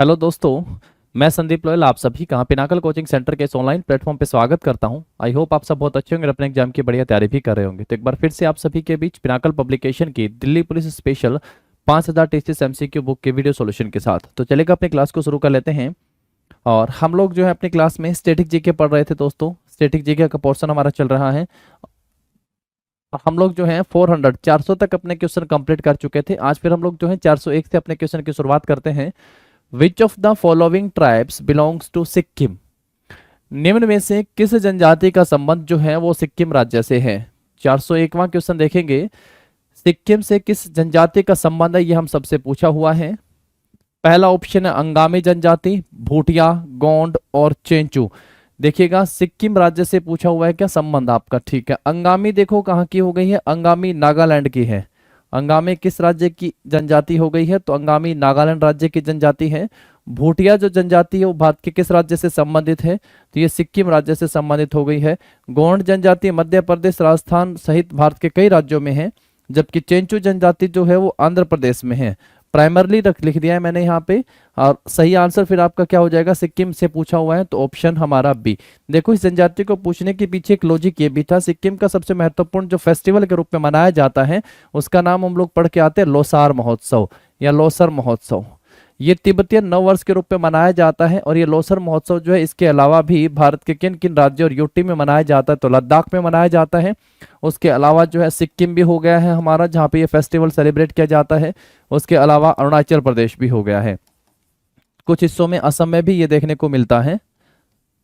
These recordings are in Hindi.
हेलो दोस्तों। मैं संदीप लोयल आप सभी का पिनाकल कोचिंग सेंटर के इस ऑनलाइन प्लेटफॉर्म पे स्वागत करता हूं। आई होप आप सब बहुत अच्छे होंगे और अपने एग्जाम की बढ़िया तैयारी भी कर रहे होंगे। तो एक बार फिर से आप सभी के बीच पिनाकल पब्लिकेशन की Delhi police special 5000 testis MCQ book के वीडियो सॉल्यूशन के साथ तो चलेगा, अपनी क्लास को शुरू कर लेते हैं। और हम लोग जो है अपनी क्लास में स्टैटिक जीके पढ़ रहे थे दोस्तों। स्टैटिक जीके का पोर्शन हमारा चल रहा है। हम लोग जो है 400 तक अपने क्वेश्चन कंप्लीट कर चुके थे। आज फिर हम लोग जो है 401 से अपने क्वेश्चन की शुरुआत करते हैं। Which of the following tribes belongs to Sikkim? निम्न में से किस जनजाति का संबंध जो है वो सिक्किम राज्य से है? 401वां क्वेश्चन देखेंगे। सिक्किम से किस जनजाति का संबंध है, ये हम सबसे पूछा हुआ है। पहला ऑप्शन है अंगामी जनजाति, भूटिया, गोंड और चेंचू। देखिएगा, सिक्किम राज्य से पूछा हुआ है क्या संबंध आपका। ठीक है, अंगामी देखो कहाँ की हो गई है, अंगामी नागालैंड की है। अंगामी किस राज्य की जनजाति हो गई है, तो अंगामी नागालैंड राज्य की जनजाति है। भूटिया जो जनजाति है वो भारत के किस राज्य से संबंधित है, तो ये सिक्किम राज्य से संबंधित हो गई है। गोंड जनजाति मध्य प्रदेश, राजस्थान सहित भारत के कई राज्यों में है। जबकि चेंचू जनजाति जो है वो आंध्र प्रदेश में है। प्राइमरली लिख दिया है मैंने यहाँ पे। और सही आंसर फिर आपका क्या हो जाएगा, सिक्किम से पूछा हुआ है तो ऑप्शन हमारा बी। देखो, इस जनजाति को पूछने के पीछे एक लॉजिक ये भी था। सिक्किम का सबसे महत्वपूर्ण जो फेस्टिवल के रूप में मनाया जाता है उसका नाम हम लोग पढ़ के आते हैं लोसार महोत्सव या लोसर महोत्सव। ये तिब्बतियन नव वर्ष के रूप में मनाया जाता है। और ये लोसर महोत्सव जो है इसके अलावा भी भारत के किन किन राज्यों और यूटी में मनाया जाता है, तो लद्दाख में मनाया जाता है। उसके अलावा जो है सिक्किम भी हो गया है हमारा, जहाँ पे ये फेस्टिवल सेलिब्रेट किया जाता है। उसके अलावा अरुणाचल प्रदेश भी हो गया है। कुछ हिस्सों में असम में भी ये देखने को मिलता है।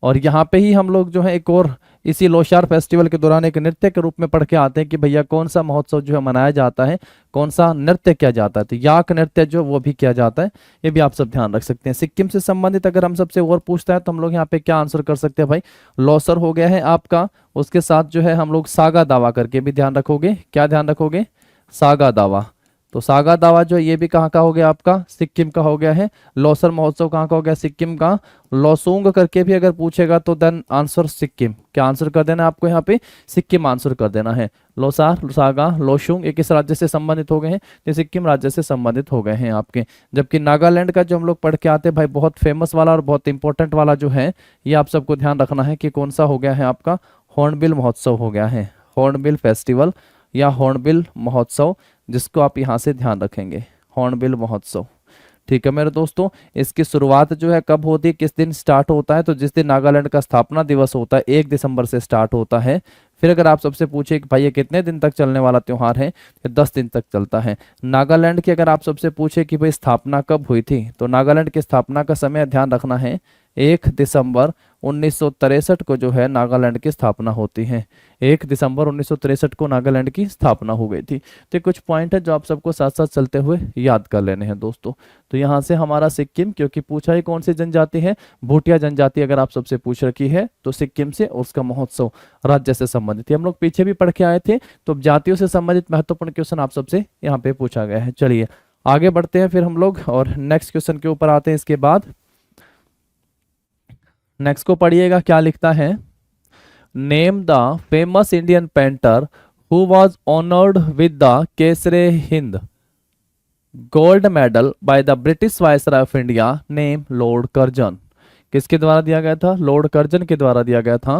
और यहाँ पे ही हम लोग जो है एक और इसी लोसार फेस्टिवल के दौरान एक नृत्य के रूप में पढ़ के आते हैं कि भैया कौन सा महोत्सव जो है मनाया जाता है, कौन सा नृत्य किया जाता है, तो याक नृत्य जो वो भी किया जाता है। ये भी आप सब ध्यान रख सकते हैं। सिक्किम से संबंधित अगर हम सबसे और पूछता है तो हम लोग यहाँ पे क्या आंसर कर सकते हैं भाई, लोसर हो गया है आपका। उसके साथ जो है हम लोग सागा दावा करके भी ध्यान रखोगे। क्या ध्यान रखोगे, सागा दावा। तो सागा दावा जो है ये भी कहाँ का हो गया आपका, सिक्किम का हो गया है। लोसर महोत्सव कहाँ का हो गया, सिक्किम का। लोसूंग करके भी अगर पूछेगा तो देन आंसर सिक्किम। क्या आंसर कर देना है आपको यहाँ पे, सिक्किम आंसर कर देना है। लोसार, सागा, लोशुंग ये किस राज्य से संबंधित हो गए हैं, ये सिक्किम राज्य से संबंधित हो गए हैं आपके। जबकि नागालैंड का जो हम लोग पढ़ के आते हैं भाई, बहुत फेमस वाला और बहुत इंपॉर्टेंट वाला जो है, ये आप सबको ध्यान रखना है कि कौन सा हो गया है आपका, हॉर्नबिल महोत्सव हो गया है। हॉर्नबिल फेस्टिवल या हॉर्नबिल महोत्सव, जिसको आप यहाँ से ध्यान रखेंगे, हॉर्नबिल महोत्सव। ठीक है मेरे दोस्तों, इसकी शुरुआत जो है कब होती है, किस दिन स्टार्ट होता है, तो जिस दिन नागालैंड का स्थापना दिवस होता है 1 दिसंबर से स्टार्ट होता है। फिर अगर आप सबसे पूछे कि भाई ये कितने दिन तक चलने वाला त्योहार है, ये 10 दिन तक चलता है। नागालैंड की अगर आप सबसे पूछे कि भाई स्थापना कब हुई थी, तो नागालैंड की स्थापना का समय ध्यान रखना है, 1 दिसंबर 1963 को जो है नागालैंड की स्थापना होती है। 1 दिसंबर 1963 को नागालैंड की स्थापना हो गई थी। तो ये कुछ पॉइंट है जो आप सबको साथ साथ चलते हुए याद कर लेने हैं दोस्तों। तो यहाँ से हमारा सिक्किम, क्योंकि पूछा ही कौन सी जनजाति है, भूटिया जनजाति अगर आप सबसे पूछ रखी है तो सिक्किम से, और उसका महोत्सव राज्य से संबंधित है। हम लोग पीछे भी पढ़ के आए थे, तो जातियों से संबंधित महत्वपूर्ण क्वेश्चन आप सबसे यहाँ पे पूछा गया है। चलिए आगे बढ़ते हैं फिर हम लोग और नेक्स्ट क्वेश्चन के ऊपर आते हैं। इसके बाद नेक्स्ट को पढ़िएगा, क्या लिखता है। Name the famous Indian painter who was honoured with the Kaiser Hind gold medal by the British viceroy of India, name Lord Curzon. किसके द्वारा दिया गया था, लॉर्ड कर्जन के द्वारा दिया गया था।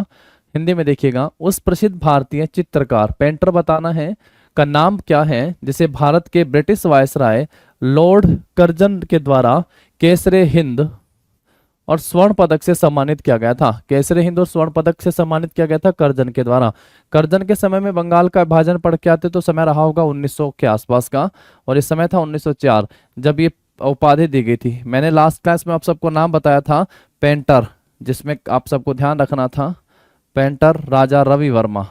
हिंदी में देखिएगा, उस प्रसिद्ध भारतीय चित्रकार, पेंटर बताना है, का नाम क्या है जिसे भारत के ब्रिटिश वायसराय लॉर्ड कर्जन के द्वारा केसरे हिंद और स्वर्ण पदक से सम्मानित किया गया था। केसरी हिंद और स्वर्ण पदक से सम्मानित किया गया था कर्जन के द्वारा। कर्जन के समय में बंगाल का विभाजन पढ़ के आते तो समय रहा होगा 1900 के आसपास का, और इस समय था 1904 जब ये उपाधि दी गई थी। मैंने लास्ट क्लास में आप सबको नाम बताया था पेंटर, जिसमें आप सबको ध्यान रखना था, पेंटर राजा रवि वर्मा।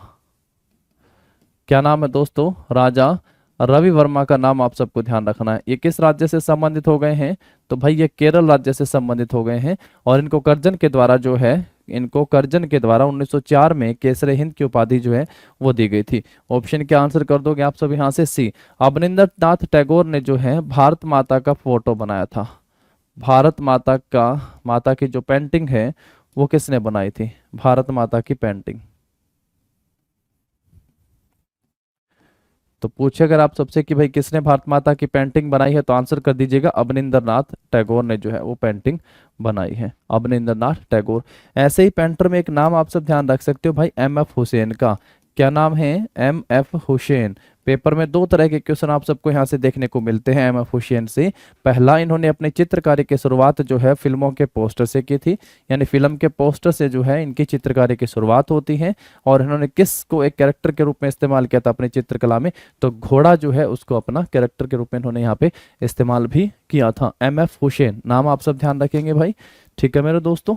क्या नाम है दोस्तों, राजा रवि वर्मा का नाम आप सबको ध्यान रखना है। ये किस राज्य से संबंधित हो गए हैं, तो भाई ये केरल राज्य से संबंधित हो गए हैं। और इनको कर्जन के द्वारा जो है, इनको कर्जन के द्वारा 1904 में केसरे हिंद की उपाधि जो है वो दी गई थी। ऑप्शन क्या आंसर कर दोगे आप सब यहाँ से, सी। अवनिंद्रनाथ टैगोर ने जो है भारत माता का फोटो बनाया था। भारत माता का, माता की जो पेंटिंग है वो किसने बनाई थी, भारत माता की पेंटिंग। तो पूछे अगर आप सबसे कि भाई किसने भारत माता की पेंटिंग बनाई है, तो आंसर कर दीजिएगा अवनींद्रनाथ टैगोर ने जो है वो पेंटिंग बनाई है, अवनींद्रनाथ टैगोर। ऐसे ही पेंटर में एक नाम आप सब ध्यान रख सकते हो भाई, एम एफ हुसैन का। क्या नाम है? M F Hussain. पेपर में दो तरह के क्वेश्चन आप सबको यहाँ से देखने को मिलते हैं एम एफ हुसैन से। पहला, इन्होंने अपने चित्रकारी की शुरुआत जो है फिल्मों के पोस्टर से की थी, यानी फिल्म के पोस्टर से जो है इनकी चित्रकारी की शुरुआत होती है। और इन्होंने किस को एक कैरेक्टर के रूप में इस्तेमाल किया था अपनी चित्रकला में, तो घोड़ा जो है उसको अपना कैरेक्टर के रूप में इन्होंने यहाँ पे इस्तेमाल भी किया था। एम एफ हुसैन नाम आप सब ध्यान रखेंगे भाई, ठीक है मेरे दोस्तों।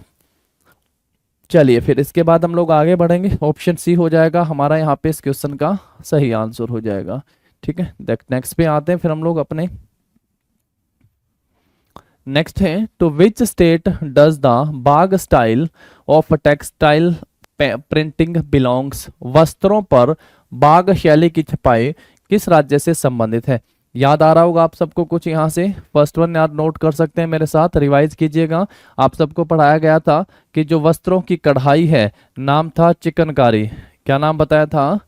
चलिए फिर इसके बाद हम लोग आगे बढ़ेंगे। ऑप्शन सी हो जाएगा हमारा यहाँ पे इस क्वेश्चन का सही आंसर हो जाएगा, ठीक है। नेक्स्ट पे आते हैं फिर हम लोग अपने। नेक्स्ट है, to which state does the Bagh style of textile printing belongs. वस्त्रों पर बाग शैली की छपाई किस राज्य से संबंधित है? याद आ रहा होगा आप सबको कुछ यहाँ से। फर्स्ट वन याद नोट कर सकते हैं मेरे साथ, रिवाइज कीजिएगा। आप सबको पढ़ाया गया था कि जो वस्त्रों की कढ़ाई है नाम था चिकनकारी। क्या नाम बताया था?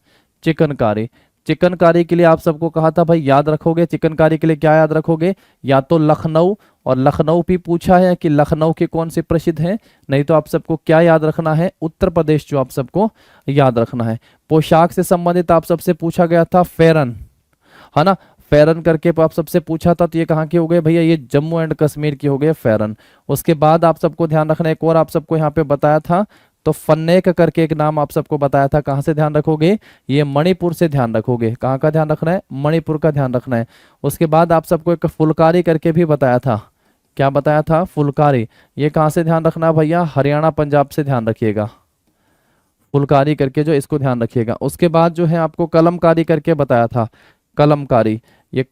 चिकनकारी। चिकनकारी के लिए आप सबको कहा था भाई याद रखोगे, चिकनकारी के लिए क्या याद रखोगे? या तो लखनऊ, और लखनऊ भी पूछा है कि लखनऊ के कौन से प्रसिद्ध हैं, नहीं तो आप सबको क्या याद रखना है? उत्तर प्रदेश जो आप सबको याद रखना है। पोशाक से संबंधित आप सबसे पूछा गया था फेरन, है ना, फेरन करके आप सबसे पूछा था, तो ये कहाँ के हो गए भैया? ये जम्मू एंड कश्मीर की हो गए फेरन। उसके बाद आप सबको ध्यान रखना, एक और आप सबको यहाँ पे बताया था, तो फन्नेक करके एक नाम आप सबको बताया था, कहाँ से ध्यान रखोगे? ये मणिपुर से ध्यान रखोगे। कहाँ का ध्यान रखना है? मणिपुर का ध्यान रखना है। उसके बाद आप सबको एक फुलकारी करके भी बताया था। क्या बताया था? फुलकारी। ये कहाँ से ध्यान रखना भैया? हरियाणा पंजाब से ध्यान रखिएगा, फुलकारी करके जो इसको ध्यान रखिएगा। उसके बाद जो है आपको कलमकारी करके बताया था, कलमकारी। ये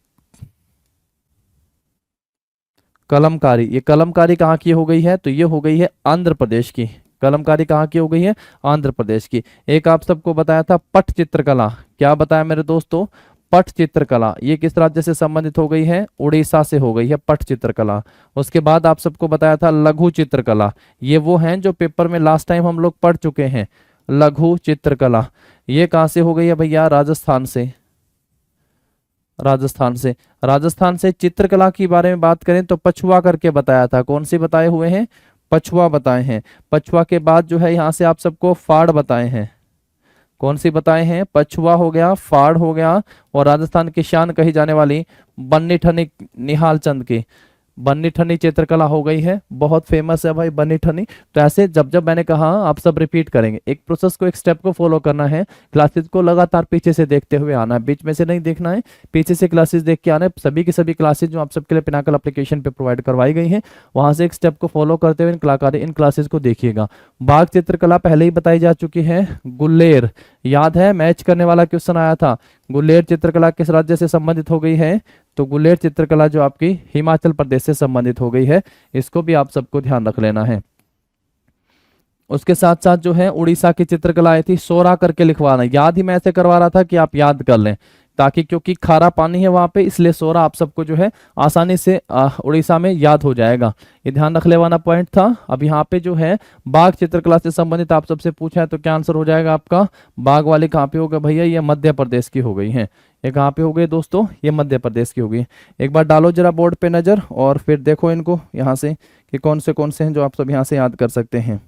कलमकारी, ये कलमकारी कहाँ की हो गई है? तो ये हो गई है आंध्र प्रदेश की। कलमकारी कहाँ की हो गई है? आंध्र प्रदेश की। एक आप सबको बताया था पट चित्रकला। क्या बताया मेरे दोस्तों? पट चित्रकला। ये किस राज्य से संबंधित हो गई है? उड़ीसा से हो गई है पट चित्रकला। उसके बाद आप सबको बताया था लघु चित्रकला। ये वो हैं जो पेपर में लास्ट टाइम हम लोग पढ़ चुके हैं, लघु चित्रकला। ये कहाँ से हो गई है भैया? राजस्थान से। राजस्थान से। राजस्थान से चित्रकला के बारे में बात करें तो पछुआ करके बताया था। कौन सी बताए हुए हैं? पछुआ बताए हैं। पछुआ के बाद जो है यहाँ से आप सबको फाड़ बताए हैं। कौन सी बताए हैं? पछुआ हो गया, फाड़ हो गया, और राजस्थान की शान कही जाने वाली बन्नी ठनी निहाल चंद की बन्नी ठनी चित्रकला हो गई है। बहुत फेमस है भाई बन्नी ठनी। तो ऐसे जब जब मैंने कहा आप सब रिपीट करेंगे, एक प्रोसेस को, एक स्टेप को फॉलो करना है। क्लासेस को लगातार पीछे से देखते हुए आना है, बीच में से नहीं देखना है, पीछे से क्लासेस देख के आना है। सभी की सभी क्लासेस जो आप सबके लिए पिनाकल एप्लीकेशन पे प्रोवाइड करवाई गई हैं, वहां से एक स्टेप को फॉलो करते हुए इन क्लासेस को देखिएगा। बाघ चित्रकला पहले ही बताई जा चुकी है। गुल्लेर, याद है मैच करने वाला क्वेश्चन आया था। गुल्लेर चित्रकला किस राज्य से संबंधित हो गई है? तो गुल्लेर चित्रकला जो आपकी हिमाचल प्रदेश से संबंधित हो गई है। इसको भी आप सबको ध्यान रख लेना है। उसके साथ साथ जो है उड़ीसा की चित्रकला आई थी, सोरा करके लिखवाना। याद ही मैं ऐसे करवा रहा था कि आप याद कर लें, ताकि क्योंकि खारा पानी है वहां पे, इसलिए सोरा आप सबको जो है आसानी से उड़ीसा में याद हो जाएगा। ये ध्यान रख ले वाला पॉइंट था। अब यहाँ पे जो है बाघ चित्रकला से संबंधित आप सबसे पूछा है, तो क्या आंसर हो जाएगा आपका? बाघ वाली कहाँ पे होगा भैया? ये मध्य प्रदेश की हो गई है। ये कहाँ पे हो गई दोस्तों? ये मध्य प्रदेश की हो गई। एक बार डालो जरा बोर्ड पे नजर, और फिर देखो इनको यहाँ से कि कौन से हैं जो आप सब यहाँ से याद कर सकते हैं।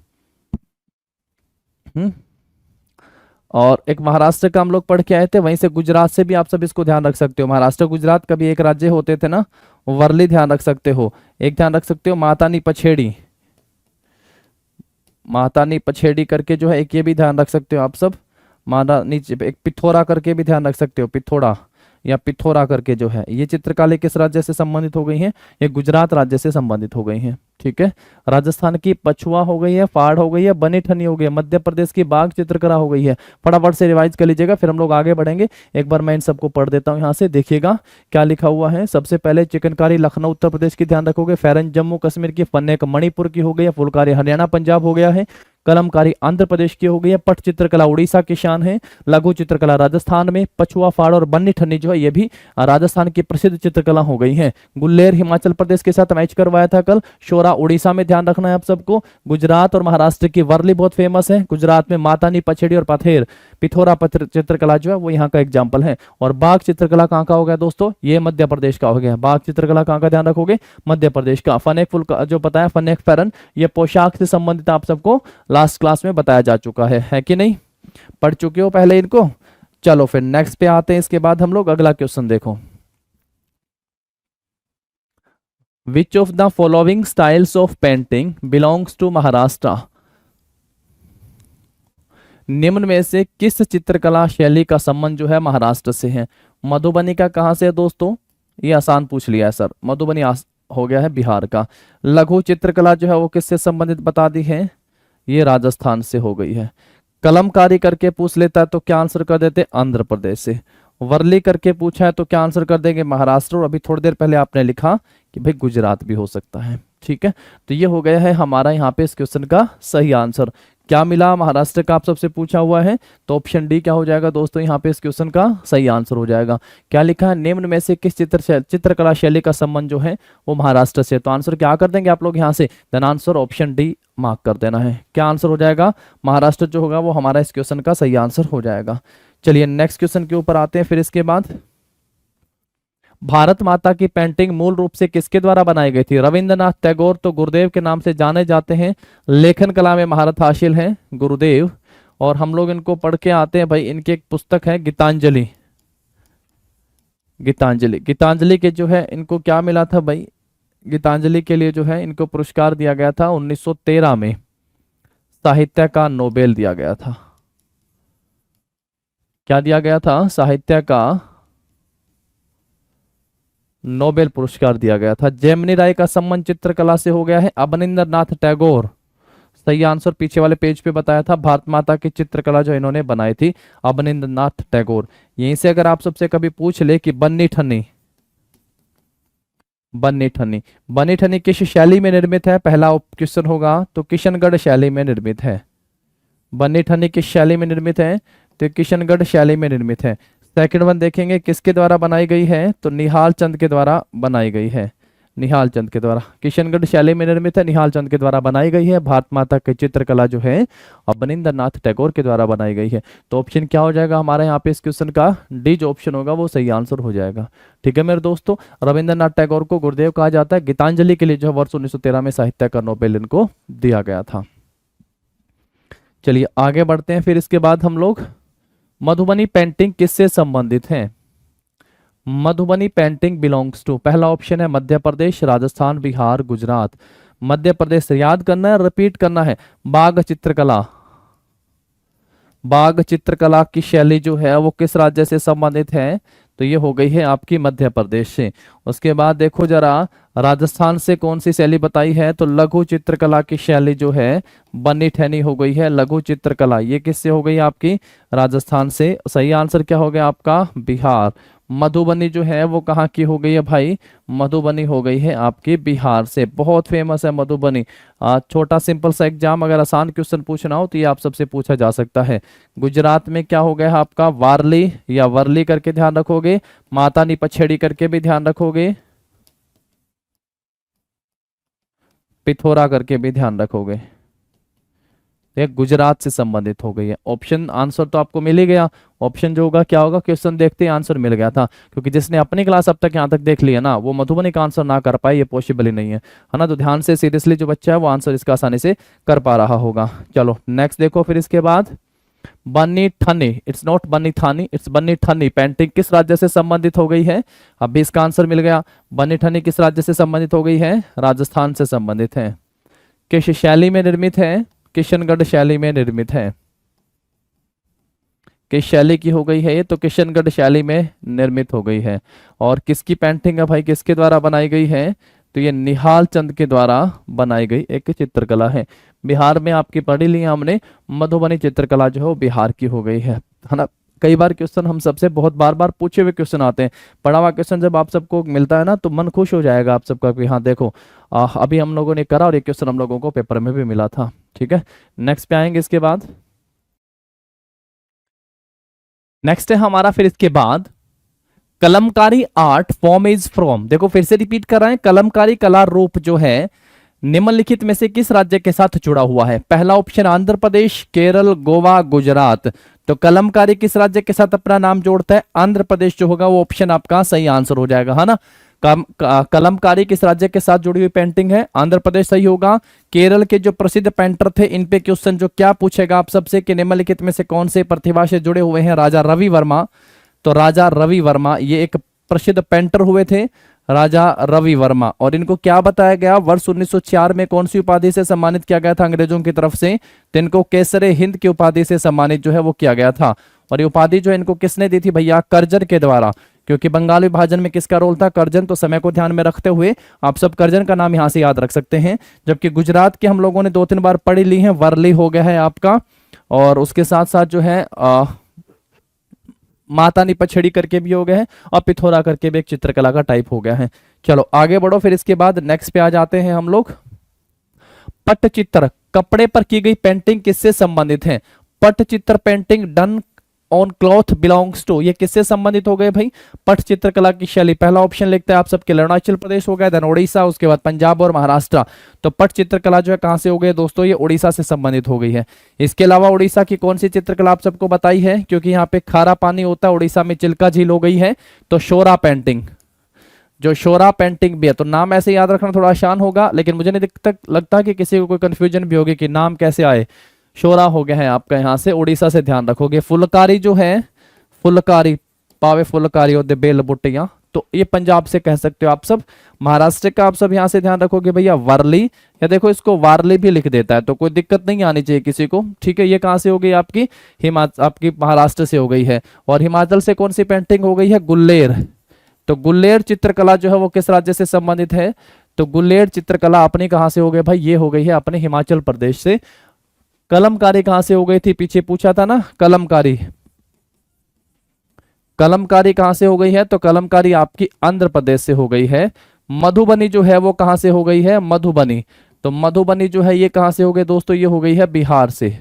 और एक महाराष्ट्र का हम लोग पढ़ के आए थे, वहीं से गुजरात से भी आप सब इसको ध्यान रख सकते हो। महाराष्ट्र गुजरात का भी एक राज्य होते थे ना, वर्ली ध्यान रख सकते हो। एक ध्यान रख सकते हो मातानी पछेड़ी, मातानी पछेड़ी करके जो है एक, ये भी ध्यान रख सकते हो आप सब। माता नीचे एक पिथौरा करके भी ध्यान रख सकते हो, पिथौरा या पिथौरा करके जो है। ये चित्रकला किस राज्य से संबंधित हो गई है? ये गुजरात राज्य से संबंधित हो गई हैं, ठीक है। राजस्थान की पछुआ हो गई है, फाड़ हो गई है, बनी ठनी हो गई है, मध्य प्रदेश की बाघ चित्रकला हो गई है। फटाफट से रिवाइज कर लीजिएगा, फिर हम लोग आगे बढ़ेंगे। एक बार मैं इन सबको पढ़ देता हूँ। यहाँ से देखिएगा क्या लिखा हुआ है। सबसे पहले चिकनकारी लखनऊ उत्तर प्रदेश की ध्यान रखोगे, फेरन जम्मू कश्मीर की, फन्नेक मणिपुर की हो गई है, फुलकारी हरियाणा पंजाब हो गया है, कलमकारी आंध्र प्रदेश की हो गई है, पट चित्रकला उड़ीसा की शान है, लघु चित्रकला राजस्थान में, पछुआ फाड़ और बन्नी ठन्नी जो है ये भी राजस्थान की प्रसिद्ध चित्रकला हो गई है। गुल्लेर हिमाचल प्रदेश के साथ मैच करवाया था कल। शोरा पिथौरा उड़ीसा में ध्यान रखना है आप सबको। गुजरात और महाराष्ट्र की वर्ली बहुत फेमस है। गुजरात में मातानी पछेड़ी और पथेर पिथौरा चित्रकला जो है वो यहाँ का एग्जाम्पल है। और बाघ चित्रकला कहाँ का हो गया दोस्तों, ये मध्य प्रदेश का हो गया। बाघ चित्रकला कहाँ का ध्यान रखोगे, मध्य प्रदेश का। फनेक फुल का जो बताया, फनेक फेरन, ये पोशाक से संबंधित आप सबको लास्ट क्लास में बताया जा चुका है कि नहीं, पढ़ चुके हो पहले इनको। चलो फिर नेक्स्ट पे आते हैं। इसके बाद हम लोग अगला क्वेश्चन देखो, which of the following styles of painting belongs to Maharashtra. निम्न में से किस चित्रकला शैली का संबंध जो है महाराष्ट्र से है। मधुबनी का कहां से है दोस्तों, ये आसान पूछ लिया है सर, मधुबनी हो गया है बिहार का। लघु चित्रकला जो है वो किससे संबंधित बता दी है, ये राजस्थान से हो गई है। कलमकारी करके पूछ लेता है तो क्या आंसर कर देते, आंध्र प्रदेश से। वर्ली करके पूछा है तो क्या आंसर कर देंगे, महाराष्ट्र। और अभी थोड़ी देर पहले आपने लिखा कि भाई गुजरात भी हो सकता है। ठीक है, तो ये हो गया है हमारा यहाँ पे इस क्वेश्चन का सही आंसर। क्या मिला, महाराष्ट्र का आप सबसे पूछा हुआ है, तो ऑप्शन डी क्या हो जाएगा दोस्तों, यहाँ पे इस क्वेश्चन का सही आंसर हो जाएगा। क्या लिखा है, निम्न में से किस चित्रकला शैली का संबंध जो है वो महाराष्ट्र से। तो आंसर क्या कर देंगे आप लोग यहाँ से, then answer option D mark कर देना है। क्या आंसर हो जाएगा, महाराष्ट्र जो होगा वो हमारा इस क्वेश्चन का सही आंसर हो जाएगा। चलिए नेक्स्ट क्वेश्चन के ऊपर आते हैं। फिर इसके बाद, भारत माता की पेंटिंग मूल रूप से किसके द्वारा बनाई गई थी। रविंद्रनाथ टैगोर तो गुरुदेव के नाम से जाने जाते हैं, लेखन कला में महारत हासिल है गुरुदेव। और हम लोग इनको पढ़ के आते हैं भाई, इनकी एक पुस्तक है गीतांजलि। गीतांजलि के जो है इनको क्या मिला था भाई, गीतांजलि के लिए जो है इनको पुरस्कार दिया गया था 1913 में, साहित्य का नोबेल दिया गया था। क्या दिया गया था, साहित्य का नोबेल पुरस्कार दिया गया था। जेमिनी राय का संबंध चित्रकला से हो गया है अवनींद्रनाथ टैगोर। सही आंसर पीछे वाले पेज पे बताया था, भारत माता की चित्रकला जो इन्होंने बनाई थी अवनींद्रनाथ टैगोर। यहीं से अगर आप सबसे कभी पूछ ले कि बन्नी ठन्नी किस शैली में निर्मित है, पहला क्वेश्चन होगा तो किशनगढ़ शैली में निर्मित है। बन्नी ठन्नी किस शैली में निर्मित है, तो किशनगढ़ शैली में निर्मित है। सेकंड वन देखेंगे किसके द्वारा बनाई गई है, तो निहाल चंद के द्वारा बनाई गई है। निहाल चंद के द्वारा, किशनगढ़ शैली में निर्मित है, निहाल चंद के द्वारा बनाई गई है। भारत माता की चित्रकला जो है अवनींद्रनाथ टैगोर के द्वारा बनाई गई है। तो ऑप्शन क्या हो जाएगा हमारा यहाँ पे इस क्वेश्चन का, डी जो ऑप्शन होगा वो सही आंसर हो जाएगा। ठीक है मेरे दोस्तों, रविंद्रनाथ टैगोर को गुरुदेव कहा जाता है। गीतांजलि के लिए जो है वर्ष 1913 में साहित्य का नोबेल इनको दिया गया था। चलिए आगे बढ़ते हैं। फिर इसके बाद हम लोग, मधुबनी पेंटिंग किससे संबंधित है। मधुबनी पेंटिंग बिलोंग्स टू, पहला ऑप्शन है मध्य प्रदेश, राजस्थान, बिहार, गुजरात। मध्य प्रदेश से याद करना है, रिपीट करना है। बाघ चित्रकला की शैली जो है वो किस राज्य से संबंधित है, तो ये हो गई है आपकी मध्य प्रदेश से। उसके बाद देखो जरा, राजस्थान से कौन सी शैली बताई है, तो लघु चित्रकला की शैली जो है बन्नी ठनी हो गई है। लघु चित्रकला ये किससे हो गई आपकी, राजस्थान से। सही आंसर क्या हो गया आपका, बिहार। मधुबनी जो है वो कहाँ की हो गई है भाई, मधुबनी हो गई है आपकी बिहार से। बहुत फेमस है मधुबनी। छोटा सिंपल सा एग्जाम, अगर आसान क्वेश्चन पूछना हो तो ये आप सबसे पूछा जा सकता है। गुजरात में क्या हो गया है आपका, वारली या वर्ली करके ध्यान रखोगे, मातानी पछेड़ी करके भी ध्यान रखोगे, पिथौरा करके भी ध्यान रखोगे। ये गुजरात से संबंधित हो गई है। ऑप्शन आंसर तो आपको मिल ही गया। ऑप्शन जो होगा क्या होगा, क्वेश्चन देखते ही आंसर मिल गया था, क्योंकि जिसने अपनी क्लास अब तक यहाँ तक देख लिया ना, वो मधुबनी का आंसर ना कर पाए, ये पॉसिबल ही नहीं है ना। तो ध्यान से सीरियसली जो बच्चा है वो आंसर इसका आसानी से कर पा रहा होगा। चलो नेक्स्ट देखो। फिर इसके बाद, बन्नी ठन्नी, इट्स नॉट बन्नी थानी, इट्स बन्नी ठन्नी पेंटिंग किस राज्य से संबंधित हो गई है। अब भी इसका आंसर मिल गया। बन्नी ठन्नी किस राज्य से संबंधित हो गई है, राजस्थान से संबंधित है। किस शैली में निर्मित है, किशनगढ़ शैली में निर्मित है। किस शैली की हो गई है ये, तो किशनगढ़ शैली में निर्मित हो गई है। और किसकी पेंटिंग है भाई, किसके द्वारा बनाई गई है, तो ये निहाल चंद के द्वारा बनाई गई एक चित्रकला है। बिहार में आपकी पढ़ी ली हमने, मधुबनी चित्रकला जो है वो बिहार की हो गई है ना। कई बार क्वेश्चन हम सबसे बहुत बार बार पूछे हुए क्वेश्चन आते हैं। पढ़ा हुआ क्वेश्चन जब आप सबको मिलता है ना, तो मन खुश हो जाएगा आप सबका कि हाँ देखो अभी हम लोगों ने करा और ये क्वेश्चन हम लोगों को पेपर में भी मिला था। ठीक है, नेक्स्ट पे आएंगे। इसके बाद नेक्स्ट है हमारा, फिर इसके बाद, Kalamkari art form is from. देखो फिर से रिपीट कर रहे हैं, कलमकारी कला रूप जो है निम्नलिखित में से किस राज्य के साथ जुड़ा हुआ है? पहला ऑप्शन आंध्र प्रदेश, केरल, गोवा, गुजरात। तो कलमकारी किस राज्य के साथ अपना नाम जोड़ता है? आंध्र प्रदेश जो होगा वो ऑप्शन आपका सही आंसर हो जाएगा, है ना। कलमकारी किस राज्य के साथ जुड़ी हुई पेंटिंग है? आंध्र प्रदेश सही होगा। केरल के जो प्रसिद्ध पेंटर थे, इन पे क्वेश्चन जो क्या पूछेगा आप सबसे कि निम्नलिखित में से कौन से प्रतिभा से जुड़े हुए हैं? राजा रवि वर्मा। तो राजा रवि वर्मा ये एक प्रसिद्ध पेंटर हुए थे, राजा रवि वर्मा। और इनको क्या बताया गया? वर्ष 1904 में कौन सी उपाधि से सम्मानित किया गया था अंग्रेजों की तरफ से? तो इनको केसरे हिंद की उपाधि से सम्मानित जो है वो किया गया था। और ये उपाधि जो है इनको किसने दी थी भैया? कर्जन के द्वारा। क्योंकि बंगाल विभाजन में किसका रोल था? कर्जन। तो समय को ध्यान में रखते हुए आप सब कर्जन का नाम यहां से याद रख सकते हैं। जबकि गुजरात की हम लोगों ने 2-3 बार पढ़ी ली है, वर्ली हो गया है आपका, और उसके साथ साथ जो है मातानी पछड़ी करके भी हो गया है, और पिथौरा करके भी एक चित्रकला का टाइप हो गया है। चलो आगे बढ़ो, फिर इसके बाद नेक्स्ट पे आ जाते हैं हम लोग। पट्टचित्र, कपड़े पर की गई पेंटिंग किससे संबंधित है? Pattachitra painting done on cloth belongs to, ये किससे संबंधित हो गए भाई? पट्टचित्र कला की शैली। पहला ऑप्शन लिखते हैं आप सबके अरुणाचल प्रदेश हो गया, देन उड़ीसा, उसके बाद पंजाब और महाराष्ट्र। तो पट्टचित्र कला जो है कहां से हो गई दोस्तों? ये उड़ीसा से संबंधित हो गई है। इसके अलावा उड़ीसा की कौन सी चित्रकला आप सबको बताई है? क्योंकि यहाँ पे खारा पानी होता है, उड़ीसा में चिल्का झील हो गई है। तो शोरा पेंटिंग, जो शोरा पेंटिंग भी है, तो नाम ऐसे याद रखना थोड़ा आसान होगा, लेकिन मुझे नहीं लगता कि किसी को कोई कंफ्यूजन भी होगी कि नाम कैसे आए। शोरा हो गया है आपका यहाँ से, उड़ीसा से ध्यान रखोगे। फुलकारी जो है, फुलकारी, पावे फुलकारी और बेल बुट्टियां, तो ये पंजाब से कह सकते हो आप सब। महाराष्ट्र का आप सब यहाँ से ध्यान रखोगे भैया वर्ली, या देखो इसको वारली भी लिख देता है, तो कोई दिक्कत नहीं आनी चाहिए किसी को, ठीक है। ये कहाँ से हो गई आपकी? आपकी महाराष्ट्र से हो गई है। और हिमाचल से कौन सी पेंटिंग हो गई है? गुल्लेर। तो गुल्लेर चित्रकला जो है वो किस राज्य से संबंधित है? तो गुल्लेर चित्रकला अपनी कहां से हो गई भाई? ये हो गई है अपने हिमाचल प्रदेश से। कलमकारी कहां से हो गई थी? पीछे पूछा था ना, कलमकारी। कलमकारी कहां से हो गई है? तो कलमकारी आपकी आंध्र प्रदेश से हो गई है। मधुबनी जो है वो कहां से हो गई है? मधुबनी। तो मधुबनी जो है ये कहां से हो गई दोस्तों? ये हो गई है बिहार से।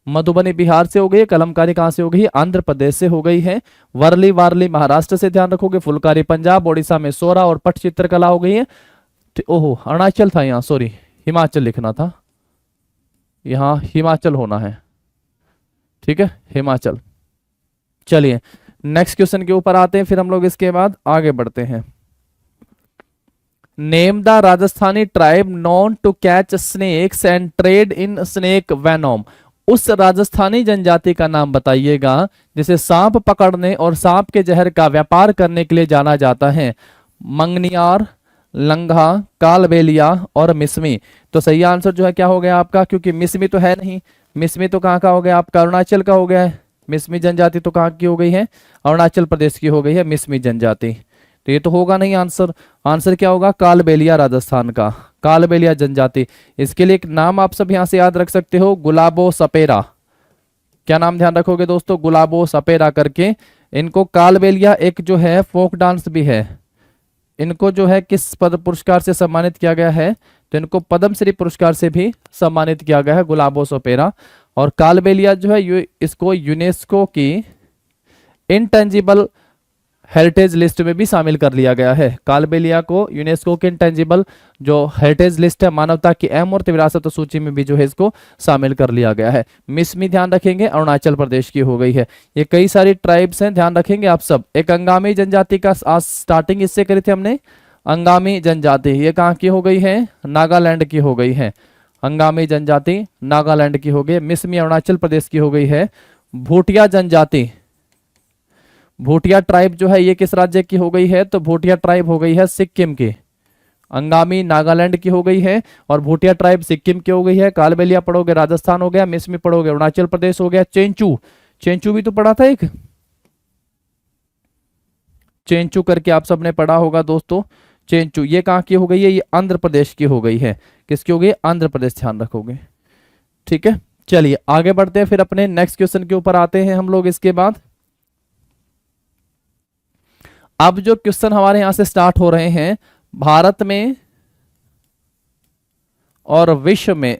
मधुबनी बिहार से हो गई है। कलमकारी कहां से हो गई है? आंध्र प्रदेश से हो गई है। वर्ली वारली महाराष्ट्र से ध्यान रखोगे। फुलकारी पंजाब, ओडिशा में सोरा और पट चित्रकला हो गई है। ओहो अरुणाचल था यहाँ, सॉरी हिमाचल लिखना था, यहाँ हिमाचल होना है, ठीक है, हिमाचल। चलिए नेक्स्ट क्वेश्चन के ऊपर आते हैं, फिर हम लोग इसके बाद आगे बढ़ते हैं। Name the Rajasthani tribe known to catch snakes and trade in snake venom. उस राजस्थानी जनजाति का नाम बताइएगा जिसे सांप पकड़ने और सांप के जहर का व्यापार करने के लिए जाना जाता है। मंगनियार, लंघा, कालबेलिया और मिसमी। तो सही आंसर जो है क्या हो गया आपका? क्योंकि मिसमी तो है नहीं, मिसमी तो कहाँ का हो गया आपका? अरुणाचल का हो गया है। मिसमी जनजाति तो कहाँ की हो गई है? अरुणाचल प्रदेश की हो गई है मिसमी जनजाति। तो ये तो होगा नहीं आंसर। आंसर क्या होगा? कालबेलिया, राजस्थान का कालबेलिया जनजाति। इसके लिए एक नाम आप सब यहां से याद रख सकते हो, गुलाबो सपेरा। क्या नाम ध्यान रखोगे दोस्तों? गुलाबो सपेरा करके। इनको कालबेलिया एक जो है फोक डांस भी है, इनको जो है किस पद पुरस्कार से सम्मानित किया गया है? तो इनको पद्मश्री पुरस्कार से भी सम्मानित किया गया है, गुलाबो सपेरा। और कालबेलिया जो है इसको यूनेस्को की इनटेंजिबल हेरिटेज लिस्ट में भी शामिल कर लिया गया है। कालबेलिया को यूनेस्को के इंटेंजिबल जो हेरिटेज लिस्ट है, मानवता की अमूर्त विरासत सूची में भी जो है इसको शामिल कर लिया गया है। मिसमी ध्यान रखेंगे अरुणाचल प्रदेश की हो गई है। ये कई सारी ट्राइब्स हैं, ध्यान रखेंगे आप सब। एक अंगामी जनजाति का आज स्टार्टिंग इससे करी थी हमने, अंगामी जनजाति, ये कहाँ की हो गई है? नागालैंड की हो गई है। अंगामी जनजाति नागालैंड की हो गई। मिसमी अरुणाचल प्रदेश की हो गई है। भूटिया जनजाति, भूटिया ट्राइब जो है ये किस राज्य की हो गई है? तो भूटिया ट्राइब हो गई है सिक्किम की। अंगामी नागालैंड की हो गई है और भूटिया ट्राइब सिक्किम की हो गई है। कालबेलिया पढ़ोगे राजस्थान हो गया, मिसमी पढ़ोगे अरुणाचल प्रदेश हो गया। चेंचू, चेंचू भी तो पढ़ा था एक, चेंचू करके आप सबने पढ़ा होगा दोस्तों। चेंचू ये कहाँ की हो गई है? ये आंध्र प्रदेश की हो गई है। किसकी हो गई? आंध्र प्रदेश, ध्यान रखोगे, ठीक है। चलिए आगे बढ़ते हैं, फिर अपने नेक्स्ट क्वेश्चन के ऊपर आते हैं हम लोग इसके बाद। अब जो क्वेश्चन हमारे यहां से स्टार्ट हो रहे हैं, भारत में और विश्व में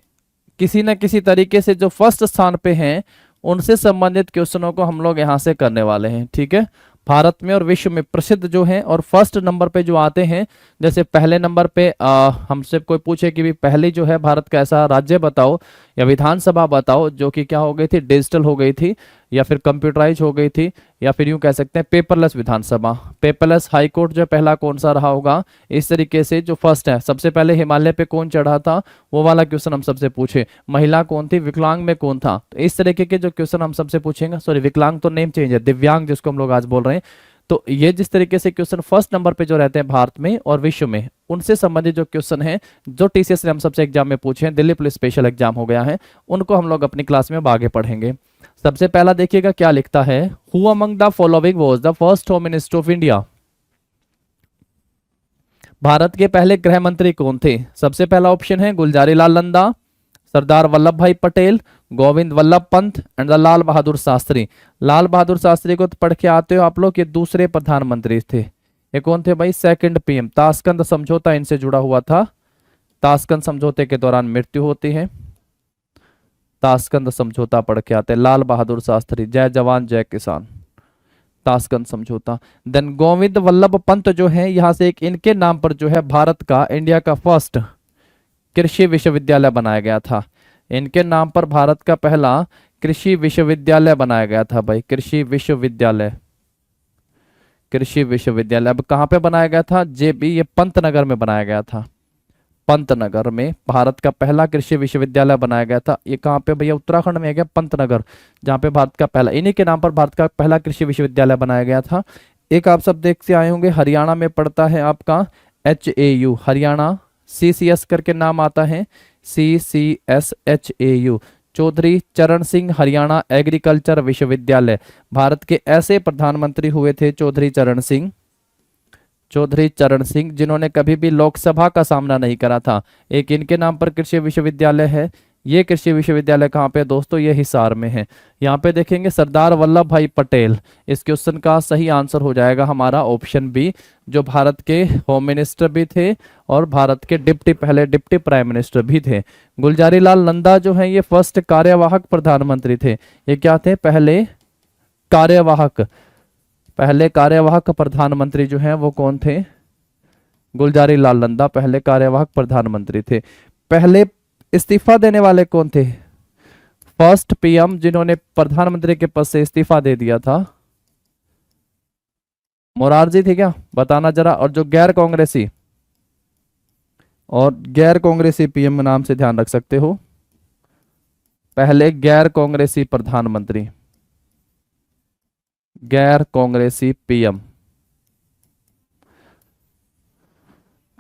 किसी न किसी तरीके से जो फर्स्ट स्थान पे हैं उनसे संबंधित क्वेश्चनों को हम लोग यहां से करने वाले हैं, ठीक है। भारत में और विश्व में प्रसिद्ध जो हैं और फर्स्ट नंबर पे जो आते हैं, जैसे पहले नंबर पे हमसे कोई पूछे कि भी पहली जो है भारत का ऐसा राज्य बताओ या विधानसभा बताओ जो कि क्या हो गई थी, डिजिटल हो गई थी या फिर कंप्यूटराइज हो गई थी, या फिर यूं कह सकते हैं पेपरलेस विधानसभा, पेपरलेस हाई कोर्ट जो पहला कौन सा रहा होगा। इस तरीके से जो फर्स्ट है, सबसे पहले हिमालय पे कौन चढ़ा था, वो वाला क्वेश्चन हम सबसे पूछे। महिला कौन थी, विकलांग में कौन था, तो इस तरीके के जो क्वेश्चन हम सबसे पूछेंगे, सॉरी विकलांग तो नेम चेंज है, दिव्यांग जिसको हम लोग आज बोल रहे हैं। तो ये जिस तरीके से क्वेश्चन फर्स्ट नंबर पे जो रहते हैं भारत में और विश्व में, उनसे संबंधित जो क्वेश्चन है जो टीसीएस ने हम सबसे एग्जाम में पूछे हैं, दिल्ली पुलिस स्पेशल एग्जाम हो गया है, उनको हम लोग अपनी क्लास में अब आगे पढ़ेंगे। सबसे पहला देखिएगा क्या लिखता है, who among the following was the first home minister of India. Bharat के पहले गृह मंत्री कौन थे। सबसे पहला ऑप्शन है गुलजारी लाल नंदा, सरदार वल्लभ भाई पटेल, गोविंद वल्लभ पंत एंड द लाल बहादुर शास्त्री। लाल बहादुर शास्त्री को तो पढ़ के आते हो आप लोग, ये दूसरे प्रधानमंत्री थे। ये कौन थे भाई, सेकंड पीएम। ताशकंद समझौता इनसे जुड़ा हुआ था, ताशकंद समझौते के दौरान मृत्यु होती है। ताशकंद समझौता पढ़ के आते हैं, लाल बहादुर शास्त्री, जय जवान जय किसान, ताशकंद समझौता। देन गोविंद वल्लभ पंत जो है, यहां से एक इनके नाम पर जो है भारत का, इंडिया का फर्स्ट कृषि विश्वविद्यालय बनाया गया था। इनके नाम पर भारत का पहला कृषि विश्वविद्यालय बनाया गया था भाई, कृषि विश्वविद्यालय, कृषि विश्वविद्यालय। अब कहां पे बनाया गया था, जेबी, ये पंतनगर में बनाया गया था। पंतनगर में भारत का पहला कृषि विश्वविद्यालय बनाया गया था। ये कहाँ पे भैया, उत्तराखंड में है क्या, पंतनगर, जहाँ पे भारत का पहला, इन्हीं के नाम पर भारत का पहला कृषि विश्वविद्यालय बनाया गया था। एक आप सब देखते आए होंगे, हरियाणा में पड़ता है आपका HAU, हरियाणा, CCS करके नाम आता है, CCSHAU, चौधरी चरण सिंह हरियाणा एग्रीकल्चर विश्वविद्यालय। भारत के ऐसे प्रधानमंत्री हुए थे चौधरी चरण सिंह, चौधरी चरण सिंह, जिन्होंने कभी भी लोकसभा का सामना नहीं करा था। एक इनके नाम पर कृषि विश्वविद्यालय है। ये कृषि विश्वविद्यालय कहाँ पे दोस्तों, ये हिसार में है। यहाँ पे देखेंगे सरदार वल्लभ भाई पटेल, इस क्वेश्चन का सही आंसर हो जाएगा हमारा ऑप्शन बी, जो भारत के होम मिनिस्टर भी थे और भारत के पहले डिप्टी प्राइम मिनिस्टर भी थे। गुलजारी लाल नंदा जो है, ये फर्स्ट कार्यवाहक प्रधानमंत्री थे। ये क्या थे, पहले कार्यवाहक, पहले कार्यवाहक प्रधानमंत्री जो हैं वो कौन थे, गुलजारी लाल नंदा पहले कार्यवाहक प्रधानमंत्री थे। पहले इस्तीफा देने वाले कौन थे, फर्स्ट पीएम जिन्होंने प्रधानमंत्री के पद से इस्तीफा दे दिया था, मोरारजी थे क्या, बताना जरा। और जो गैर कांग्रेसी, और गैर कांग्रेसी पीएम नाम से ध्यान रख सकते हो, पहले गैर कांग्रेसी प्रधानमंत्री, गैर कांग्रेसी पीएम।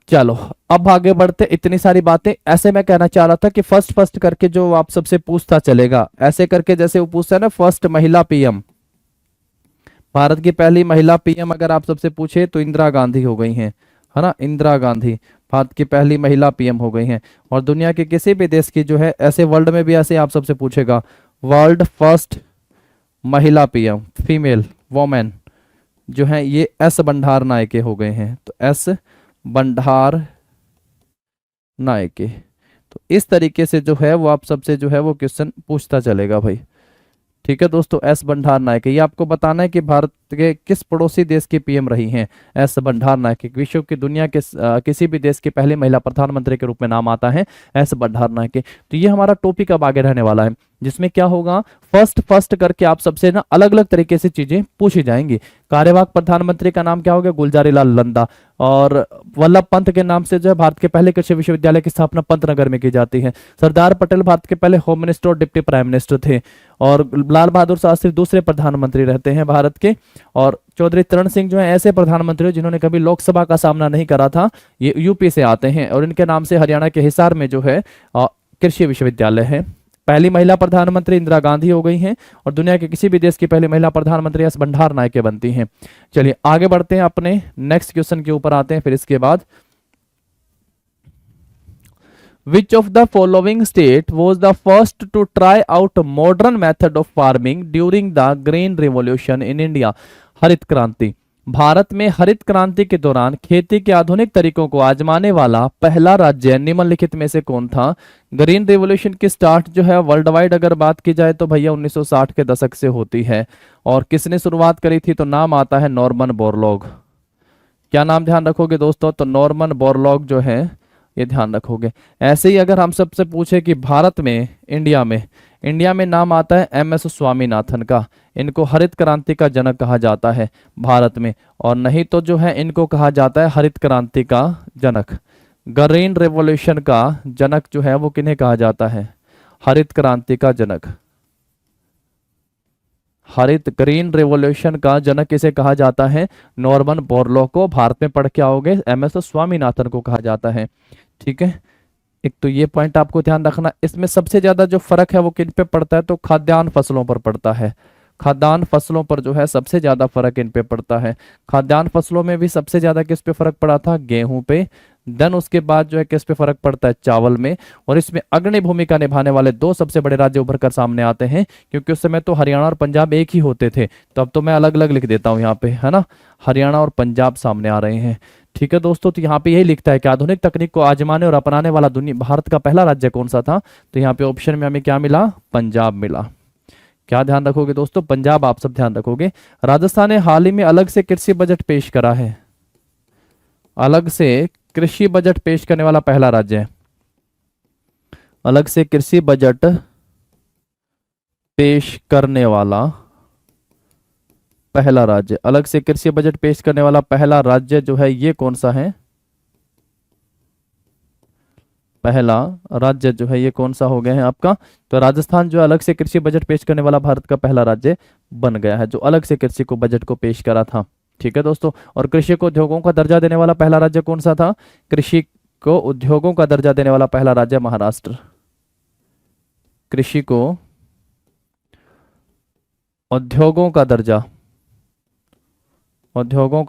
चलो अब आगे बढ़ते, इतनी सारी बातें ऐसे मैं कहना चाह रहा था कि फर्स्ट फर्स्ट करके जो आप सबसे पूछता चलेगा, ऐसे करके जैसे वो पूछता है ना, फर्स्ट महिला पीएम, भारत की पहली महिला पीएम अगर आप सबसे पूछे तो इंदिरा गांधी हो गई हैं, है ना, इंदिरा गांधी भारत की पहली महिला पीएम हो गई हैं। और दुनिया के किसी भी देश की जो है, ऐसे वर्ल्ड में भी ऐसे आप सबसे पूछेगा, वर्ल्ड फर्स्ट महिला पीएम, फीमेल वोमेन जो है, ये एस भंडार नायके हो गए हैं। तो एस भंडार नायके, तो इस तरीके से जो है वो आप सबसे जो है वो क्वेश्चन पूछता चलेगा भाई। ठीक है दोस्तों, एस भंडार नायके, ये आपको बताना है कि भारत के किस पड़ोसी देश की पीएम रही हैं एस भंडार नायके। विश्व की दुनिया के किसी भी देश की पहली महिला प्रधानमंत्री के रूप में नाम आता है एस भंडार नायके। तो ये हमारा टॉपिक अब आगे रहने वाला है, जिसमें क्या होगा, फर्स्ट फर्स्ट करके आप सबसे ना अलग अलग तरीके से चीजें पूछी जाएंगी। कार्यवाहक प्रधानमंत्री का नाम क्या हो गया, गुलजारी लाल नंदा। और वल्लभ पंत के नाम से जो है भारत के पहले कृषि विश्वविद्यालय की स्थापना पंतनगर में की जाती है। सरदार पटेल भारत के पहले होम मिनिस्टर और डिप्टी प्राइम मिनिस्टर थे। और लाल बहादुर शास्त्री दूसरे प्रधानमंत्री रहते हैं भारत के। और चौधरी चरण सिंह जो है ऐसे प्रधानमंत्री जिन्होंने कभी लोकसभा का सामना नहीं करा था, ये यूपी से आते हैं और इनके नाम से हरियाणा के हिसार में जो है कृषि विश्वविद्यालय है। पहली महिला प्रधानमंत्री इंदिरा गांधी हो गई हैं और दुनिया के किसी भी देश की पहली महिला प्रधानमंत्री एस भंडार नायके बनती हैं। चलिए आगे बढ़ते हैं, अपने नेक्स्ट क्वेश्चन के ऊपर आते हैं। फिर इसके बाद, Which of the following state was the first to try out modern method of farming during the Green Revolution in India? हरित क्रांति। भारत में हरित क्रांति के दौरान खेती के आधुनिक तरीकों को आजमाने वाला पहला राज्य निम्नलिखित में से कौन था? ग्रीन रेवोल्यूशन की स्टार्ट जो है वर्ल्ड वाइड अगर बात की जाए तो भैया 1960 के दशक से होती है। और किसने शुरुआत करी थी? तो नाम आता है नॉर्मन बोरलॉग। क्या नाम ध्यान रखोगे दोस्तों? तो नॉर्मन बोरलॉग जो है ये ध्यान रखोगे। ऐसे ही अगर हम सबसे पूछे कि भारत में, इंडिया में नाम आता है MS स्वामीनाथन का। इनको हरित क्रांति का जनक कहा जाता है भारत में। और नहीं तो जो है इनको कहा जाता है हरित क्रांति का जनक। ग्रीन रेवोल्यूशन का जनक जो है वो किन्हें कहा जाता है? हरित क्रांति का जनक। हरित ग्रीन रेवोल्यूशन का जनक किसे कहा जाता है? नॉर्मन बोरलॉग को। भारत में पढ़ के आओगे MS स्वामीनाथन को कहा जाता है। ठीक है, एक तो ये पॉइंट आपको ध्यान रखना। इसमें सबसे ज्यादा जो फर्क है वो किन पे पड़ता है? तो खाद्यान्न फसलों पर पड़ता है। खाद्यान्न फसलों पर जो है सबसे ज्यादा फर्क इन पे पड़ता है। खाद्यान्न फसलों में भी सबसे ज्यादा किस पे फर्क पड़ा था? गेहूं पे। देन उसके बाद जो है किस पे फर्क पड़ता है? चावल में। और इसमें अग्रणी भूमिका निभाने वाले दो सबसे बड़े राज्य उभर कर सामने आते हैं, क्योंकि उस समय तो हरियाणा और पंजाब एक ही होते थे। तो अब तो मैं अलग अलग लिख देता हूँ यहाँ पे, है ना। हरियाणा और पंजाब सामने आ रहे हैं। ठीक है दोस्तों, तो यहाँ पे यही लिखता है कि आधुनिक तकनीक को आजमाने और अपनाने वाला दुनिया भारत का पहला राज्य कौन सा था? तो यहाँ पे ऑप्शन में हमें क्या मिला? पंजाब मिला। क्या ध्यान रखोगे दोस्तों? पंजाब आप सब ध्यान रखोगे। राजस्थान ने हाल ही में अलग से कृषि बजट पेश करा है। अलग से कृषि बजट पेश करने वाला पहला राज्य है। अलग से कृषि बजट पेश करने वाला पहला राज्य, अलग से कृषि बजट पेश करने वाला पहला राज्य जो है ये कौन सा है? पहला राज्य जो है ये कौन सा हो गया है आपका? तो राजस्थान जो अलग से कृषि बजट पेश करने वाला भारत का पहला राज्य बन गया है, जो अलग से कृषि को बजट को पेश करा था। ठीक है दोस्तों, और कृषि को उद्योगों का दर्जा देने वाला पहला राज्य कौन सा था? कृषि को उद्योगों का दर्जा देने वाला पहला राज्य महाराष्ट्र। कृषि को उद्योगों का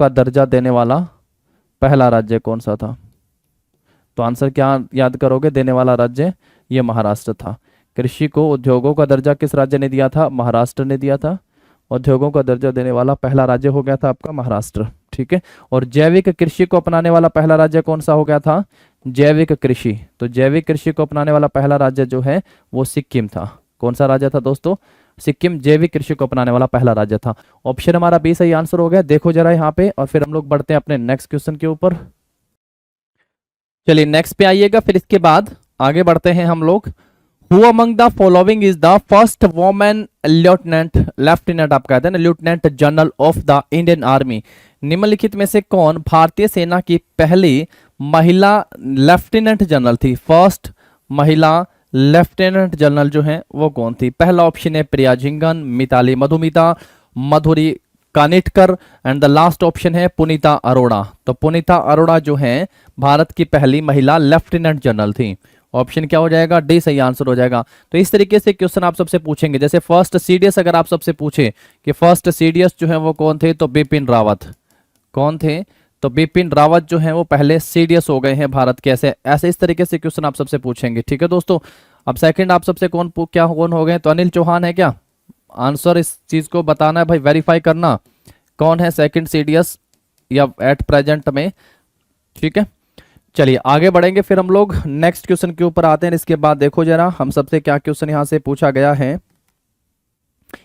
दर्जा देने वाला पहला राज्य कौन सा था? तो आंसर क्या याद करोगे? देने वाला राज्य ये महाराष्ट्र था। कृषि को उद्योगों का दर्जा किस राज्य ने दिया था? महाराष्ट्र ने दिया था। उद्योगों का दर्जा देने वाला पहला राज्य हो गया था आपका महाराष्ट्र। ठीक है, और जैविक कृषि को अपनाने वाला पहला राज्य कौन सा हो गया था? जैविक कृषि। तो जैविक कृषि को अपनाने वाला पहला राज्य जो है वो सिक्किम था। कौन सा राज्य था दोस्तों? सिक्किम जैविक कृषि को अपनाने वाला पहला राज्य था। ऑप्शन हमारा बी सही आंसर हो गया। देखो जरा यहाँ पे, और फिर हम लोग बढ़ते हैं अपने नेक्स्ट क्वेश्चन के ऊपर। चलिए नेक्स्ट पे आइएगा, फिर इसके बाद आगे बढ़ते हैं हम लोग। Who among the following is the first woman lieutenant आप कहते हैं ना, lieutenant general of the Indian army? निम्नलिखित में से कौन भारतीय सेना की पहली महिला लेफ्टिनेंट जनरल थी? फर्स्ट महिला लेफ्टिनेंट जनरल जो है वो कौन थी? पहला ऑप्शन है Priya Jhingan, Mitali Madhumita, Madhuri Kanitkar, and the last option है पुनीता अरोड़ा। तो पुनीता अरोड़ा जो है भारत की पहली महिला लेफ्टिनेंट जनरल थी। ऑप्शन क्या हो जाएगा? डी सही आंसर हो जाएगा। तो इस तरीके से क्वेश्चन आप सबसे पूछेंगे। जैसे फर्स्ट सीडीएस अगर आप सबसे पूछे कि फर्स्ट सीडीएस जो है वो कौन थे, तो बिपिन रावत। कौन थे? तो बिपिन रावत जो है वो पहले सीडीएस हो गए हैं भारत के। ऐसे ऐसे इस तरीके से क्वेश्चन आप सबसे पूछेंगे। ठीक है दोस्तों, अब सेकंड आप सबसे कौन हो गए? तो अनिल चौहान है क्या? आंसर इस चीज को बताना है भाई, वेरीफाई करना कौन है सेकंड सीडीएस या एट प्रेजेंट में। ठीक है, चलिए आगे बढ़ेंगे, फिर हम लोग नेक्स्ट क्वेश्चन के ऊपर आते हैं। इसके बाद देखो जरा हम सबसे क्या क्वेश्चन यहां से पूछा गया है।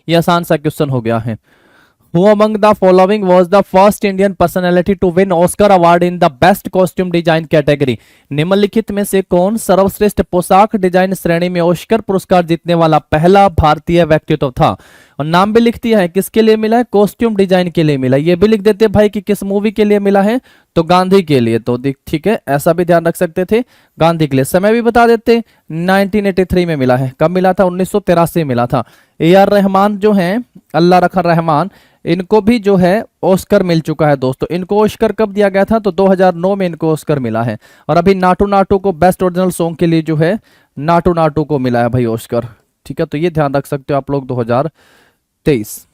यह आसान सा क्वेश्चन हो गया है। Who among the following was the first Indian personality to win Oscar award in the best costume design category? निम्नलिखित में से कौन सर्वश्रेष्ठ पोशाक डिजाइन श्रेणी में ऑस्कर पुरस्कार जीतने वाला पहला भारतीय व्यक्तित्व था? और नाम भी लिख दिया है, किसके लिए मिला है? कॉस्ट्यूम डिजाइन के लिए मिला। ये भी लिख देते भाई कि किस मूवी के लिए मिला है, तो गांधी के लिए। तो ठीक है, ऐसा भी ध्यान रख सकते थे, गांधी के लिए। समय भी बता देते, 1983 में मिला है। कब मिला था? 1983 में मिला था। AR रहमान जो हैं, अल्लाह रखा रहमान, इनको भी जो है ऑस्कर मिल चुका है दोस्तों। इनको ऑस्कर कब दिया गया था? तो 2009 में इनको ऑस्कर मिला है। और अभी नाटू नाटू को बेस्ट ओरिजिनल सॉन्ग के लिए जो है नाटू नाटू को मिला है भाई ऑस्कर। ठीक है, तो ये ध्यान रख सकते हो आप लोग 2023।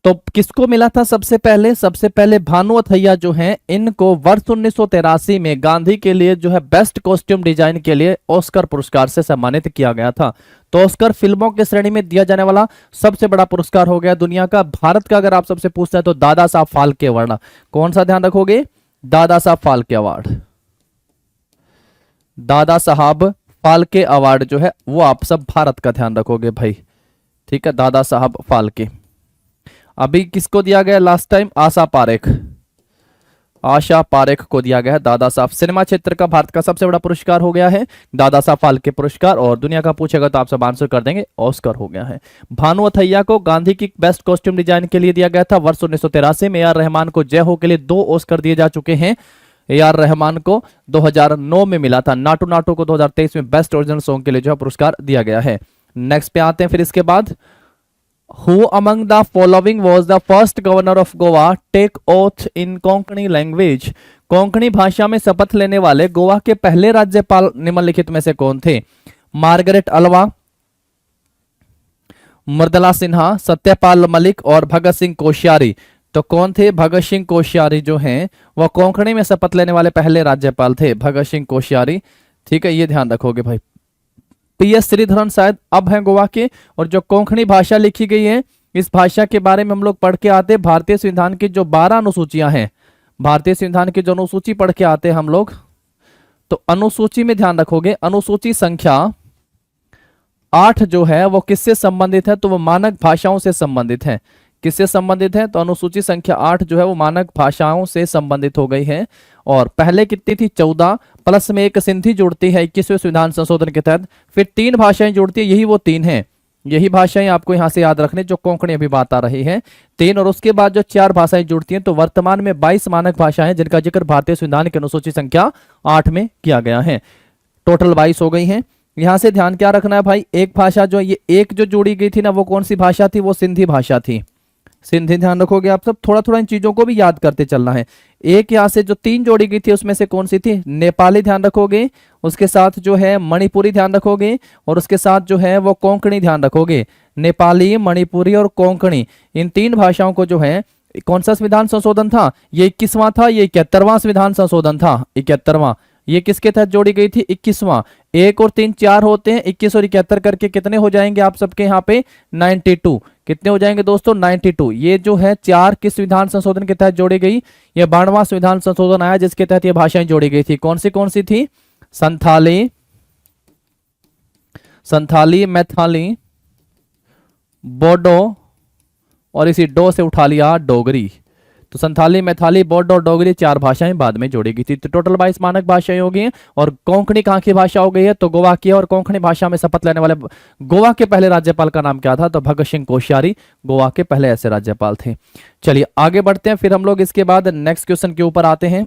तो किसको मिला था सबसे पहले? सबसे पहले भानु अथैया जो हैं, इनको वर्ष 1983 में गांधी के लिए जो है बेस्ट कॉस्ट्यूम डिजाइन के लिए ऑस्कर पुरस्कार से सम्मानित किया गया था। तो ऑस्कर फिल्मों की श्रेणी में दिया जाने वाला सबसे बड़ा पुरस्कार हो गया दुनिया का। भारत का अगर आप सबसे पूछते हैं तो दादा साहब फाल्के अवार्ड। कौन सा ध्यान रखोगे? दादा साहब फाल्के अवार्ड। दादा साहब फाल्के अवार्ड जो है वो आप सब भारत का ध्यान रखोगे भाई, ठीक है। दादा साहब फाल्के अभी किसको दिया गया लास्ट टाइम? आशा पारेख। आशा पारेख को दिया गया है दादा साहब। सिनेमा क्षेत्र का भारत का सबसे बड़ा पुरस्कार हो गया है दादा साहब फाल्के पुरस्कार। और दुनिया का पूछेगा तो आप सब आंसर कर देंगे, ऑस्कर हो गया है। भानु अथैया को गांधी की बेस्ट कॉस्ट्यूम डिजाइन के लिए दिया गया था वर्ष 1983 में। AR रहमान को जय हो के लिए 2 ऑस्कर दिए जा चुके हैं। AR रहमान को 2009 में मिला था। नाटू नाटू को 2023 में बेस्ट ओरिजिनल सॉन्ग के लिए जो है पुरस्कार दिया गया है। नेक्स्ट पे आते हैं फिर इसके बाद, Who among the following was the first governor of Goa take oath in Konkani language? Konkani भाषा में शपथ लेने वाले गोवा के पहले राज्यपाल निम्नलिखित में से कौन थे? मार्गरेट अल्वा, मृदुला सिन्हा, सत्यपाल मलिक और भगत सिंह कोश्यारी। तो कौन थे? भगत सिंह कोश्यारी जो हैं वह कोंकणी में शपथ लेने वाले पहले राज्यपाल थे, भगत सिंह कोश्यारी, ठीक है। ये ध्यान रखोगे भाई। PS श्रीधरन शायद अब हैं गोवा के। और जो कोंकणी भाषा लिखी गई है, इस भाषा के बारे में हम लोग पढ़ के आते हैं। भारतीय संविधान की जो 12 अनुसूचियां हैं, भारतीय संविधान की जो अनुसूची पढ़ के आते हैं हम लोग, तो अनुसूची में ध्यान रखोगे, अनुसूची संख्या 8 जो है वो किससे संबंधित है? तो वो मानक भाषाओं से संबंधित है। किससे संबंधित है? तो अनुसूची संख्या 8 जो है वो मानक भाषाओं से संबंधित हो गई है। और पहले कितनी थी? 14 प्लस में एक सिंधी जुड़ती है 21वें संविधान संशोधन के तहत। फिर 3 भाषाएं जुड़ती है, यही वो 3 हैं। यही भाषाएं आपको यहां से याद रखने, जो कोंकणी अभी बात आ रही है 3। और उसके बाद जो 4 भाषाएं जुड़ती हैं। तो वर्तमान में 22 मानक भाषाएं जिनका जिक्र भारतीय संविधान की अनुसूची संख्या 8 में किया गया है। टोटल 22 हो गई हैं। यहां से ध्यान क्या रखना है भाई? एक भाषा जो ये एक जो जोड़ी गई थी ना, वो कौन सी भाषा थी? वो सिंधी भाषा थी। सिंधी ध्यान रखोगे आप सब। थोड़ा थोड़ा इन चीजों को भी याद करते चलना है। एक यहां से जो 3 जोड़ी गई थी उसमें से कौन सी थी? नेपाली ध्यान रखोगे, उसके साथ जो है मणिपुरी ध्यान रखोगे, और उसके साथ जो है वो कोंकणी ध्यान रखोगे। नेपाली, मणिपुरी और कोंकणी, इन 3 भाषाओं को जो है, कौन सा संविधान संशोधन था? ये 21वां था, ये 71वां संविधान संशोधन था, 71वां। ये किसके तहत जोड़ी गई थी? 21वां। 1 और 3 4 होते हैं, 21 और 71 करके कितने हो जाएंगे आप सबके यहाँ पे? 92। कितने हो जाएंगे दोस्तों? 92। ये जो है 4 किस संविधान संशोधन के तहत जोड़ी गई? ये 92वां संविधान संशोधन आया जिसके तहत ये भाषाएं जोड़ी गई थी। कौन सी थी? संथाली, मैथाली, बोडो, और इसी डो से उठा लिया डोगरी। तो संथाली, मैथाली, बोडो और डोगरी 4 भाषाएं बाद में जोड़ी गई थी। तो टोटल 22 मानक भाषाएं हो गई हैं। और कोंकणी कहाँ की भाषा हो गई है? तो गोवा की। और कोंकणी भाषा में शपथ लेने वाले गोवा के पहले राज्यपाल का नाम क्या था? तो भगत सिंह कोश्यारी गोवा के पहले ऐसे राज्यपाल थे। चलिए आगे बढ़ते हैं। फिर हम लोग इसके बाद नेक्स्ट क्वेश्चन के ऊपर आते हैं।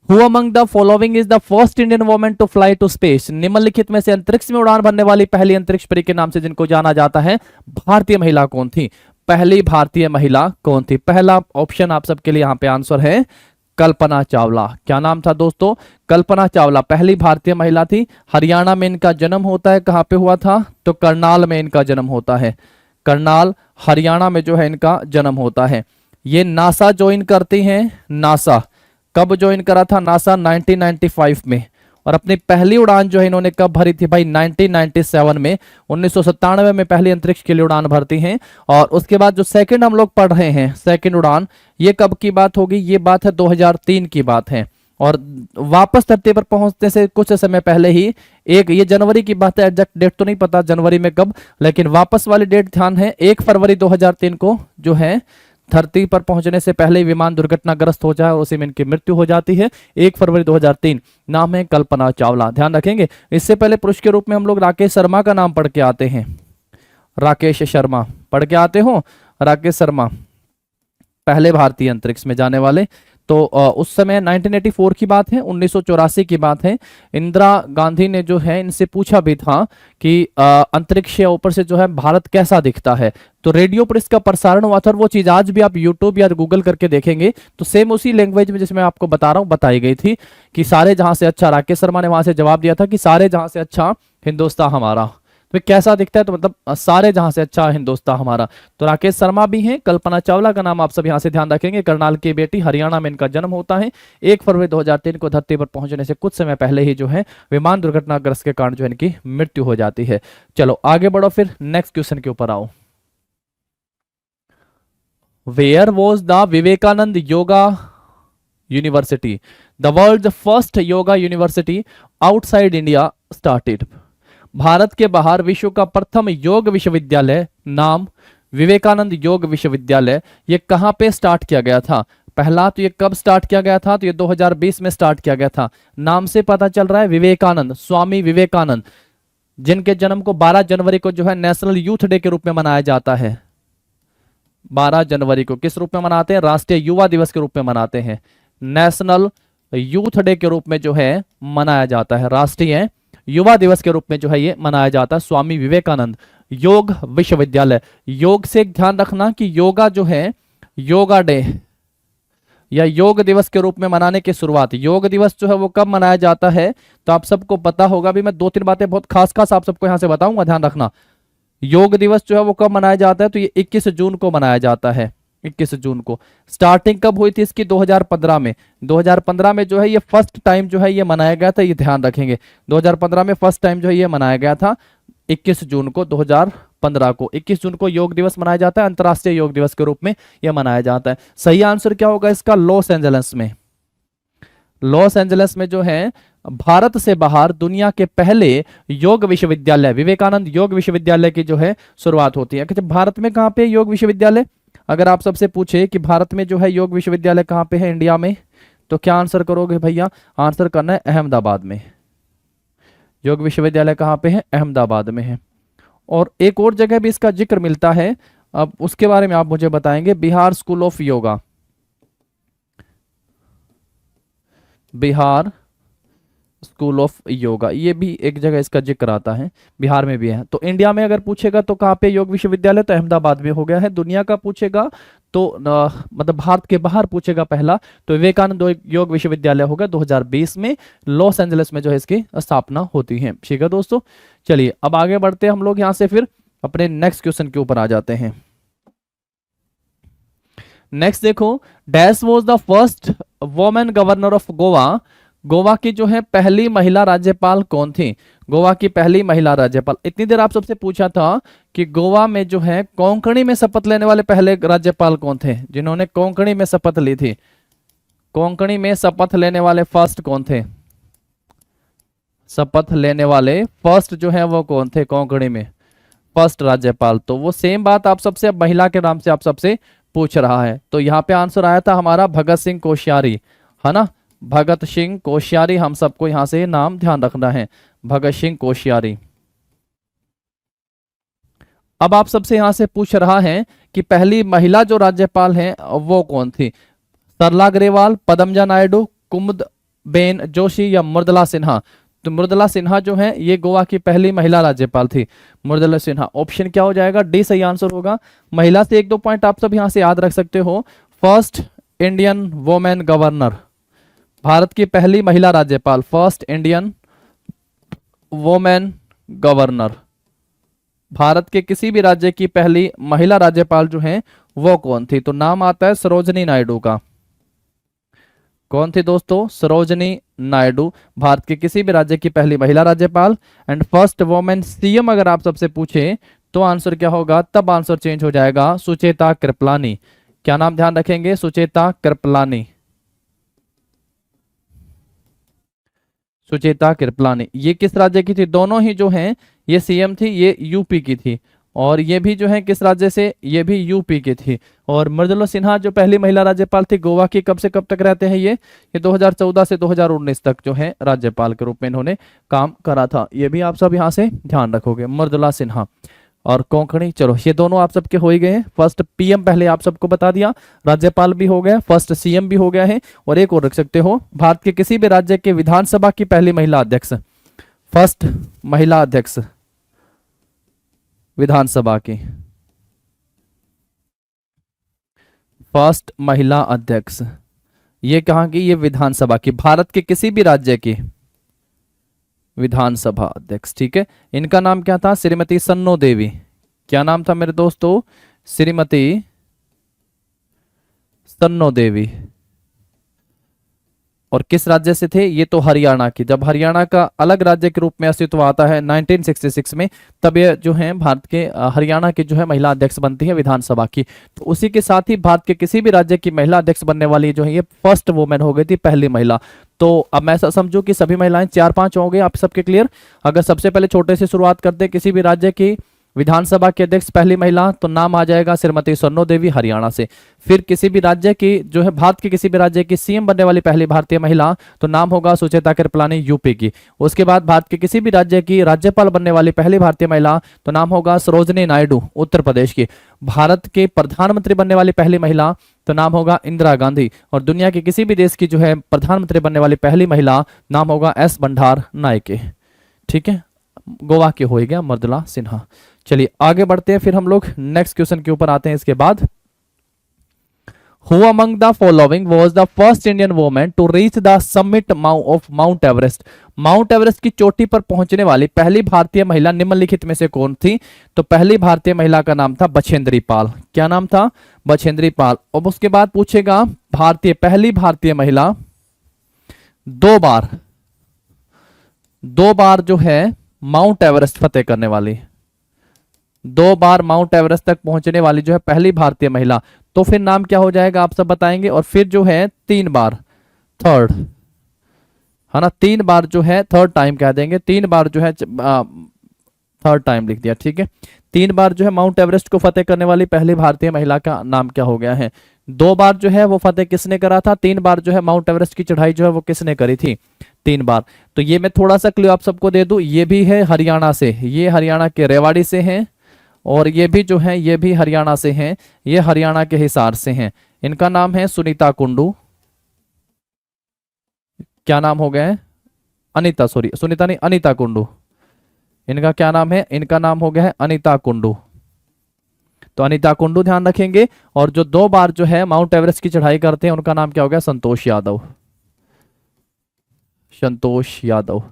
Who among the following is the first Indian woman to fly to space? निम्नलिखित में से अंतरिक्ष में उड़ान भरने वाली पहली अंतरिक्ष परी के नाम से जिनको जाना जाता है, भारतीय महिला कौन थी? पहली भारतीय महिला कौन थी? पहला ऑप्शन आप सबके लिए यहाँ पे आंसर है कल्पना चावला। क्या नाम था दोस्तों? कल्पना चावला पहली भारतीय महिला थी। हरियाणा में इनका जन्म होता है। कहाँ पे हुआ था? तो करनाल में इनका जन्म होता है। करनाल हरियाणा में जो है इनका जन्म होता है। ये नासा ज्वाइन करती हैं। नासा कब ज्वाइन करा था? नासा 1995 में। और अपनी पहली उड़ान जो है इन्होंने कब भरी थी भाई? 1997 में। 1997 में पहली अंतरिक्ष के लिए उड़ान भरती हैं। और उसके बाद जो सेकंड हम लोग पढ़ रहे हैं, सेकंड उड़ान, ये कब की बात होगी? ये बात है 2003 की बात है। और वापस धरती पर पहुंचने से कुछ समय पहले ही, ये जनवरी की बात है, एग्जैक्ट डेट तो नहीं पता जनवरी में कब, लेकिन वापस वाली डेट ध्यान है 1 फरवरी 2003 को जो है धरती पर पहुंचने से पहले ही विमान दुर्घटनाग्रस्त हो जाए, उसी में इनकी मृत्यु हो जाती है 1 फरवरी 2003। नाम है कल्पना चावला, ध्यान रखेंगे। इससे पहले पुरुष के रूप में हम लोग राकेश शर्मा का नाम पढ़ के आते हैं। राकेश शर्मा पढ़ के आते हो। राकेश शर्मा पहले भारतीय अंतरिक्ष में जाने वाले। तो उस समय 1984 की बात है, 1984 की बात है। इंदिरा गांधी ने जो है इनसे पूछा भी था कि अंतरिक्ष या ऊपर से जो है भारत कैसा दिखता है। तो रेडियो पर इसका प्रसारण हुआ था। और वो चीज आज भी आप यूट्यूब या गूगल करके देखेंगे तो सेम उसी लैंग्वेज में जिसमें आपको बता रहा हूँ बताई गई थी कि सारे जहां से अच्छा, राकेश शर्मा ने वहां से जवाब दिया था कि सारे जहां से अच्छा हिंदुस्तान हमारा। तो ये कैसा दिखता है, तो मतलब सारे जहां से अच्छा हिंदुस्तान हमारा। तो राकेश शर्मा भी हैं, कल्पना चावला का नाम आप सब यहाँ से ध्यान रखेंगे, करनाल की बेटी, हरियाणा में इनका जन्म होता है। 1 फरवरी 2003 को धरती पर पहुंचने से कुछ समय पहले ही जो है विमान दुर्घटनाग्रस्त के कारण जो है इनकी मृत्यु हो जाती है। चलो आगे बढ़ो, फिर नेक्स्ट क्वेश्चन के ऊपर आओ। Where was the Vivekananda yoga university, the world first yoga university outside India started. Bharat के बाहर विश्व का प्रथम योग विश्वविद्यालय, नाम विवेकानंद योग विश्वविद्यालय, ये कहां पे स्टार्ट किया गया था? पहला तो ये कब स्टार्ट किया गया था? तो ये 2020 में स्टार्ट किया गया था। नाम से पता चल रहा है विवेकानंद, स्वामी विवेकानंद, जिनके जन्म को 12 जनवरी को जो है नेशनल यूथ डे के रूप में मनाया जाता है। 12 जनवरी को किस रूप में मनाते हैं? राष्ट्रीय युवा दिवस के रूप में मनाते हैं। नेशनल यूथ डे के रूप में जो है मनाया जाता है, राष्ट्रीय युवा दिवस के रूप में जो है ये मनाया जाता है। स्वामी विवेकानंद योग विश्वविद्यालय। योग से ध्यान रखना कि योगा जो है, योगा डे या योग दिवस के रूप में मनाने की शुरुआत, योग दिवस जो है वो कब मनाया जाता है? तो आप सबको पता होगा भी, मैं 2-3 बातें बहुत खास खास आप सबको यहां से बताऊंगा, ध्यान रखना। योग दिवस जो है वो कब मनाया जाता है? तो ये 21 जून को मनाया जाता है, 21 जून को। स्टार्टिंग कब हुई थी इसकी? 2015 में। 2015 में जो है ये फर्स्ट टाइम जो है ये मनाया गया था, ये ध्यान रखेंगे। 2015 में फर्स्ट टाइम जो है ये मनाया गया था, 21 जून को 2015 को। 21 जून को योग दिवस मनाया जाता है, अंतर्राष्ट्रीय योग दिवस के रूप में यह मनाया जाता है। सही आंसर क्या होगा इसका? लॉस एंजल्स में। लॉस एंजल्स में जो है भारत से बाहर दुनिया के पहले योग विश्वविद्यालय, विवेकानंद योग विश्वविद्यालय की जो है शुरुआत होती है। अच्छा, भारत में कहां पे योग विश्वविद्यालय? अगर आप सबसे पूछे कि भारत में जो है योग विश्वविद्यालय कहां पे है इंडिया में, तो क्या आंसर करोगे भैया? आंसर करना है अहमदाबाद में। योग विश्वविद्यालय कहां पे है? अहमदाबाद में है। और एक और जगह भी इसका जिक्र मिलता है, अब उसके बारे में आप मुझे बताएंगे। Bihar school of yoga, Bihar school of yoga, ये भी एक जगह इसका जिक्र आता है, बिहार में भी है। तो इंडिया में अगर पूछेगा तो कहाँ पे योग विश्वविद्यालय? तो अहमदाबाद में हो गया है। दुनिया का पूछेगा तो मतलब भारत के बाहर पूछेगा पहला, तो विवेकानंद योग विश्वविद्यालय होगा 2020 में लॉस एंजल्स में जो है इसकी स्थापना होती है। ठीक है दोस्तों, चलिए अब आगे बढ़ते हैं हम लोग यहाँ से, फिर अपने नेक्स्ट क्वेश्चन के ऊपर आ जाते हैं। नेक्स्ट देखो, dash was the first women governor of Goa. Goa की जो है पहली महिला राज्यपाल कौन थी? गोवा की पहली महिला राज्यपाल। इतनी देर आप सबसे पूछा था कि गोवा में जो है कोंकणी में शपथ लेने वाले पहले राज्यपाल कौन थे, जिन्होंने कोंकणी में शपथ ली थी। कोंकणी में शपथ लेने वाले फर्स्ट कौन थे? शपथ लेने वाले फर्स्ट जो है वो कौन थे कोंकणी में? फर्स्ट राज्यपाल। तो वो सेम बात आप सबसे अब महिला के नाम से आप सबसे पूछ रहा है। तो यहाँ पे आंसर आया था हमारा भगत सिंह कोश्यारी, है ना? भगत सिंह कोश्यारी, हम सबको यहां से नाम ध्यान रखना है, भगत सिंह कोश्यारी। अब आप सबसे यहां से पूछ रहा है कि पहली महिला जो राज्यपाल हैं वो कौन थी? सरला ग्रेवाल, पद्मजा नायडू, कुमुदबेन जोशी या मृदुला सिन्हा। तो मृदुला सिन्हा जो है ये गोवा की पहली महिला राज्यपाल थी, मृदुला सिन्हा। ऑप्शन क्या हो जाएगा? डी सही आंसर होगा। महिला से 1-2 पॉइंट आप सब यहां से याद रख सकते हो। First Indian women governor, Bharat की पहली महिला राज्यपाल, first Indian women governor. Bharat के किसी भी राज्य की पहली महिला राज्यपाल जो है वो कौन थी? तो नाम आता है सरोजनी नायडू का। कौन थी दोस्तों? सरोजनी नायडू, भारत के किसी भी राज्य की पहली महिला राज्यपाल। एंड फर्स्ट वोमेन सीएम अगर आप सबसे पूछे तो आंसर क्या होगा? तब आंसर चेंज हो जाएगा, सुचेता कृपलानी। क्या नाम ध्यान रखेंगे? सुचेता कृपलानी, सुचेता कृपलानी। ये किस राज्य की थी? दोनों ही जो हैं ये सीएम थी, ये यूपी की थी, और ये भी जो है किस राज्य से? ये भी यूपी की थी। और मृदुला सिन्हा जो पहली महिला राज्यपाल थी गोवा की, कब से कब तक रहते हैं ये 2014 से 2019 तक जो है राज्यपाल के रूप में इन्होंने काम करा था। ये भी आप सब यहाँ से ध्यान रखोगे, मृदुला सिन्हा और कोंकणी। चलो ये दोनों आप सबके हो ही गए हैं। फर्स्ट पीएम पहले आप सबको बता दिया, राज्यपाल भी हो गया, फर्स्ट सीएम भी हो गया है। और एक और रख सकते हो, भारत के किसी भी राज्य के विधानसभा की पहली महिला अध्यक्ष, फर्स्ट महिला अध्यक्ष विधानसभा की, फर्स्ट महिला अध्यक्ष। ये कहां की? ये विधानसभा की, भारत के किसी भी राज्य की, विधानसभा अध्यक्ष, ठीक है। इनका नाम क्या था? श्रीमती सन्नो देवी। क्या नाम था मेरे दोस्तों? श्रीमती सन्नो देवी। और किस राज्य से थे? ये तो हरियाणा की। जब हरियाणा का अलग राज्य के रूप में अस्तित्व आता है 1966 में, तब ये जो है भारत के हरियाणा की जो है महिला अध्यक्ष बनती है विधानसभा की। तो उसी के साथ ही भारत के किसी भी राज्य की महिला अध्यक्ष बनने वाली जो है ये फर्स्ट वुमेन हो गई थी, पहली महिला। तो अब मैं ऐसा समझू कि सभी महिलाएं 4-5 हो गए आप सबके क्लियर। अगर सबसे पहले छोटे से शुरुआत करते हैं, किसी भी राज्य की विधानसभा के अध्यक्ष पहली महिला, तो नाम आ जाएगा श्रीमती सन्नो देवी, हरियाणा से। फिर किसी भी राज्य की जो है, भारत के किसी भी राज्य की सीएम बनने वाली पहली भारतीय महिला, तो नाम होगा सुचेता कृपलानी, यूपी की। उसके बाद भारत के किसी भी राज्य की राज्यपाल बनने वाली पहली भारतीय महिला, तो नाम होगा सरोजनी नायडू, उत्तर प्रदेश की। भारत के प्रधानमंत्री बनने वाली पहली महिला, तो नाम होगा इंदिरा गांधी। और दुनिया के किसी भी देश की जो है प्रधानमंत्री बनने वाली पहली महिला, नाम होगा एस भंडार नायके, ठीक है। गोवा के हो गया मृदुला सिन्हा। चलिए आगे बढ़ते हैं, फिर हम लोग नेक्स्ट क्वेश्चन के ऊपर आते हैं इसके बाद। Who among the following was the first Indian woman to reach the summit of Mount Everest? Mount Everest की चोटी पर पहुंचने वाली पहली भारतीय महिला निम्नलिखित में से कौन थी? तो पहली भारतीय महिला का नाम था बछेंद्री पाल। क्या नाम था? बछेंद्री पाल। अब उसके बाद पूछेगा पहली भारतीय महिला दो बार जो है माउंट एवरेस्ट फतेह करने वाली, 2 बार माउंट एवरेस्ट तक पहुंचने वाली जो है पहली भारतीय महिला, तो फिर नाम क्या हो जाएगा आप सब बताएंगे। और फिर जो है 3 बार, थर्ड है ना, 3 बार जो है थर्ड टाइम कह देंगे, 3 बार जो है थर्ड टाइम लिख दिया, ठीक है। 3 बार जो है माउंट एवरेस्ट को फतेह करने वाली पहली भारतीय महिला का नाम क्या हो गया है? 2 बार जो है वो फतेह किसने करा था? 3 बार जो है माउंट एवरेस्ट की चढ़ाई जो है वो किसने करी थी? 3 बार। तो ये मैं थोड़ा सा क्लू आप सबको दे दूं, ये भी है हरियाणा से, ये हरियाणा के रेवाड़ी से हैं, और ये भी जो है ये भी हरियाणा से हैं, ये हरियाणा के हिसार से हैं। इनका नाम है सुनीता कुंडू। क्या नाम हो गया है? अनीता, सॉरी सुनीता नहीं, अनीता कुंडू। इनका क्या नाम है? इनका नाम हो गया है अनीता कुंडू। तो अनीता कुंडू ध्यान रखेंगे। और जो 2 बार जो है माउंट एवरेस्ट की चढ़ाई करते हैं उनका नाम क्या हो गया? संतोष यादव, संतोष यादव।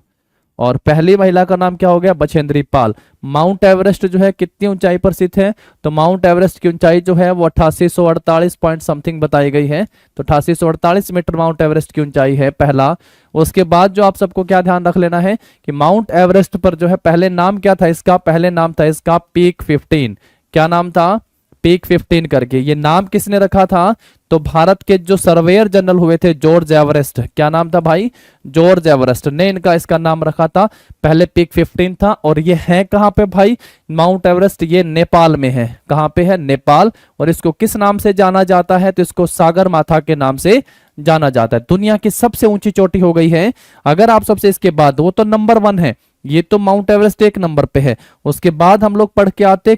और पहली महिला का नाम क्या हो गया? बछेंद्री पाल। माउंट एवरेस्ट जो है कितनी ऊंचाई पर स्थित है? तो माउंट एवरेस्ट की ऊंचाई जो है वो 8848 पॉइंट समथिंग बताई गई है। तो 8848 मीटर माउंट एवरेस्ट की ऊंचाई है पहला। उसके बाद जो आप सबको क्या ध्यान रख लेना है कि माउंट एवरेस्ट पर जो है पहले नाम क्या था इसका? पहले नाम था इसका पीक 15। क्या नाम था? पीक 15 करके। ये नाम किसने रखा था? तो भारत के जो सर्वेयर जनरल हुए थे जॉर्ज एवरेस्ट। क्या नाम था भाई? जॉर्ज एवरेस्ट ने इनका इसका नाम रखा था। पहले पीक 15 था। और ये है कहां पे भाई? माउंट एवरेस्ट ये नेपाल में है। कहां पे है? नेपाल। और इसको किस नाम से जाना जाता है? तो इसको सागर माथा के नाम से जाना जाता है। दुनिया की सबसे ऊंची चोटी हो गई है। अगर आप सबसे इसके बाद, वो तो नंबर 1 है, ये तो माउंट एवरेस्ट 1 नंबर पे है। उसके बाद हम लोग पढ़ के आते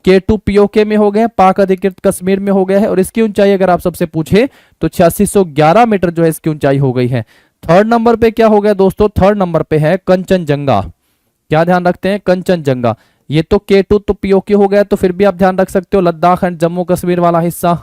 K2 पीओके में हो गया, पाक अधिकृत कश्मीर में हो गया है। और इसकी ऊंचाई अगर आप सबसे पूछे तो 8611 मीटर जो है इसकी ऊंचाई हो गई है। थर्ड नंबर पे क्या हो गया दोस्तों? थर्ड नंबर पे है कंचनजंगा। क्या ध्यान रखते हैं? कंचनजंगा। ये तो K2 तो पीओके हो गया, तो फिर भी आप ध्यान रख सकते हो लद्दाख एंड जम्मू कश्मीर वाला हिस्सा।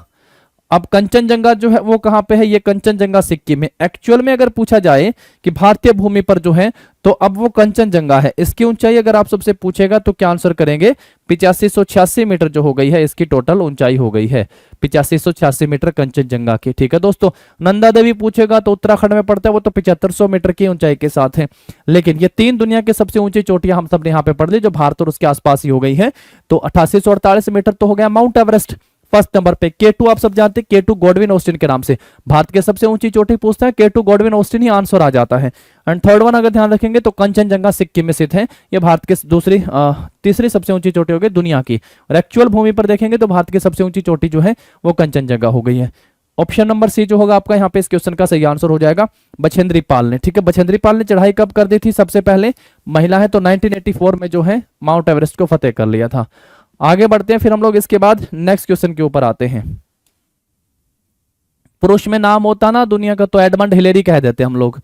अब कंचनजंगा जो है वो कहां पे है? ये कंचनजंगा सिक्किम में। एक्चुअल में अगर पूछा जाए कि भारतीय भूमि पर जो है, तो अब वो कंचनजंगा है। इसकी ऊंचाई अगर आप सबसे पूछेगा तो क्या आंसर करेंगे? 8586 मीटर जो हो गई है इसकी टोटल ऊंचाई हो गई है, 8586 मीटर कंचनजंगा की। ठीक है दोस्तों। नंदा देवी पूछेगा तो उत्तराखंड में पड़ता है, वो तो 7500 मीटर की ऊंचाई के साथ है। लेकिन ये 3 दुनिया की सबसे ऊंची चोटियां हम सब ने यहाँ पे पढ़ ली, जो भारत और उसके आसपास ही हो गई है। तो 8848 मीटर तो हो गया माउंट एवरेस्ट। फर्स्ट नंबर पे K2 आप सब जानते हैं, K2 गॉडविन ऑस्टिन के नाम से भारत के सबसे ऊंची चोटी पूछता है, K2 गॉडविन ऑस्टिन ही आंसर आ जाता है। एंड थर्ड वन अगर ध्यान रखेंगे तो कंचनजंगा सिक्किम में स्थित है। ये भारत के तीसरी सबसे ऊंची चोटी हो गई दुनिया की। और एक्चुअल भूमि पर देखेंगे तो भारत की सबसे ऊंची चोटी जो है वो कंचनजंगा हो गई है। ऑप्शन नंबर सी जो होगा आपका यहाँ पे इस क्वेश्चन का सही आंसर हो जाएगा, बछेंद्री पाल ने। ठीक है, बछेंद्री पाल ने चढ़ाई कब कर दी थी? सबसे पहले महिला है तो 1984 में जो है माउंट एवरेस्ट को फतेह कर लिया था। आगे बढ़ते हैं फिर हम लोग इसके बाद नेक्स्ट क्वेश्चन के ऊपर आते हैं। पुरुष में नाम होता ना दुनिया का तो एडमंड हिलेरी कह देते हम लोग।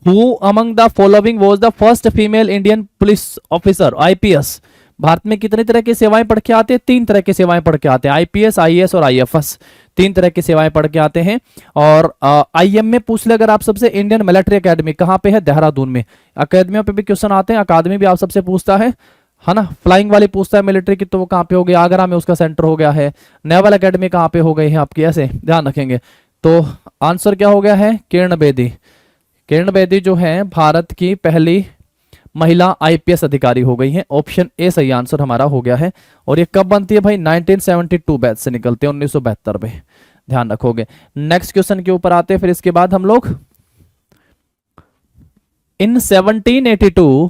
Who among the following was the first female Indian police officer IPS? Bharat में कितनी तरह की सेवाएं पढ़ के आते हैं? 3 तरह की सेवाएं पढ़ के आते हैं, आईपीएस, आईएएस और आईएफएस। तीन तरह की सेवाएं पढ़ के आते हैं। और आईएम में पूछ ले अगर आप सबसे, इंडियन मिलिट्री एकेडमी कहाँ पे है? देहरादून में। अकेडमियों पे भी क्वेश्चन आते हैं, अकादमी भी आप सबसे पूछता है ना। फ्लाइंग वाली पूछता है मिलिट्री की, तो वो कहाँ पे हो गया? आगरा में उसका सेंटर हो गया है। नेवल एकेडमी कहाँ पे हो गई है आपकी? ऐसे ध्यान रखेंगे। तो आंसर क्या हो गया है? किरण बेदी। किरण बेदी जो है भारत की पहली महिला आईपीएस अधिकारी हो गई हैं। ऑप्शन ए सही आंसर हमारा हो गया है। और ये कब बनती है भाई? 1972 बैच से निकलते हैं, 1972 में, ध्यान रखोगे। नेक्स्ट क्वेश्चन के ऊपर आते हैं फिर इसके बाद हम लोग। इन 1782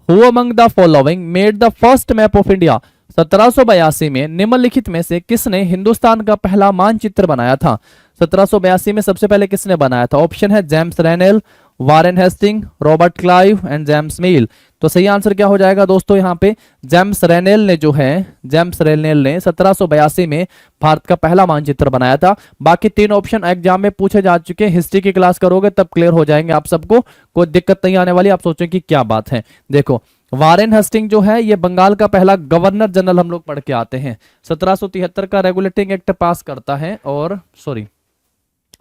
who among the following made the first map of India? 1782 में निम्नलिखित में से किसने हिंदुस्तान का पहला मानचित्र बनाया था? 1782 में सबसे पहले किसने बनाया था? ऑप्शन है James Rennell, Warren Hastings, Robert Clive and James Mill. तो सही आंसर क्या हो जाएगा दोस्तों? यहाँ पे जेम्स रेनेल ने जो है, जेम्स रेनेल ने 1782 में भारत का पहला मानचित्र बनाया था। बाकी तीन ऑप्शन एग्जाम में पूछे जा चुके हैं, हिस्ट्री की क्लास करोगे तब क्लियर हो जाएंगे आप सबको, कोई दिक्कत नहीं आने वाली। आप सोचें कि क्या बात है। देखो वारेन हेस्टिंग जो है ये बंगाल का पहला गवर्नर जनरल हम लोग पढ़ के आते हैं। 1773 का रेगुलेटिंग एक्ट पास करता है और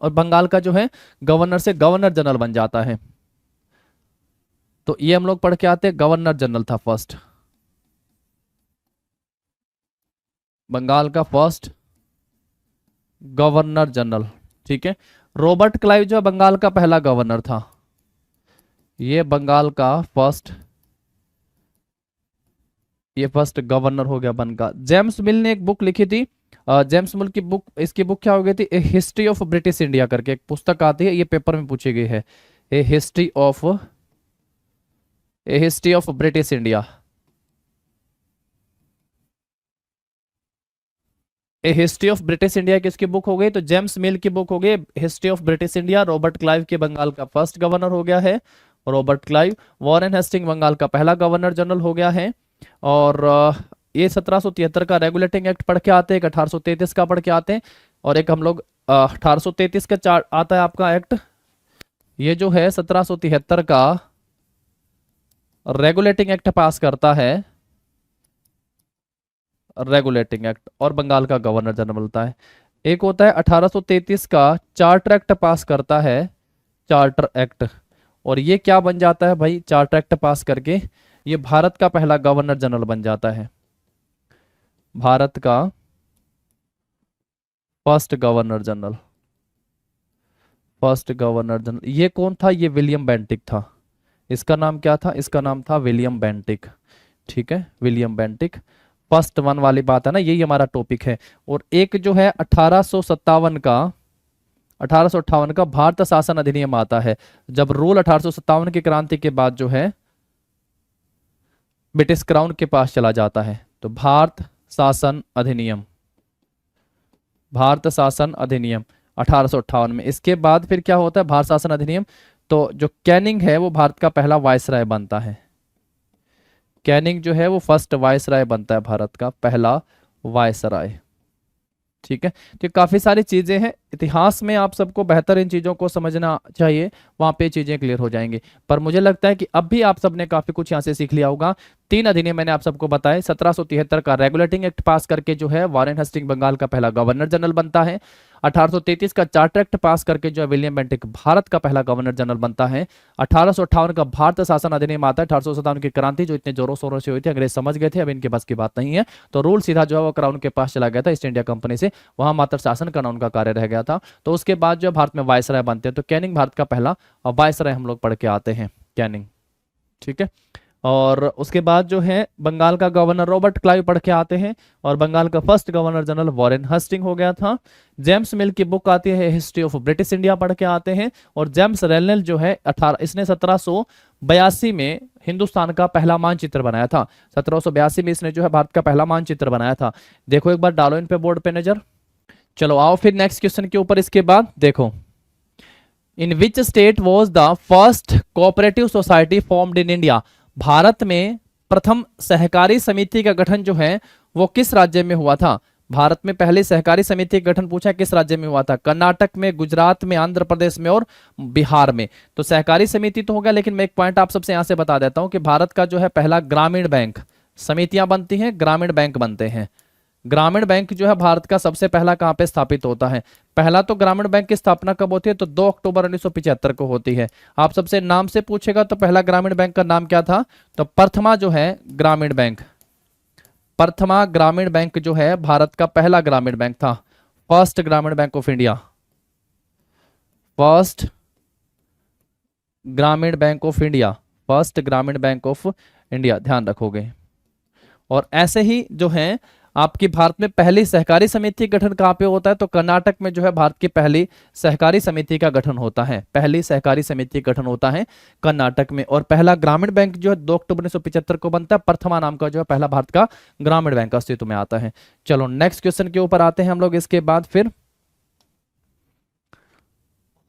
बंगाल का जो है गवर्नर से गवर्नर जनरल बन जाता है। तो ये हम लोग पढ़ के आते हैं, गवर्नर जनरल था फर्स्ट, बंगाल का फर्स्ट गवर्नर जनरल। ठीक है। रॉबर्ट क्लाइव जो बंगाल का पहला गवर्नर था, ये बंगाल का फर्स्ट गवर्नर हो गया बंगाल। जेम्स मिल ने एक बुक लिखी थी, जेम्स मिल की बुक, इसकी बुक क्या हो गई थी? ए हिस्ट्री ऑफ ब्रिटिश इंडिया करके एक पुस्तक आती है, ये पेपर में पूछी गई है। A history of British India. A history of British India किसकी बुक हो गई? तो जेम्स मिल की बुक हो गई history of British India. Robert Clive के बंगाल का फर्स्ट गवर्नर हो गया है Robert Clive. Warren Hasting Bengal का पहला गवर्नर जनरल हो गया है। और ये 1773 का रेगुलेटिंग एक्ट पढ़ के आते हैं, एक 1833 का पढ़ के आते हैं, और एक हम लोग 1833 का चार्ट आता है आपका एक्ट। ये जो है 1773 का रेगुलेटिंग एक्ट पास करता है, रेगुलेटिंग एक्ट, और बंगाल का गवर्नर जनरल बनता है। एक होता है 1833 का चार्टर एक्ट पास करता है, चार्टर एक्ट, और ये क्या बन जाता है भाई? चार्टर एक्ट पास करके ये भारत का पहला गवर्नर जनरल बन जाता है, भारत का फर्स्ट गवर्नर जनरल। ये कौन था? ये विलियम बेंटिक था। इसका नाम क्या था? इसका नाम था विलियम बेंटिक। ठीक है, विलियम बेंटिक। फर्स्ट वन वाली बात है ना, यही हमारा टॉपिक है। और एक जो है 1858 का भारत शासन अधिनियम आता है, जब रूल 1857 की क्रांति के बाद जो है ब्रिटिश क्राउन के पास चला जाता है। तो भारत शासन अधिनियम 1858 में। इसके बाद फिर क्या होता है? भारत शासन अधिनियम, तो जो कैनिंग है वो भारत का पहला वायसराय बनता है। कैनिंग जो है वो फर्स्ट वायसराय बनता है, भारत का पहला वायसराय। ठीक है। तो काफी सारी चीजें हैं, इतिहास में आप सबको बेहतर इन चीजों को समझना चाहिए, वहां पे चीजें क्लियर हो जाएंगी। पर मुझे लगता है कि अब भी आप सबने काफी कुछ यहाँ से सीख लिया होगा। 3 अधिनियम मैंने आप सबको बताए। 1773 का रेगुलेटिंग एक्ट पास करके जो है वारेन हेस्टिंग बंगाल का पहला गवर्नर जनरल बनता है। 1833 का चार्टर एक्ट पास करके जो है विलियम बेंटिक भारत का पहला गवर्नर जनरल बनता है। 1858 का भारत शासन अधिनियम आता है। 1857 की क्रांति जो इतने जोरों शोरों से हुई थी, अंग्रेज समझ गए थे अब इनके बस की बात नहीं है, तो रूल सीधा जो है वो क्राउन के पास चला गया था, ईस्ट इंडिया कंपनी से। वहां मात्र शासन करना उनका कार्य रह गया था। तो उसके बाद जो भारत में वायसराय बनते हैं, तो कैनिंग भारत का पहला वायसराय हम लोग पढ़ के आते हैं, कैनिंग। ठीक है। और उसके बाद जो है बंगाल का गवर्नर रॉबर्ट क्लाइव पढ़ के आते हैं, और बंगाल का first governor general Warren Hastings हो गया था। जेम्स मिल की बुक आती है हिस्ट्री ऑफ ब्रिटिश इंडिया पढ़ के आते हैं। और जेम्स रेनेल जो है इसने 1782 में हिंदुस्तान का पहला मानचित्र बनाया था। 1782 में इसने जो है भारत का पहला मानचित्र बनाया था। देखो एक बार डालो इन पे बोर्ड पे नजर। चलो आओ फिर नेक्स्ट क्वेश्चन के ऊपर। इसके बाद देखो, in which state was the first cooperative society formed in India? Bharat में प्रथम सहकारी समिति का गठन जो है वो किस राज्य में हुआ था? भारत में पहले सहकारी समिति का गठन पूछा किस राज्य में हुआ था? कर्नाटक में, गुजरात में, आंध्र प्रदेश में और बिहार में। तो सहकारी समिति तो होगा, लेकिन मैं एक पॉइंट आप सबसे यहां से बता देता हूं कि भारत का जो है पहला ग्रामीण बैंक, समितियां बनती हैं, ग्रामीण बैंक बनते हैं, ग्रामीण बैंक जो है भारत का सबसे पहला कहाँ पे स्थापित होता है? पहला तो ग्रामीण बैंक की स्थापना कब होती है? तो 2 अक्टूबर 1975 को होती है। आप सबसे नाम से पूछेगा तो पहला ग्रामीण बैंक का नाम क्या था? तो प्रथमा जो है ग्रामीण बैंक, प्रथमा ग्रामीण बैंक जो है भारत का पहला ग्रामीण बैंक था। फर्स्ट ग्रामीण बैंक ऑफ इंडिया, फर्स्ट ग्रामीण बैंक ऑफ इंडिया, फर्स्ट ग्रामीण बैंक ऑफ इंडिया, ध्यान रखोगे। और ऐसे ही जो है आपकी भारत में पहली सहकारी समिति गठन कहाँ पे होता है? तो कर्नाटक में जो है भारत की पहली सहकारी समिति का गठन होता है, पहली सहकारी समिति गठन होता है कर्नाटक में। और पहला ग्रामीण बैंक जो है 2 अक्टूबर 1975 को बनता है। प्रथमा नाम का जो है पहला भारत का ग्रामीण बैंक अस्तित्व में आता है। चलो नेक्स्ट क्वेश्चन के ऊपर आते हैं हम लोग इसके बाद फिर।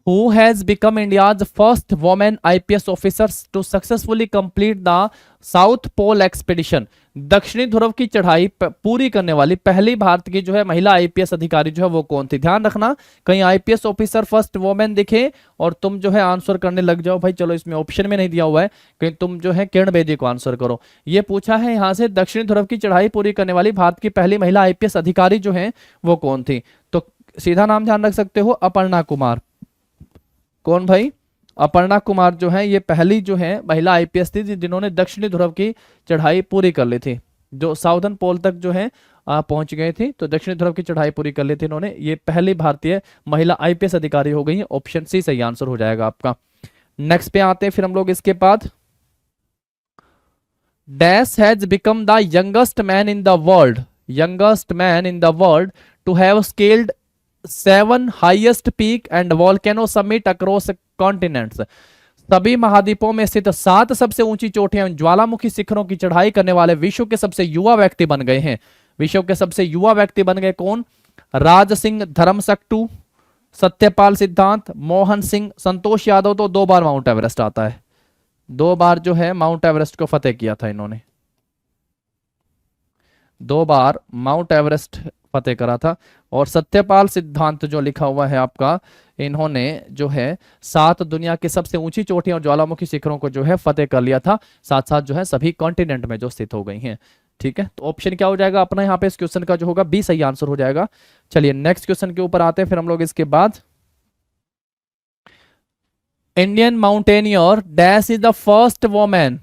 Who has become India's first woman IPS officer to successfully complete the South Pole Expedition? दक्षिणी ध्रुव की चढ़ाई पूरी करने वाली पहली भारत की जो है महिला आईपीएस अधिकारी जो है वो कौन थी? ध्यान रखना कहीं आईपीएस ऑफिसर फर्स्ट वोमेन दिखे और तुम जो है आंसर करने लग जाओ भाई चलो इसमें ऑप्शन में नहीं दिया हुआ है, कहीं तुम जो है किरण बेदी को आंसर करो। ये पूछा है यहाँ से दक्षिणी ध्रुव की चढ़ाई पूरी करने वाली भारत की पहली महिला आईपीएस अधिकारी जो है वो कौन थी? तो सीधा नाम ध्यान रख सकते हो, अपर्णा कुमार। कौन भाई? अपर्णा कुमार जो है ये पहली जो है महिला आईपीएस थी जिन्होंने दक्षिणी ध्रुव की चढ़ाई पूरी कर ली थी, जो साउदर्न पोल तक जो है पहुंच गए थे, तो दक्षिणी ध्रुव की चढ़ाई पूरी कर ली थी इन्होंने। ये पहली भारतीय महिला आईपीएस अधिकारी हो गई है। ऑप्शन सी सही आंसर हो जाएगा आपका। नेक्स्ट पे आते हैं फिर हम लोग इसके बाद। Dash has become the youngest man in the world, youngest man in the world to have scaled 7 highest peak and volcano summit across continents. सभी महाद्वीपों में स्थित 7 सबसे ऊंची चोटियां ज्वालामुखी शिखरों की चढ़ाई करने वाले विश्व के सबसे युवा व्यक्ति बन गए हैं। विश्व के सबसे युवा व्यक्ति बन गए कौन? राज सिंह धर्मसक्टू, सत्यपाल सिद्धांत, मोहन सिंह, संतोष यादव। तो 2 बार माउंट एवरेस्ट आता है, 2 बार जो है माउंट एवरेस्ट को फतेह किया था इन्होंने, 2 बार माउंट एवरेस्ट फतेह करा था। और सत्यपाल सिद्धांत जो लिखा हुआ है आपका, इन्होंने जो है 7 दुनिया की सबसे ऊंची चोटियां और ज्वालामुखी शिखरों को जो है फतेह कर लिया था, साथ साथ जो है सभी कॉन्टिनेंट में जो स्थित हो गई हैं। ठीक है, तो ऑप्शन क्या हो जाएगा अपना यहाँ पे इस क्वेश्चन का जो होगा बी सही आंसर हो जाएगा। चलिए नेक्स्ट क्वेश्चन के ऊपर आते हैं फिर हम लोग इसके बाद। Indian mountaineer dash is the first woman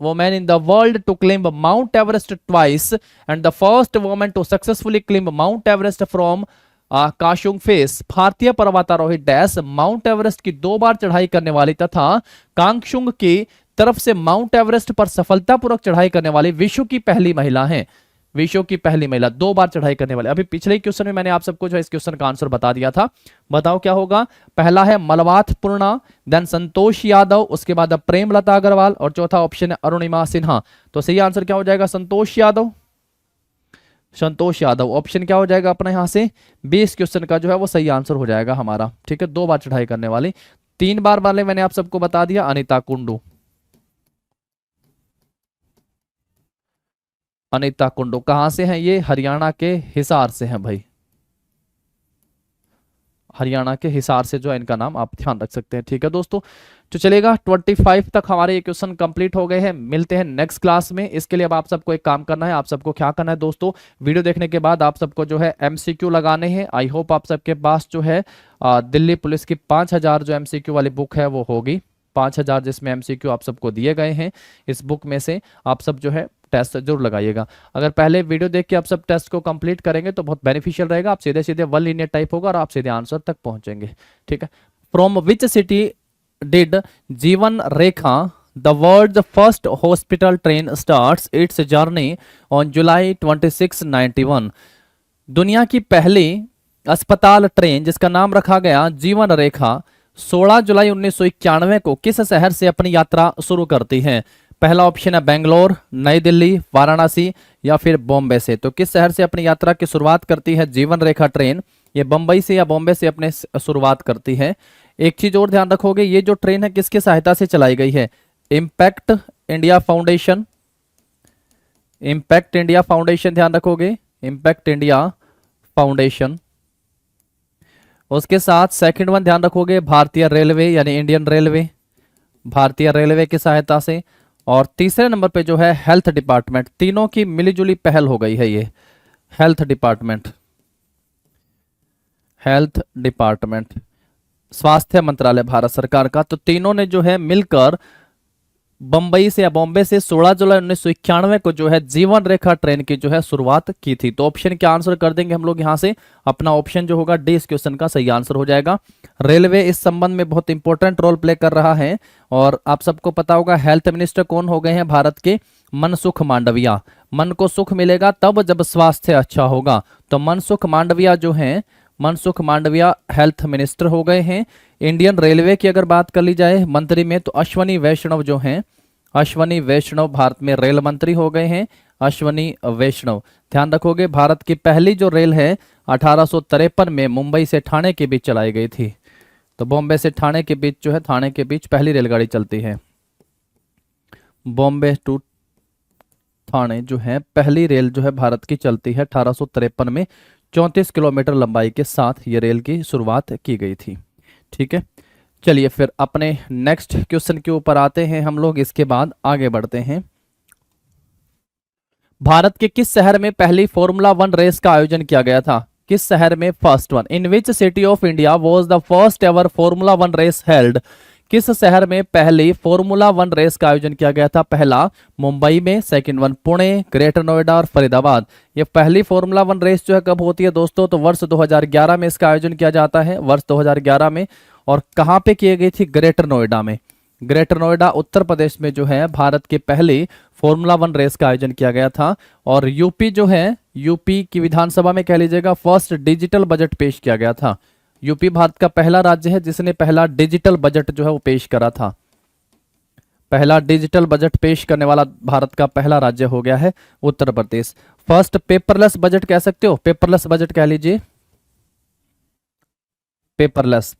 in the world to climb Mount Everest twice and the first woman to successfully climb Mount Everest from Kangshung face. भारतीय पर्वतारोही डैश माउंट एवरेस्ट की 2 बार चढ़ाई करने वाली तथा कांगशुंग की तरफ से माउंट एवरेस्ट पर सफलतापूर्वक चढ़ाई करने वाली विश्व की पहली महिला है। विश्व की पहली महिला 2 बार चढ़ाई करने वाले। अभी पिछले क्वेश्चन में मैंने आप सबको जो इस क्वेश्चन का आंसर बता दिया था, बताओ क्या होगा? पहला है मलवाथ पूर्णा, देन संतोष यादव, उसके बाद प्रेमलता अग्रवाल और चौथा ऑप्शन है अरुणिमा सिन्हा। तो सही आंसर क्या हो जाएगा? संतोष यादव, संतोष यादव। ऑप्शन क्या हो जाएगा अपना यहां से? 20 क्वेश्चन का जो है वो सही आंसर हो जाएगा हमारा। ठीक है, 2 बार चढ़ाई करने वाली। 3 बार वाले मैंने आप सबको बता दिया, अनीता कुंडू, अनीता कुंडू कहां से हैं? ये हरियाणा के हिसार से हैं भाई, हरियाणा के हिसार से जो है इनका नाम आप ध्यान रख सकते हैं। ठीक है दोस्तों, तो चलेगा 25 तक हमारे ये क्वेश्चन कंप्लीट हो गए हैं। मिलते हैं नेक्स्ट क्लास में। इसके लिए अब आप सबको एक काम करना है, आप सबको क्या करना है दोस्तों, वीडियो देखने के बाद आप सबको जो है एमसीक्यू लगाने हैं। आई होप आप सबके पास जो है दिल्ली पुलिस की 5000 जो एमसीक्यू वाली बुक है वो होगी, 5000 जिसमें एमसीक्यू आप सबको दिए गए हैं। इस बुक में से आप सब जो है टेस्ट जरूर लगाइएगा। अगर पहले वीडियो देख के आप सब टेस्ट को कंप्लीट करेंगे तो बहुत बेनिफिशियल रहेगा। आप सीधे सीधे 1 लीनियर टाइप होगा और आप सीधे आंसर तक पहुंचेंगे। ठीक है, from which city did Jeevan Rekha the world first hospital train starts its journey on July 26, 91। दुनिया की पहली अस्पताल ट्रेन जिसका नाम रखा गया जीवन रेखा 16 जुलाई 1991 को किस शहर से अपनी यात्रा शुरू करती है? पहला ऑप्शन है बेंगलोर, नई दिल्ली, वाराणसी या फिर बॉम्बे से। तो किस शहर से अपनी यात्रा की शुरुआत करती है जीवन रेखा ट्रेन? ये बंबई से या बॉम्बे से अपने शुरुआत करती है। एक चीज और ध्यान रखोगे, ये जो ट्रेन है किसकी सहायता से चलाई गई है? Impact India foundation, impact India foundation ध्यान रखोगे, इम्पैक्ट इंडिया फाउंडेशन। उसके साथ सेकंड वन ध्यान रखोगे भारतीय रेलवे यानी इंडियन रेलवे, भारतीय रेलवे की सहायता से। और तीसरे नंबर पे जो है हेल्थ डिपार्टमेंट। तीनों की मिलीजुली पहल हो गई है ये हेल्थ डिपार्टमेंट। हेल्थ डिपार्टमेंट स्वास्थ्य मंत्रालय भारत सरकार का। तो तीनों ने जो है मिलकर बंबई से या बॉम्बे से 16 जुलाई 1991 को जो है जीवन रेखा ट्रेन की जो है शुरुआत की थी। तो ऑप्शन क्या आंसर कर देंगे हम लोग यहां से? अपना ऑप्शन जो होगा डी इस क्वेश्चन का सही आंसर हो जाएगा। रेलवे इस संबंध में बहुत इंपॉर्टेंट रोल प्ले कर रहा है। और आप सबको पता होगा हेल्थ मिनिस्टर कौन हो गए हैं भारत के? मनसुख मांडविया। मन को सुख मिलेगा तब जब स्वास्थ्य अच्छा होगा। तो मनसुख मांडविया जो है, मनसुख मांडविया हेल्थ मिनिस्टर हो गए हैं। इंडियन रेलवे की अगर बात कर ली जाए मंत्री में, तो अश्वनी वैष्णव जो हैं, अश्वनी वैष्णव भारत में रेल मंत्री हो गए हैं। अश्वनी वैष्णव, ध्यान रखोगे भारत की पहली जो रेल है 1853 में मुंबई से ठाणे के बीच चलाई गई थी। तो बॉम्बे से ठाणे के बीच जो है, ठाणे के बीच पहली रेलगाड़ी चलती है। बॉम्बे टू ठाणे जो है पहली रेल जो है भारत की चलती है 1853 में। 34 किलोमीटर लंबाई के साथ ये रेल की शुरुआत की गई थी। ठीक है, चलिए फिर अपने नेक्स्ट क्वेश्चन के ऊपर आते हैं हम लोग, इसके बाद आगे बढ़ते हैं। भारत के किस शहर में पहली फॉर्मूला 1 रेस का आयोजन किया गया था? किस शहर में? First one. In which city of India was the first ever formula 1 race held? किस शहर में पहली फॉर्मूला 1 रेस का आयोजन किया गया था? पहला मुंबई में, second one Pune, greater Noida और फरीदाबाद। ये पहली फॉर्मूला 1 रेस जो है कब होती है दोस्तों? तो वर्ष 2011 में इसका आयोजन किया जाता है, वर्ष 2011 में। और कहाँ पे की गई थी? ग्रेटर नोएडा में। ग्रेटर नोएडा उत्तर प्रदेश में जो है भारत की पहली फॉर्मूला 1 रेस का आयोजन किया गया था। और यूपी जो है, यूपी की विधानसभा में कह लीजिएगा फर्स्ट डिजिटल बजट पेश किया गया था। यूपी भारत का पहला राज्य है जिसने पहला डिजिटल बजट जो है वो पेश करा था। पहला डिजिटल बजट पेश करने वाला भारत का पहला राज्य हो गया है Uttar Pradesh. First paperless budget कह सकते हो, पेपरलेस बजट कह लीजिए, पेपरलेस।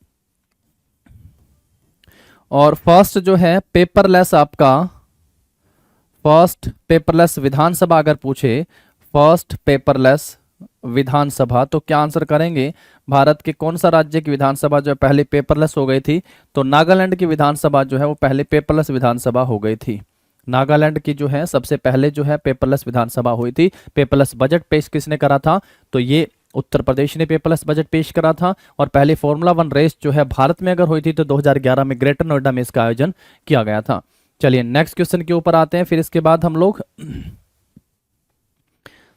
और फर्स्ट जो है पेपरलेस आपका, फर्स्ट पेपरलेस विधानसभा अगर पूछे, फर्स्ट पेपरलेस विधानसभा, तो क्या आंसर करेंगे? भारत के कौन सा राज्य की विधानसभा जो है पहले पेपरलेस हो गई थी? तो नागालैंड की विधानसभा जो है वो पहले पेपरलेस विधानसभा हो गई थी। नागालैंड की जो है सबसे पहले जो है पेपरलेस विधानसभा हुई थी। पेपरलेस बजट पेश किसने करा था? तो ये उत्तर प्रदेश ने पेपरलेस बजट पेश करा था। और पहले फॉर्मूला 1 रेस जो है भारत में अगर हुई थी तो 2011 में ग्रेटर नोएडा में इसका आयोजन किया गया था। चलिए नेक्स्ट क्वेश्चन के ऊपर आते हैं, फिर इसके बाद हम लोग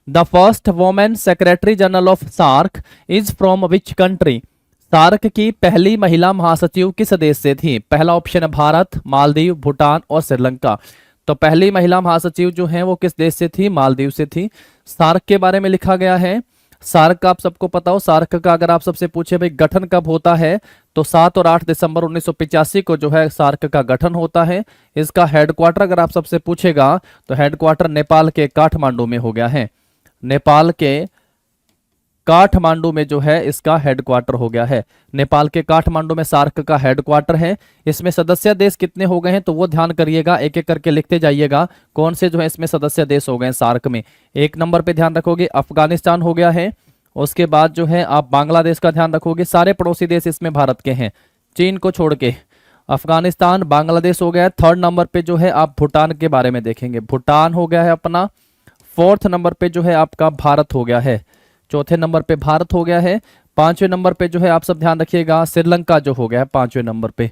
the first women secretary general of SAARC is from which country? SAARC की पहली महिला महासचिव किस देश से थी? पहला ऑप्शन है भारत, मालदीव, भूटान और श्रीलंका। तो पहली महिला महासचिव जो है वो किस देश से थी? मालदीव से थी। सार्क के बारे में लिखा गया है, सार्क का आप सबको पता हो, सार्क का अगर आप सबसे पूछे भाई गठन कब होता है, तो 7 और 8 दिसंबर 1985 को जो है सार्क का गठन होता है। इसका हेडक्वार्टर अगर आप सबसे पूछेगा तो हेडक्वार्टर नेपाल के काठमांडू में हो गया है। नेपाल के काठमांडू में जो है इसका हेडक्वार्टर हो गया है। नेपाल के काठमांडू में सार्क का हेडक्वार्टर है। इसमें सदस्य देश कितने हो गए हैं तो वो ध्यान करिएगा, एक एक करके लिखते जाइएगा कौन से जो है इसमें सदस्य देश हो गए हैं सार्क में। एक नंबर पे ध्यान रखोगे अफगानिस्तान हो गया है। उसके बाद जो है आप बांग्लादेश का ध्यान रखोगे, सारे पड़ोसी देश इसमें भारत के हैं चीन को छोड़ के। अफगानिस्तान, बांग्लादेश हो गया है। थर्ड नंबर पे जो है आप भूटान के बारे में देखेंगे, भूटान हो गया है अपना। फोर्थ नंबर पे जो है आपका भारत हो गया है। चौथे नंबर पे भारत हो गया है। पांचवें नंबर पे जो है आप सब ध्यान रखिएगा श्रीलंका जो हो गया है पांचवें नंबर पे।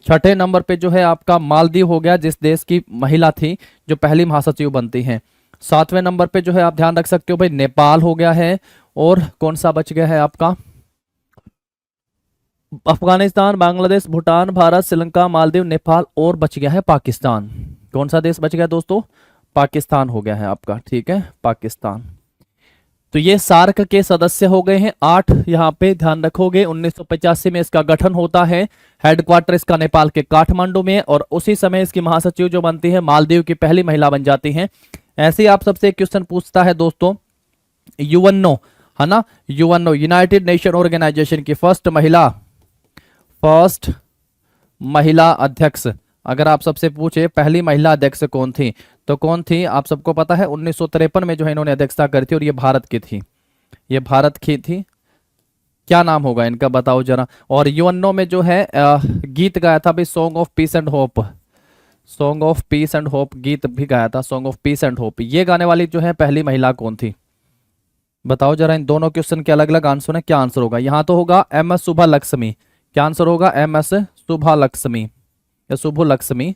छठे नंबर पे जो है आपका मालदीव हो गया, जिस देश की महिला थी जो पहली महासचिव बनती हैं। सातवें नंबर पे जो है आप ध्यान रख सकते हो भाई नेपाल हो गया है। और कौन सा बच गया है आपका? अफगानिस्तान, बांग्लादेश, भूटान, भारत, श्रीलंका, मालदीव, नेपाल और बच गया है पाकिस्तान। कौन सा देश बच गया दोस्तों? पाकिस्तान हो गया है आपका, ठीक है, पाकिस्तान। तो ये सार्क के सदस्य हो गए हैं 8, यहाँ पे ध्यान रखोगे। 1985 में इसका गठन होता है। हेडक्वार्टर इसका नेपाल के काठमांडू में, और उसी समय इसकी महासचिव जो बनती है मालदीव की पहली महिला बन जाती हैं। ऐसे ही आप सबसे एक क्वेश्चन पूछता है दोस्तों, यूएनओ है ना, यूएनओ यूनाइटेड नेशन ऑर्गेनाइजेशन की फर्स्ट महिला अध्यक्ष अगर आप सबसे पूछे पहली महिला अध्यक्ष कौन थी तो कौन थी? आप सबको पता है 1953 में जो है इन्होंने अध्यक्षता करी थी, और ये भारत की थी, ये भारत की थी। क्या नाम होगा इनका बताओ जरा। और यूएनओ में जो है गीत गाया था भाई, song of peace and hope, song of peace and hope गीत भी गाया था, song of peace and hope. ये गाने वाली जो है पहली महिला कौन थी? बताओ जरा, इन दोनों क्वेश्चन के अलग अलग आंसर है, क्या आंसर होगा? यहाँ तो होगा एम एस सुभा लक्ष्मी। क्या आंसर होगा? एम एस सुभा लक्ष्मी या शुभो लक्ष्मी,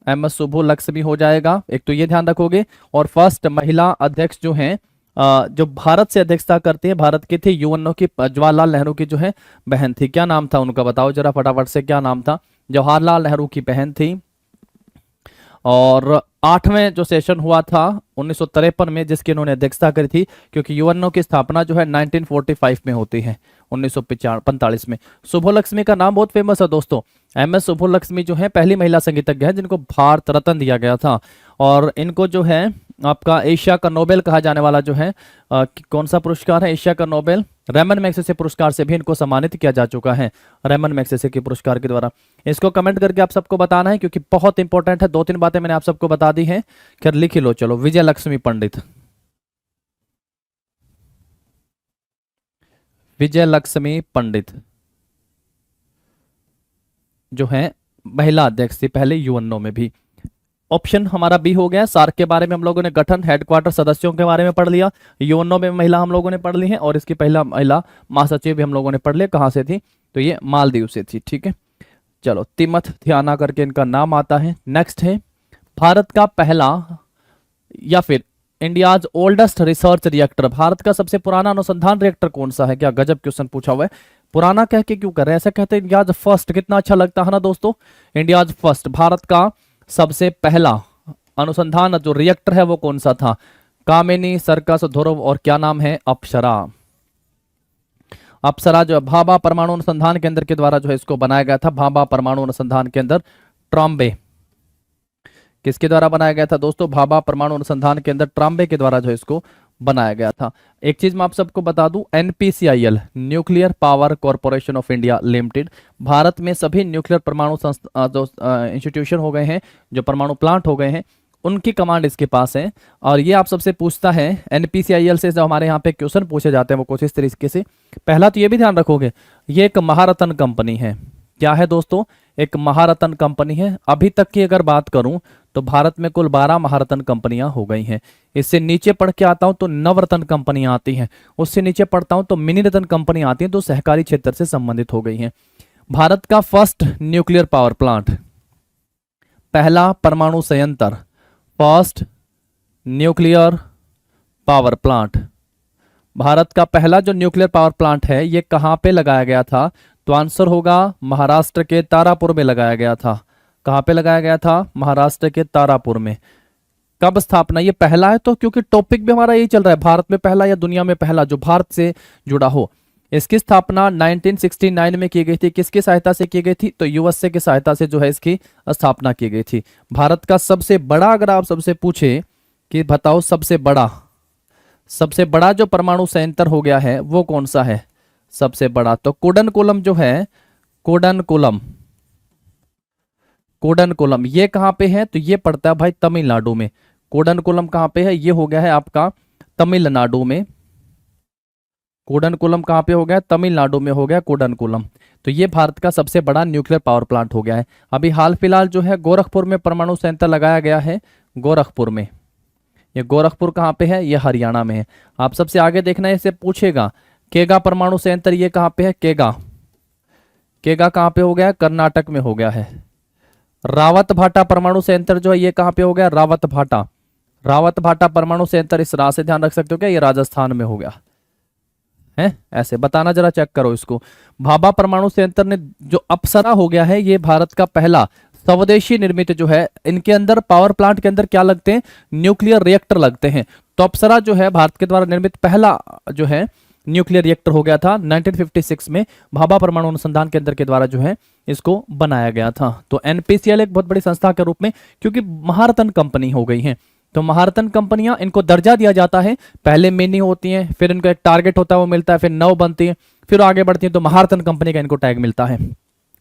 एम एस शुभो लक्ष्मी हो जाएगा। एक तो ये ध्यान रखोगे। और फर्स्ट महिला अध्यक्ष जो हैं, जो भारत से अध्यक्षता करती है, भारत की थी यूएनओ की, जवाहरलाल नेहरू की जो है बहन थी। क्या नाम था उनका? बताओ जरा फटाफट से, क्या नाम था? जवाहरलाल नेहरू की बहन थी। और 8वें जो सेशन हुआ था 1953 में, जिसकी उन्होंने अध्यक्षता करी थी, क्योंकि यूएनओ की स्थापना जो है 1945 में होती है, 1945 में। शुभोलक्ष्मी का नाम बहुत फेमस है दोस्तों। एम एस शुभोलक्ष्मी जो है पहली महिला संगीतज्ञ है जिनको भारत रत्न दिया गया था। और इनको जो है आपका एशिया का नोबेल कहा जाने वाला जो है कौन सा पुरस्कार है? एशिया का नोबेल रेमन मैग्सेसे पुरस्कार से भी इनको सम्मानित किया जा चुका है, रेमन मैग्सेसे के पुरस्कार के द्वारा। इसको कमेंट करके आप सबको बताना है, क्योंकि बहुत इंपॉर्टेंट है। 2-3 बातें मैंने आप सबको बता दी हैं, खैर लिख ही लो। चलो, विजय लक्ष्मी पंडित, विजय लक्ष्मी पंडित जो है महिला अध्यक्ष थी पहले यूएनओ में भी। ऑप्शन हमारा बी हो गया। सार्क के बारे में हम लोगों ने गठन, हेडक्वार्टर, सदस्यों के बारे में पढ़ लिया। यूएनओ में महिला हम लोगों ने पढ़ ली है, और इसकी पहला महिला महासचिव भी हम लोगों ने पढ़ लिया। कहाँ से थी? तो ये मालदीव से थी। ठीक है, चलो, तिमथ थियाना करके इनका नाम आता है। नेक्स्ट है भारत का पहला या फिर India's oldest research reactor, Bharat का सबसे पुराना अनुसंधान रिएक्टर कौन सा है? क्या गजब क्वेश्चन पूछा हुआ है। पुराना कह के क्यों कर रहे हैं? ऐसा कहते हैं इंडियाज फर्स्ट, कितना अच्छा लगता है ना दोस्तों। इंडियाज फर्स्ट, भारत का सबसे पहला अनुसंधान जो रिएक्टर है वो कौन सा था? कामिनी, सर्कस, ध्रुव और क्या नाम है? अप्सरा। अप्सरा जो भाभा परमाणु अनुसंधान केंद्र के द्वारा जो है इसको बनाया गया था। भाभा परमाणु अनुसंधान केंद्र, ट्रॉम्बे, किसके द्वारा बनाया गया था दोस्तों? भाभा परमाणु अनुसंधान केंद्र ट्रॉम्बे के द्वारा जो है इसको बनाया गया था। एक चीज मैं आप सबको बता दूं, NPCIL, nuclear power corporation of India limited, Bharat में सभी न्यूक्लियर परमाणु जो इंस्टीट्यूशन हो गए हैं, जो परमाणु प्लांट हो गए हैं, उनकी कमांड इसके पास है। और ये आप सबसे पूछता है एनपीसीआईएल से, जो हमारे यहाँ पे क्वेश्चन पूछे जाते हैं वो कुछ इस तरीके से। पहला तो ये भी ध्यान रखोगे, ये एक महारत्न कंपनी है। क्या है दोस्तों? एक महारत्न कंपनी है। अभी तक की अगर बात करूं तो भारत में कुल 12 महारत्न कंपनियां हो गई हैं। इससे नीचे पढ़ के आता हूं तो नवरत्न कंपनियां आती हैं। उससे नीचे पढ़ता हूं तो मिनी रत्न कंपनियां आती हैं, जो सहकारी क्षेत्र से संबंधित हो गई हैं। भारत का फर्स्ट न्यूक्लियर पावर प्लांट, पहला परमाणु संयंत्र, first nuclear power plant, Bharat का पहला जो न्यूक्लियर पावर प्लांट है ये कहां पे लगाया गया था? तो आंसर होगा महाराष्ट्र के तारापुर में लगाया गया था। कहां पे लगाया गया था? महाराष्ट्र के तारापुर में। कब स्थापना? ये पहला है तो क्योंकि टॉपिक भी हमारा यही चल रहा है, भारत में पहला या दुनिया में पहला, जो भारत से जुड़ा हो। इसकी स्थापना 1969 में की गई थी। किसकी सहायता से की गई थी? तो यूएसए की सहायता से जो है इसकी स्थापना की गई थी। भारत का सबसे बड़ा, अगर आप सबसे पूछे कि बताओ सबसे बड़ा जो परमाणु संयंत्र हो गया है वो कौन सा है सबसे बड़ा? तो कुडनकुलम जो है, कुडनकुलम ये कहां पे है? तो ये पड़ता है भाई तमिलनाडु में। कुडनकुलम कहां पे है? ये हो गया है आपका तमिलनाडु में। कुडनकुलम कहां पे हो गया? तमिलनाडु में हो गया कुडनकुलम। तो ये भारत का सबसे बड़ा न्यूक्लियर पावर प्लांट हो गया है। अभी हाल फिलहाल जो है गोरखपुर में परमाणु संयंत्र लगाया गया है, गोरखपुर में। ये गोरखपुर कहाँ पे है? ये हरियाणा में है। आप सबसे आगे देखना है, इसे पूछेगा केगा परमाणु संयंत्र ये कहाँ पे है? केगा कहाँ पे हो गया? कर्नाटक में हो गया है। रावत भाटा परमाणु संयंत्र जो है ये कहाँ पे हो गया? रावत भाटा परमाणु संयंत्र, इस राह से ध्यान रख सकते हो क्या? ये राजस्थान में हो गया है। ऐसे बताना, जरा चेक करो इसको। भाभा परमाणु संयंत्र ने जो अप्सरा हो गया है, ये भारत का पहला स्वदेशी निर्मित जो है, इनके अंदर पावर प्लांट के अंदर क्या लगते हैं? न्यूक्लियर रिएक्टर लगते हैं। तो अप्सरा जो है भारत के द्वारा निर्मित पहला जो है न्यूक्लियर रिएक्टर हो गया था 1956 में। भाभा परमाणु अनुसंधान केंद्र के द्वारा जो है इसको बनाया गया था। तो एनपीसीएल एक बहुत बड़ी संस्था के रूप में, क्योंकि महारत्न कंपनी हो गई है, तो महारत्न कंपनियां, इनको दर्जा दिया जाता है। पहले मिनी होती हैं, फिर इनको एक टारगेट होता है वो मिलता है, फिर 9 बनती है, फिर आगे बढ़ती है, तो महारत्न कंपनी का इनको टैग मिलता है।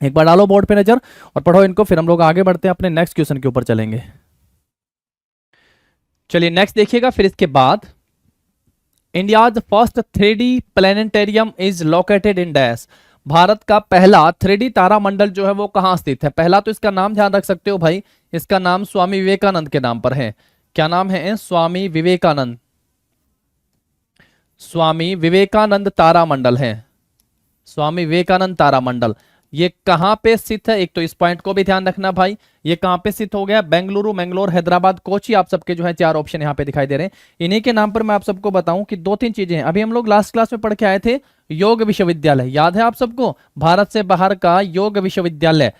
एक बार डालो बोर्ड पे नजर और पढ़ो इनको, फिर हम लोग आगे बढ़ते हैं, अपने नेक्स्ट क्वेश्चन के ऊपर चलेंगे। चलिए नेक्स्ट देखिएगा। फिर इसके बाद India's first 3D planetarium is located in dash, Bharat का पहला 3D तारामंडल जो है वो कहाँ स्थित है? पहला तो इसका नाम ध्यान रख सकते हो भाई, इसका नाम स्वामी विवेकानंद के नाम पर है। क्या नाम है? स्वामी विवेकानंद। स्वामी विवेकानंद तारामंडल है, स्वामी विवेकानंद तारामंडल। ये कहां पे स्थित है? एक तो इस पॉइंट को भी ध्यान रखना भाई, ये कहां पे स्थित हो गया? बेंगलुरु, मंगलोर, हैदराबाद, कोची, आप सबके जो है 4 ऑप्शन यहां पे दिखाई दे रहे हैं। इन्हीं के नाम पर मैं आप सबको बताऊं कि 2-3 चीजें हैं। अभी हम लोग लास्ट क्लास में पढ़ के आए थे योग विश्वविद्यालय, याद है आप सबको? भारत से बाहर का योग विश्वविद्यालय।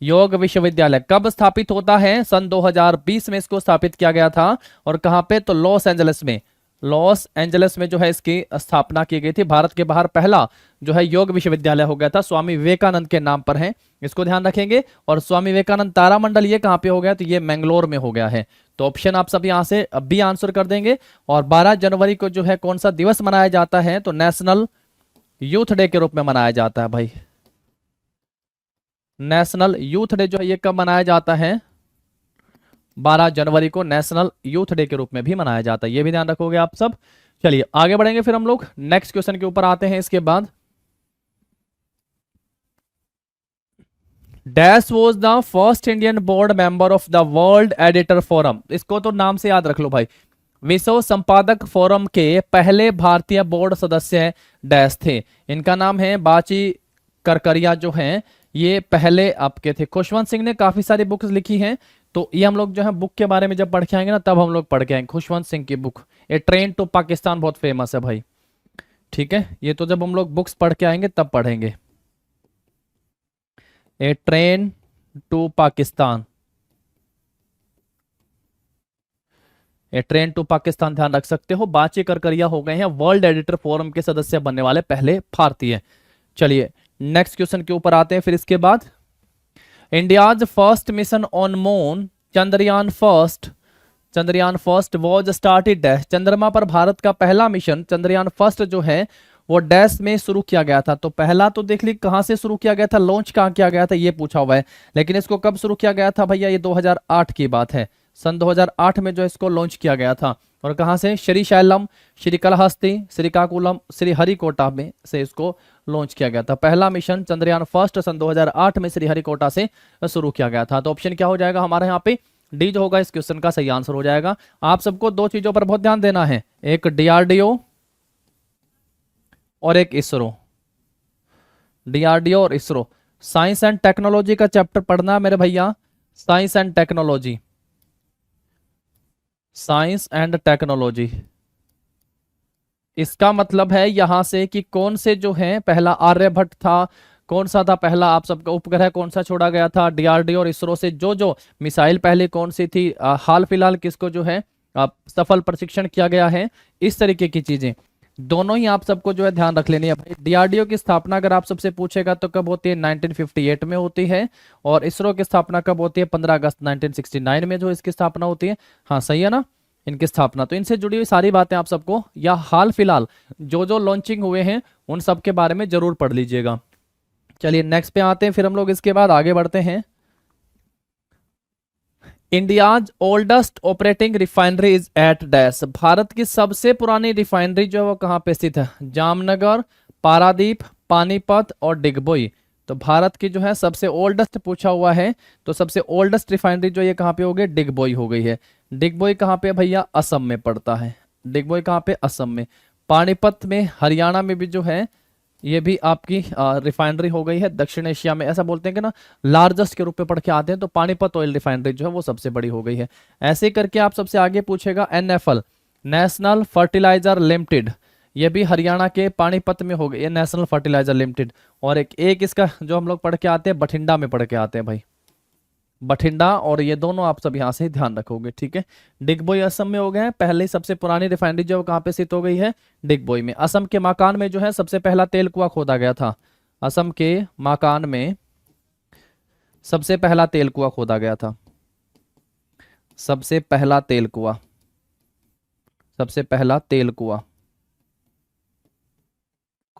योग विश्वविद्यालय कब स्थापित होता है? सन 2020 में इसको स्थापित किया गया था। और कहां पे? तो लॉस एंजलिस में। लॉस एंजलिस में जो है इसकी स्थापना की गई थी। भारत के बाहर पहला जो है योग विश्वविद्यालय हो गया था, स्वामी विवेकानंद के नाम पर है, इसको ध्यान रखेंगे। और स्वामी विवेकानंद तारामंडल ये कहां पे हो गया? तो ये मैंगलोर में हो गया है। तो ऑप्शन आप सब यहां से अब भी आंसर कर देंगे। और 12 जनवरी को जो है कौन सा दिवस मनाया जाता है? तो नेशनल यूथ डे के रूप में मनाया जाता है भाई। नेशनल यूथ डे जो है ये कब मनाया जाता है? 12 जनवरी को नेशनल यूथ डे के रूप में भी मनाया जाता है, ये भी ध्यान रखोगे आप सब। चलिए आगे बढ़ेंगे फिर हम लोग नेक्स्ट क्वेश्चन के ऊपर आते हैं। इसके बाद dash was the first Indian board member of the world editor forum. इसको तो नाम से याद रख लो भाई। विश्व संपादक फोरम के पहले भारतीय बोर्ड सदस्य डैश थे। इनका नाम है बाची करकरिया जो हैं, ये पहले आपके थे। खुशवंत सिंह ने काफी सारी बुक्स लिखी हैं, तो ये हम लोग जो है बुक के बारे में जब पढ़ के आएंगे ना तब हम लोग पढ़ के आएंगे खुशवंत सिंह की बुक। ए ट्रेन टू पाकिस्तान बहुत फेमस है भाई, ठीक है? ये तो जब हम लोग बुक्स पढ़ के आएंगे तब पढ़ेंगे। A train to Pakistan, a train to Pakistan ध्यान रख सकते हो। बाची करकरिया हो गए हैं वर्ल्ड एडिटर फोरम के सदस्य बनने वाले पहले भारतीय। चलिए नेक्स्ट क्वेश्चन के ऊपर आते हैं फिर इसके बाद। India's first mission on moon Chandrayaan first was started dash. चंद्रमा पर भारत का पहला मिशन चंद्रयान फर्स्ट जो है वो डैश में शुरू किया गया था। तो पहला तो देख ली कहां से शुरू किया गया था, लॉन्च कहां किया गया था ये पूछा हुआ है। लेकिन इसको कब शुरू किया गया था भैया? ये 2008 की बात है। सन 2008 में जो इसको लॉन्च किया गया था। और कहां से? श्रीशैलम, श्रीकालहस्ती, श्रीकाकुलम, श्रीहरिकोटा में से इसको लॉन्च किया गया था। पहला मिशन चंद्रयान फर्स्ट सन 2008 में श्रीहरिकोटा से शुरू किया गया था। तो ऑप्शन क्या हो जाएगा हमारे यहाँ पे? डी जो होगा इस क्वेश्चन का सही आंसर हो जाएगा। आप सबको 2 चीजों पर बहुत ध्यान देना है, एक डीआरडीओ और एक इसरो। डीआरडीओ और इसरो। साइंस एंड टेक्नोलॉजी का चैप्टर पढ़ना मेरे भैया, science and technology, science and technology. इसका मतलब है यहां से कि कौन से जो है पहला आर्यभट्ट था, कौन सा था पहला आप सबका उपग्रह, कौन सा छोड़ा गया था डीआरडीओ और इसरो से, जो जो मिसाइल पहले कौन सी थी, हाल फिलहाल किसको जो है सफल प्रशिक्षण किया गया है, इस तरीके की चीजें दोनों ही आप सबको जो है ध्यान रख लेनी है भाई। डीआरडीओ की स्थापना अगर आप सबसे पूछेगा तो कब होती है? 1958 में होती है। और इसरो की स्थापना कब होती है? 15 अगस्त 1969 में जो इसकी स्थापना होती है। हाँ सही है ना इनकी स्थापना। तो इनसे जुड़ी हुई सारी बातें आप सबको या हाल फिलहाल जो जो लॉन्चिंग हुए हैं उन सब के बारे में जरूर पढ़ लीजिएगा। चलिए नेक्स्ट पे आते हैं फिर हम लोग इसके बाद आगे बढ़ते हैं। India's oldest operating refinery is at dash. Bharat की सबसे पुरानी रिफाइनरी जो है वो कहाँ पे स्थित है? जामनगर, पारादीप, पानीपत और डिगबोई। तो भारत की जो है सबसे ओल्डेस्ट पूछा हुआ है, तो सबसे ओल्डेस्ट रिफाइनरी जो ये कहाँ पे हो गई? डिगबोई हो गई है। डिगबोई कहाँ पे भैया? असम में पड़ता है। डिगबोई कहाँ पे? असम में। पानीपत में हरियाणा में भी जो है ये भी आपकी रिफाइनरी हो गई है। दक्षिण एशिया में ऐसा बोलते हैं कि ना लार्जेस्ट के रूप में पढ़ के आते हैं, तो पानीपत ऑयल रिफाइनरी जो है वो सबसे बड़ी हो गई है। ऐसे करके आप सबसे आगे पूछेगा एनएफएल, नेशनल फर्टिलाइजर लिमिटेड, ये भी हरियाणा के पानीपत में हो गई है नेशनल फर्टिलाइजर लिमिटेड। और एक इसका जो हम लोग पढ़ के आते हैं बठिंडा में पढ़ के आते हैं भाई, बठिंडा। और ये दोनों आप सब यहाँ से ध्यान रखोगे, ठीक है? डिगबोई असम में हो गए हैं। पहले सबसे पुरानी रिफाइनरी जो कहाँ पे स्थित हो गई है? डिगबोई में। असम के माकान में जो है सबसे पहला तेल कुआं खोदा गया था। असम के माकान में सबसे पहला तेल कुआं खोदा गया था। सबसे पहला तेल कुआं, सबसे पहला तेल कुआं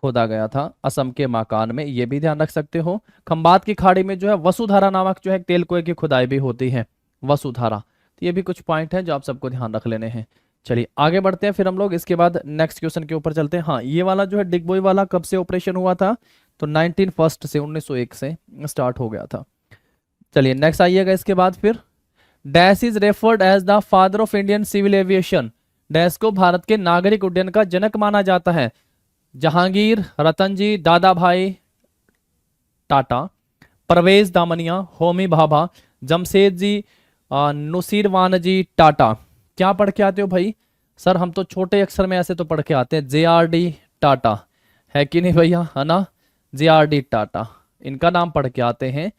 खोदा गया था असम के माकान में, ये भी ध्यान रख सकते हो। खंबात की खाड़ी में जो है वसुधारा नामक जो है तेल कुएं की खुदाई भी होती है, वसुधारा। तो ये भी कुछ पॉइंट है जो आप सबको ध्यान रख लेने हैं। चलिए आगे बढ़ते हैं फिर हम लोग इसके बाद नेक्स्ट क्वेश्चन के ऊपर चलते हैं। हाँ ये वाला जो है डिगबोई वाला कब से ऑपरेशन हुआ था? तो 19 से 1901 से स्टार्ट हो गया था। चलिए नेक्स्ट आइएगा इसके बाद फिर, dash is referred as the father of Indian civil aviation. Dash को भारत के नागरिक उड्डयन का जनक माना जाता है। जहांगीर, रतन जी, दादा भाई टाटा, परवेज दामनिया, होमी भाभा, जमशेद जी, नुसीरवान जी टाटा। क्या पढ़ के आते हो भाई? सर हम तो छोटे अक्षर में ऐसे तो पढ़ के आते हैं, JRD टाटा, है कि नहीं भैया, है ना? JRD टाटा, इनका नाम पढ़ के आते हैं।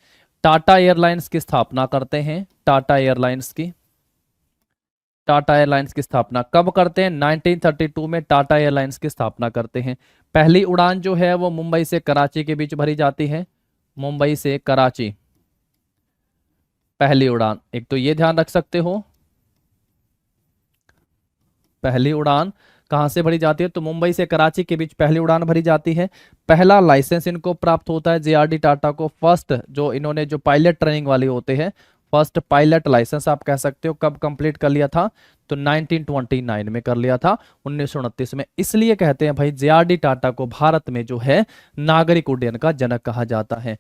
टाटा एयरलाइंस की स्थापना करते हैं। टाटा एयरलाइंस की स्थापना कब करते हैं? 1932 में टाटा एयरलाइंस की स्थापना करते हैं। पहली उड़ान जो है वो मुंबई से कराची के बीच भरी जाती है। मुंबई से कराची पहली उड़ान, एक तो ये ध्यान रख सकते हो, पहली उड़ान कहां से भरी जाती है? तो मुंबई से कराची के बीच पहली उड़ान भरी जाती है। पहला लाइसेंस इनको प्राप्त होता है JRD टाटा को, फर्स्ट जो इन्होंने जो पायलट ट्रेनिंग वाले होते हैं, फर्स्ट पायलट लाइसेंस आप कह सकते हो, कब कंप्लीट कर लिया था? तो 1929 में कर लिया था, 1929 में। इसलिए कहते हैं भाई JRD टाटा को भारत में जो है नागरिक उड्डयन का जनक कहा जाता है।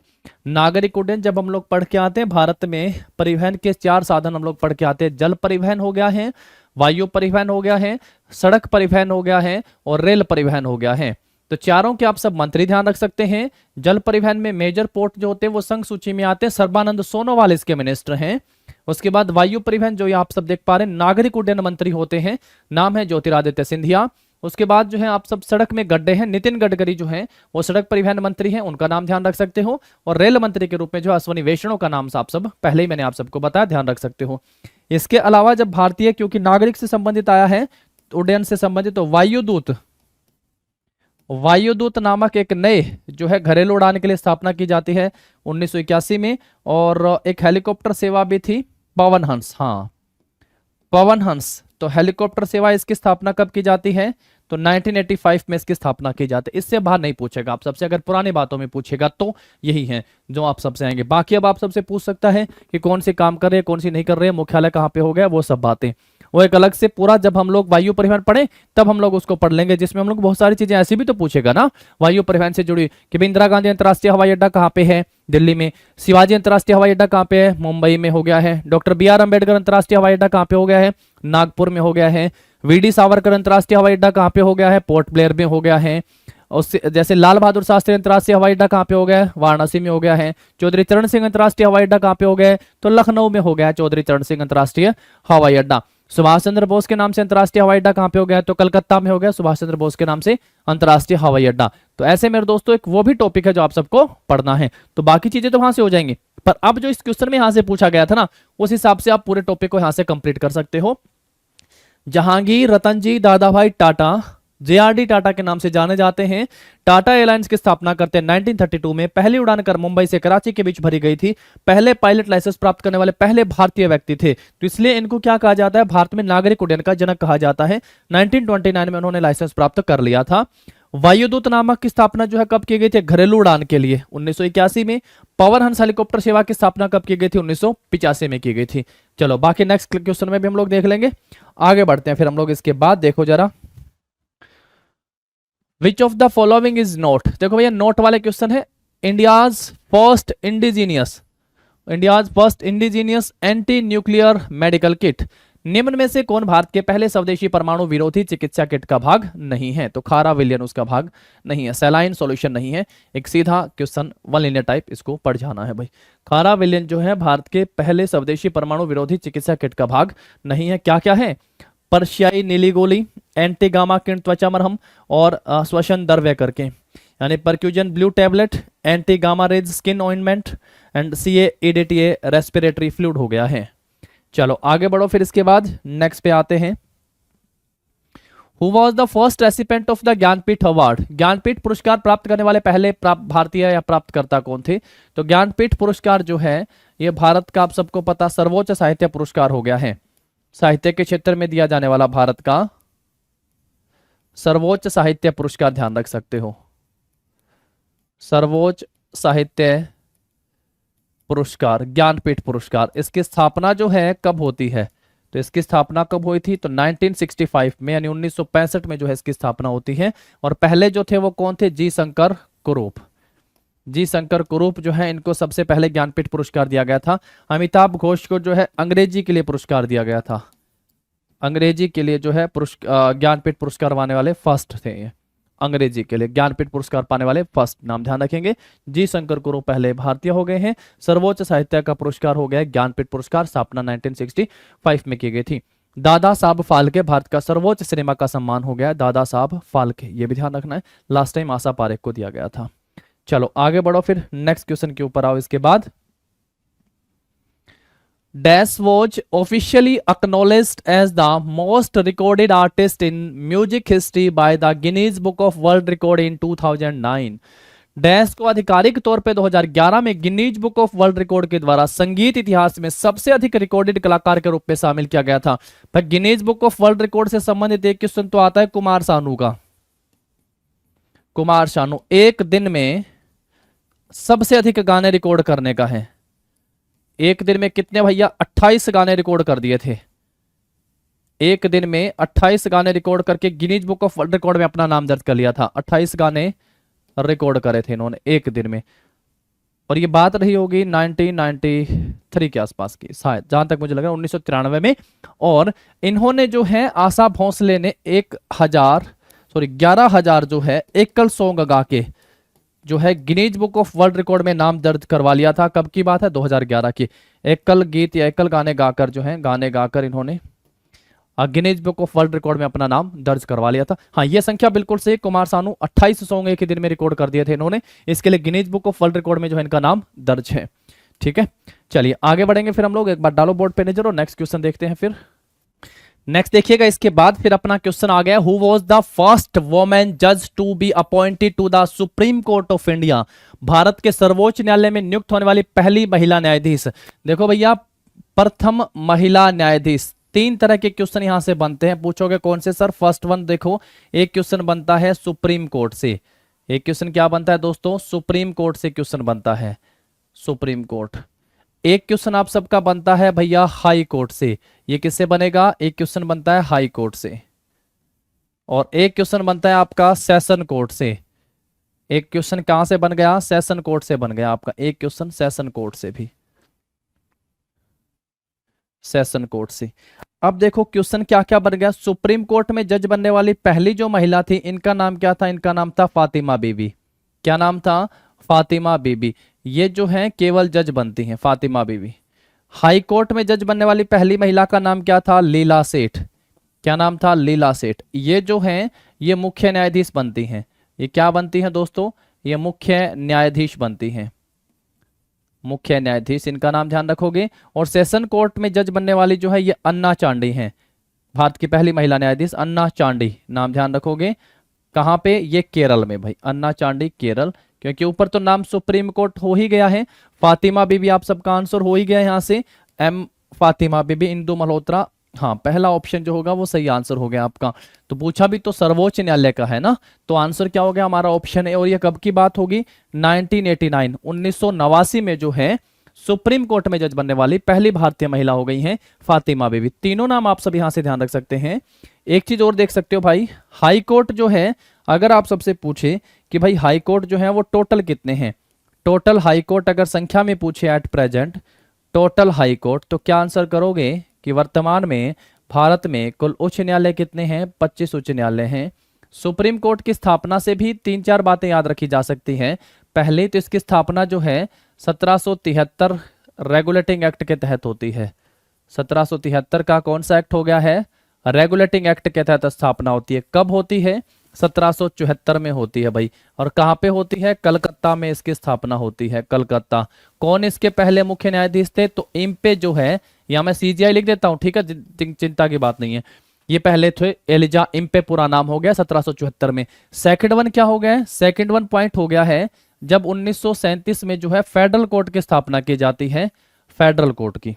नागरिक उड्डयन जब हम लोग पढ़ के आते हैं, भारत में परिवहन के 4 साधन हम लोग पढ़ के आते हैं। जल परिवहन हो गया है, वायु परिवहन हो गया है, सड़क परिवहन हो गया है और रेल परिवहन हो गया है। तो चारों के आप सब मंत्री ध्यान रख सकते हैं। जल परिवहन में मेजर पोर्ट जो होते हैं वो संघ सूची में आते हैं, सर्बानंद सोनोवाल इसके मिनिस्टर हैं। उसके बाद वायु परिवहन जो ये आप सब देख पा रहे हैं, नागरिक उड्डयन मंत्री होते हैं, नाम है ज्योतिरादित्य सिंधिया। उसके बाद जो है आप सब सड़क में गड्ढे हैं, नितिन गडकरी जो है वो सड़क परिवहन मंत्री हैं, उनका नाम ध्यान रख सकते हो। और रेल मंत्री के रूप में जो अश्विनी वैष्णव का नाम आप सब पहले ही मैंने आप सबको बताया, ध्यान रख सकते हो। इसके अलावा जब भारतीय, क्योंकि नागरिक से संबंधित आया है उड्डयन से संबंधित, तो वायुदूत नामक एक नए जो है घरेलू उड़ान के लिए स्थापना की जाती है 1981 में। और एक हेलीकॉप्टर सेवा भी थी, पवन हंस। हाँ, पवन हंस, तो हेलीकॉप्टर सेवा इसकी स्थापना कब की जाती है? तो 1985 में इसकी स्थापना की जाती है। इससे बाहर नहीं पूछेगा आप सबसे, अगर पुरानी बातों में पूछेगा तो यही है जो आप सबसे आएंगे। बाकी अब आप सबसे पूछ सकता है कि कौन सी काम कर रहे हैं, कौन सी नहीं कर रहे हैं, मुख्यालय कहाँ पे हो गया, वो सब बातें वो एक अलग से पूरा, जब हम लोग वायु परिवहन पढ़े तब हम लोग उसको पढ़ लेंगे, जिसमें हम लोग बहुत सारी चीजें ऐसी भी तो पूछेगा ना वायु परिवहन से जुड़ी, कि भाई इंदिरा गांधी अंतर्राष्ट्रीय हवाई अड्डा कहाँ पे है? दिल्ली में। शिवाजी अंतर्राष्ट्रीय हवाई अड्डा कहाँ पे है? मुंबई में हो गया है। डॉक्टर BR अम्बेडकर अंतर्राष्ट्रीय हवाई अड्डा कहाँ पे हो गया है? नागपुर में हो गया है। VD सावरकर अंतर्राष्ट्रीय हवाई अड्डा कहाँ पे हो गया है? पोर्ट ब्लेयर में हो गया है। उससे जैसे लाल बहादुर शास्त्री अंतर्राष्ट्रीय हवाई अड्डा कहाँ पे हो गया है? वाराणसी में हो गया है। चौधरी चरण सिंह अंतर्राष्ट्रीय हवाई अड्डा कहाँ पे हो गया है? तो लखनऊ में हो गया है चौधरी चरण सिंह अंतर्राष्ट्रीय हवाई अड्डा। सुभाष चंद्र बोस के नाम से अंतर्राष्ट्रीय हवाई अड्डा कहाँ पे हो गया है? तो कलकत्ता में हो गया सुभाष चंद्र बोस के नाम से अंतर्राष्ट्रीय हवाई अड्डा। तो ऐसे मेरे दोस्तों एक वो भी टॉपिक है जो आप सबको पढ़ना है, तो बाकी चीजें तो वहां से हो जाएंगी। पर अब जो इस क्वेश्चन में यहां से पूछा गया था ना, उस हिसाब से आप पूरे टॉपिक को यहां से कंप्लीट कर सकते हो। जहांगीर, रतन जी, दादा भाई टाटा JRD टाटा के नाम से जाने जाते हैं। टाटा एयरलाइंस की स्थापना करते हैं 1932 में। पहली उड़ान कर मुंबई से कराची के बीच भरी गई थी। पहले पायलट लाइसेंस प्राप्त करने वाले पहले भारतीय व्यक्ति थे, तो इसलिए इनको क्या कहा जाता है? भारत में नागरिक उड्डयन का जनक कहा जाता है। 1929 में उन्होंने लाइसेंस प्राप्त कर लिया था। वायुदूत नामक की स्थापना जो है कब की गई थी? घरेलू उड़ान के लिए 1981 में। पवन हंस हेलीकॉप्टर सेवा की स्थापना कब की गई थी? 1985 में की गई थी। चलो बाकी नेक्स्ट क्वेश्चन में भी हम लोग देख लेंगे। आगे बढ़ते हैं फिर हम लोग इसके बाद। देखो जरा, विच of the following is note. देखो भैया नोट वाले क्वेश्चन है। India's first indigenous anti nuclear medical kit, निम्न में से कौन भारत के पहले स्वदेशी परमाणु विरोधी चिकित्सा किट का भाग नहीं है? तो खारा विलियन उसका भाग नहीं है। सैलाइन सॉल्यूशन नहीं है। एक सीधा क्वेश्चन, वन लिनियर टाइप, इसको पढ़ जाना है भाई। खारा विलियन जो है भारत के पहले स्वदेशी परमाणु विरोधी चिकित्सा किट का भाग नहीं है। क्या क्या है? पर्शियाई नीली गोली, एंटी गामा किरण त्वचा मरहम और श्वसन द्रव्य करके, यानी percussion blue tablet, anti gamma rays skin ointment and CA-EDTA respiratory fluid हो गया है। चलो आगे बढ़ो फिर इसके बाद नेक्स्ट पे आते हैं। Who was the first recipient of the Jnanpith award. Jnanpith पुरस्कार प्राप्त करने वाले पहले भारतीय या प्राप्तकर्ता कौन थे? तो ज्ञानपीठ पुरस्कार जो है ये भारत का आप सबको पता सर्वोच्च साहित्य पुरस्कार हो गया है। साहित्य के क्षेत्र में दिया जाने वाला भारत का सर्वोच्च साहित्य पुरस्कार, ध्यान रख सकते हो, सर्वोच्च साहित्य पुरस्कार ज्ञानपीठ पुरस्कार। इसकी स्थापना जो है कब होती है? तो इसकी स्थापना कब हुई थी? तो 1965 में, यानी 1965 में जो है इसकी स्थापना होती है। और पहले जो थे वो कौन थे? जी शंकर कुरूप। जी शंकर कुरूप जो है इनको सबसे पहले ज्ञानपीठ पुरस्कार दिया गया था। अमिताभ घोष को जो है अंग्रेजी के लिए पुरस्कार दिया गया था। अंग्रेजी के लिए जो है ज्ञानपीठ पुरस्कार पाने वाले फर्स्ट थे ये। अंग्रेजी के लिए ज्ञानपीठ पुरस्कार पाने वाले फर्स्ट, नाम ध्यान रखेंगे। जी शंकर कुरूप पहले भारतीय हो गए हैं। सर्वोच्च साहित्य का पुरस्कार हो गया ज्ञानपीठ पुरस्कार, स्थापना 1965 में की गई थी। दादा साहब फाल्के भारत का सर्वोच्च सिनेमा का सम्मान हो गया दादा साहब फाल्के, ये भी ध्यान रखना है। लास्ट टाइम आशा पारेख को दिया गया था। चलो आगे बढ़ो, फिर नेक्स्ट क्वेश्चन के ऊपर आओ। इसके बाद Dash was officially acknowledged as the most recorded artist in music history by the Guinness Book of World Record in 2009। Dash को आधिकारिक तौर पे 2011 में Guinness book of world record के द्वारा संगीत इतिहास में सबसे अधिक रिकॉर्डेड कलाकार के रूप में शामिल किया गया था। पर Guinness book of world record से संबंधित एक क्वेश्चन तो आता है कुमार सानू का। कुमार सानू एक दिन में सबसे अधिक गाने रिकॉर्ड करने का है। एक दिन में कितने भैया? 28 गाने रिकॉर्ड कर दिए थे। एक दिन में 28 गाने रिकॉर्ड करके Guinness book of world record में अपना नाम दर्ज कर लिया था। 28 गाने रिकॉर्ड करे थे इन्होंने एक दिन में। और ये बात रही होगी 1993 के आसपास की, शायद जहां तक मुझे लगा 1993 में। और इन्होंने जो है आशा भोसले ने 11,000 जो है एकल सॉन्ग गा के जो है Guinness book of world record में नाम दर्ज करवा लिया था। कब की बात है? 2011 की। एकल गीत या एकल गाने गाकर जो है गाने गाकर इन्होंने Guinness book of world record में अपना नाम दर्ज करवा लिया था। हाँ, ये संख्या बिल्कुल सही। कुमार सानू 28 सॉन्ग एक ही दिन में रिकॉर्ड कर दिए थे इन्होंने। इसके लिए Guinness book of world record में जो है इनका नाम दर्ज है। ठीक है, चलिए आगे बढ़ेंगे फिर हम लोग। एक बार डालो बोर्ड पे नजर और नेक्स्ट क्वेश्चन देखते हैं। फिर नेक्स्ट देखिएगा, इसके बाद फिर अपना क्वेश्चन आ गया, who was the first women जज to be appointed to the supreme court of India. Bharat के सर्वोच्च न्यायालय में नियुक्त होने वाली पहली महिला न्यायाधीश। देखो भैया, प्रथम महिला न्यायाधीश। 3 तरह के क्वेश्चन यहां से बनते हैं। पूछोगे कौन से सर? फर्स्ट वन देखो, एक क्वेश्चन बनता है सुप्रीम कोर्ट से। एक क्वेश्चन क्या बनता है दोस्तों? सुप्रीम कोर्ट से क्वेश्चन बनता है, सुप्रीम कोर्ट। एक क्वेश्चन आप सबका बनता है भैया हाई कोर्ट से। ये किससे बनेगा? एक क्वेश्चन बनता है हाई कोर्ट से। और एक क्वेश्चन बनता है आपका सेशन कोर्ट से। एक क्वेश्चन कहां से बन गया? सेशन कोर्ट से बन गया आपका एक क्वेश्चन, सेशन कोर्ट से भी, सेशन कोर्ट से। अब देखो क्वेश्चन क्या क्या बन गया। सुप्रीम कोर्ट में जज बनने वाली पहली जो महिला थी, इनका नाम क्या था? इनका नाम था फातिमा बीबी। क्या नाम था? फातिमा बीबी। ये जो है केवल जज बनती हैं, फातिमा बीबी। हाई कोर्ट में जज बनने वाली पहली महिला का नाम क्या था? लीला सेठ। क्या नाम था? लीला सेठ। ये जो हैं ये मुख्य न्यायाधीश बनती हैं। ये क्या बनती हैं दोस्तों? ये मुख्य न्यायाधीश बनती हैं, मुख्य न्यायाधीश। इनका नाम ध्यान रखोगे। और सेशन कोर्ट में जज बनने वाली जो है ये अन्ना चांडी हैं। भारत की पहली महिला न्यायाधीश अन्ना चांडी, नाम ध्यान रखोगे। कहां पे? ये केरल में भाई, अन्ना चांडी केरल। क्योंकि ऊपर तो नाम सुप्रीम कोर्ट हो ही गया है। फातिमा बीबी आप सबका आंसर हो ही गया यहां से। एम फातिमा बीबी, इंदु मल्होत्रा। हाँ, पहला ऑप्शन जो होगा वो सही आंसर हो गया आपका। तो पूछा भी तो सर्वोच्च न्यायालय का है ना, तो आंसर क्या हो गया हमारा? ऑप्शन है। और ये कब की बात होगी? 1989, 1989 में जो है सुप्रीम कोर्ट में जज बनने वाली पहली भारतीय महिला हो गई हैं फातिमा बीबी। तीनों नाम आप सब यहां से ध्यान रख सकते हैं। एक चीज और देख सकते हो भाई, हाई कोर्ट जो है, अगर आप सबसे पूछे कि भाई हाई कोर्ट जो है वो टोटल कितने हैं, टोटल हाई कोर्ट अगर संख्या में पूछे at present total high court, तो क्या आंसर करोगे कि वर्तमान में भारत में कुल उच्च न्यायालय कितने हैं? 25 उच्च न्यायालय हैं। सुप्रीम कोर्ट की स्थापना से भी 3-4 बातें याद रखी जा सकती हैं। पहले तो इसकी स्थापना जो है 1773 रेगुलेटिंग एक्ट के तहत होती है। 1773 का कौन सा एक्ट हो गया है? रेगुलेटिंग एक्ट के तहत स्थापना होती है। कब होती है? 1774 में होती है भाई। और कहां पे होती है? कलकत्ता में इसकी स्थापना होती है, कलकत्ता। कौन इसके पहले मुख्य न्यायाधीश थे? तो इम्पे जो है, या मैं सीजीआई लिख देता हूं, ठीक है, चिंता की बात नहीं है। ये पहले थे एलिजा इम्पे, पूरा नाम हो गया 1774 में। सेकंड वन क्या हो गया है? सेकंड वन पॉइंट हो गया है जब 1937 में जो है फेडरल कोर्ट की स्थापना की जाती है, फेडरल कोर्ट की।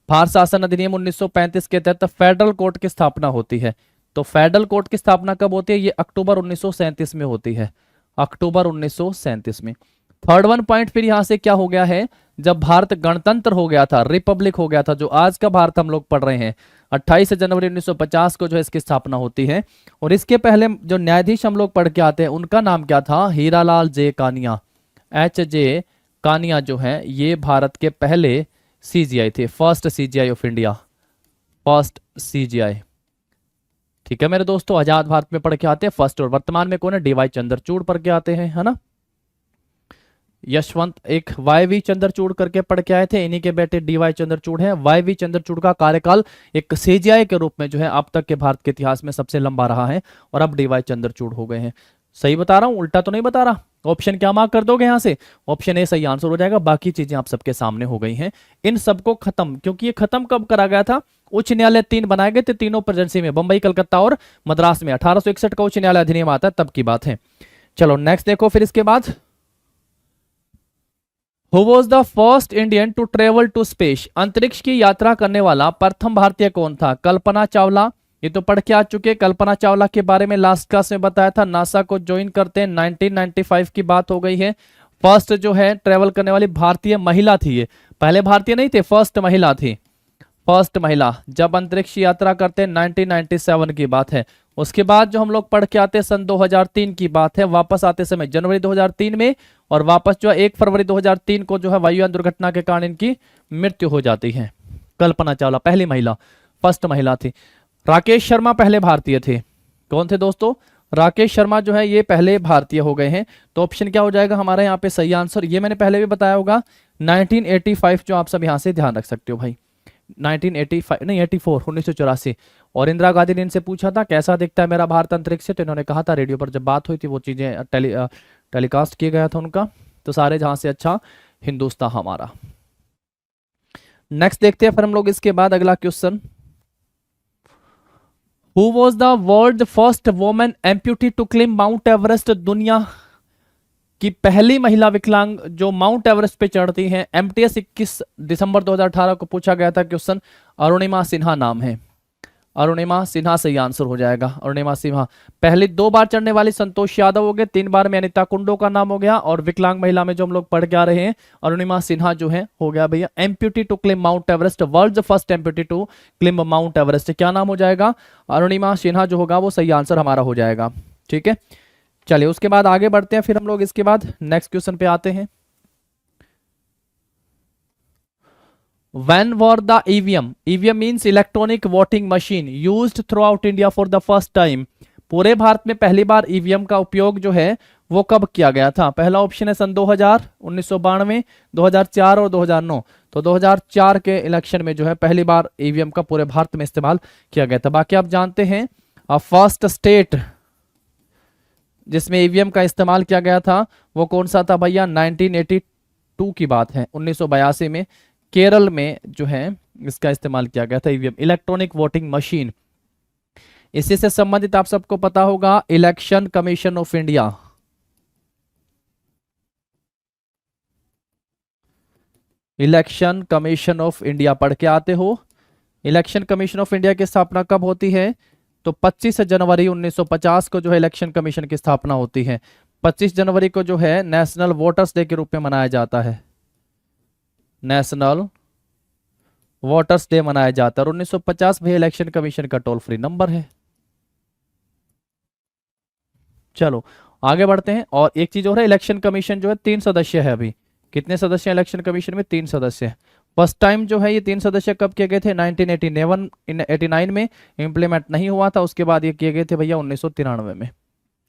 भारत शासन अधिनियम 1935 के तहत फेडरल कोर्ट की स्थापना होती है। तो फेडरल कोर्ट की स्थापना कब होती है? ये अक्टूबर 1937 में होती है, अक्टूबर 1937 में। थर्ड वन पॉइंट फिर यहां से क्या हो गया है? जब भारत गणतंत्र हो गया था, रिपब्लिक हो गया था, जो आज का भारत हम लोग पढ़ रहे हैं, 28 जनवरी 1950 को जो है इसकी स्थापना होती है। और इसके पहले जो न्यायाधीश हम लोग पढ़ के आते हैं उनका नाम क्या था? हीरालाल जे कानिया। H.J. कानिया जो है ये भारत के पहले CGI थे, first CGI of India, first CGI। ठीक है मेरे दोस्तों, आजाद भारत में पढ़ के आते हैं फर्स्ट, और वर्तमान में कौन है, DY चंद्रचूड़ पढ़ के आते हैं, है ना। यशवंत एक YV चंद्रचूड़ करके पढ़ के आए थे, इन्हीं के बेटे DY चंद्रचूड़ हैं। YV चंद्रचूड़ का कार्यकाल एक CGI के रूप में जो है अब तक के भारत के इतिहास में सबसे लंबा रहा है, और अब DY चंद्रचूड़ हो गए हैं। सही बता रहा हूं, उल्टा तो नहीं बता रहा। ऑप्शन क्या मार्क कर दोगे यहां से, ऑप्शन ए सही आंसर हो जाएगा। बाकी चीजें आप सबके सामने हो गई हैं। इन सबको खत्म, क्योंकि ये खत्म कब करा गया था, उच्च न्यायालय 3 बनाए गए थे, तीनों प्रेजेंसी में, बंबई, कलकत्ता और मद्रास में। 1861 का उच्च न्यायालय अधिनियम आता है, तब की बात है। चलो नेक्स्ट देखो फिर इसके बाद, Who was the first Indian to travel to space? अंतरिक्ष की यात्रा करने वाला प्रथम भारतीय कौन था? कल्पना चावला, ये तो पढ़ के आ चुके। कल्पना चावला के बारे में लास्ट क्लास में बताया था, नासा को ज्वाइन करते हैं 1995 की बात हो गई है। फर्स्ट जो है ट्रेवल करने वाली भारतीय महिला थी ये, पहले भारतीय नहीं थे, फर्स्ट महिला थी, फर्स्ट महिला जब अंतरिक्ष यात्रा करते हैं 1997 की बात है। उसके बाद जो हम लोग पढ़ के आते हैं सन 2003 की बात है, वापस आते समय जनवरी 2003 में, और वापस जो है 1 फरवरी 2003 को जो है वायुयान दुर्घटना के कारण इनकी मृत्यु हो जाती है। कल्पना चावला पहली महिला, फर्स्ट महिला थी। राकेश शर्मा पहले भारतीय थे। कौन थे दोस्तों, राकेश शर्मा जो है ये पहले भारतीय हो गए हैं। तो ऑप्शन क्या हो जाएगा हमारा यहाँ पे सही आंसर, ये मैंने पहले भी बताया होगा 1985, जो आप सब यहाँ से ध्यान रख सकते हो भाई, 1985 नहीं 84, 1984। और इंदिरा गांधी ने इनसे पूछा था कैसा दिखता है मेरा भारत अंतरिक्ष से, तो इन्होंने कहा था, रेडियो पर जब बात हुई थी वो चीजें टेलीकास्ट किया गया था उनका, तो सारे जहां से अच्छा हिंदुस्तान हमारा। नेक्स्ट देखते हैं फिर हम लोग इसके बाद अगला question, who was the world first women amputee to climb Mount Everest? दुनिया की पहली महिला विकलांग जो माउंट एवरेस्ट पे चढ़ती हैं। MTS 21 दिसंबर 2018 को पूछा गया था क्वेश्चन। अरुणिमा सिन्हा नाम है, अरुणिमा सिन्हा सही आंसर हो जाएगा। अरुणिमा सिन्हा पहली 2 बार चढ़ने वाली संतोष यादव हो गए, 3 बार में अनिता कुंडो का नाम हो गया, और विकलांग महिला में जो हम लोग पढ़ के आ रहे हैं अरुणिमा सिन्हा जो है हो गया भैया amputee to claim Mount Everest, world first amputee to claim Mount Everest. क्या नाम हो जाएगा, अरुणिमा सिन्हा जो होगा वो सही आंसर हमारा हो जाएगा। ठीक है, चलिए उसके बाद आगे बढ़ते हैं फिर हम लोग इसके बाद नेक्स्ट क्वेश्चन पे आते हैं। When were the EVM? EVM means electronic voting machine used throughout India for the first time. पूरे भारत में पहली बार EVM का उपयोग जो है वो कब किया गया था? पहला ऑप्शन है सन 2000, 1992, 2004 और 2009। तो 2004 के इलेक्शन में जो है पहली बार EVM का पूरे भारत में इस्तेमाल किया गया था। बाकी आप जानते हैं फर्स्ट स्टेट जिसमें EVM का इस्तेमाल किया गया था वो कौन सा था भैया? 1982 की बात है, 1982 में केरल में जो है इसका इस्तेमाल किया गया था EVM, इलेक्ट्रॉनिक वोटिंग मशीन। इसी से संबंधित आप सबको पता होगा election commission of India, election commission of India पढ़ के आते हो। इलेक्शन कमीशन ऑफ इंडिया की स्थापना कब होती है? तो 25 जनवरी 1950 को जो है इलेक्शन कमीशन की स्थापना होती है। 25 जनवरी को जो है नेशनल वोटर्स डे के रूप में मनाया जाता है, नेशनल वोटर्स डे मनाया जाता है। और 1950 भी इलेक्शन कमीशन का टोल फ्री नंबर है। चलो आगे बढ़ते हैं। और एक चीज और है, इलेक्शन कमीशन जो है 3 सदस्य है। अभी कितने सदस्य हैं इलेक्शन कमीशन में? 3 सदस्य है। फर्स्ट टाइम जो है ये 3 सदस्य कब किए गए थे? 1989 में इंप्लीमेंट नहीं हुआ था, उसके बाद ये किए गए थे भैया 1993 में।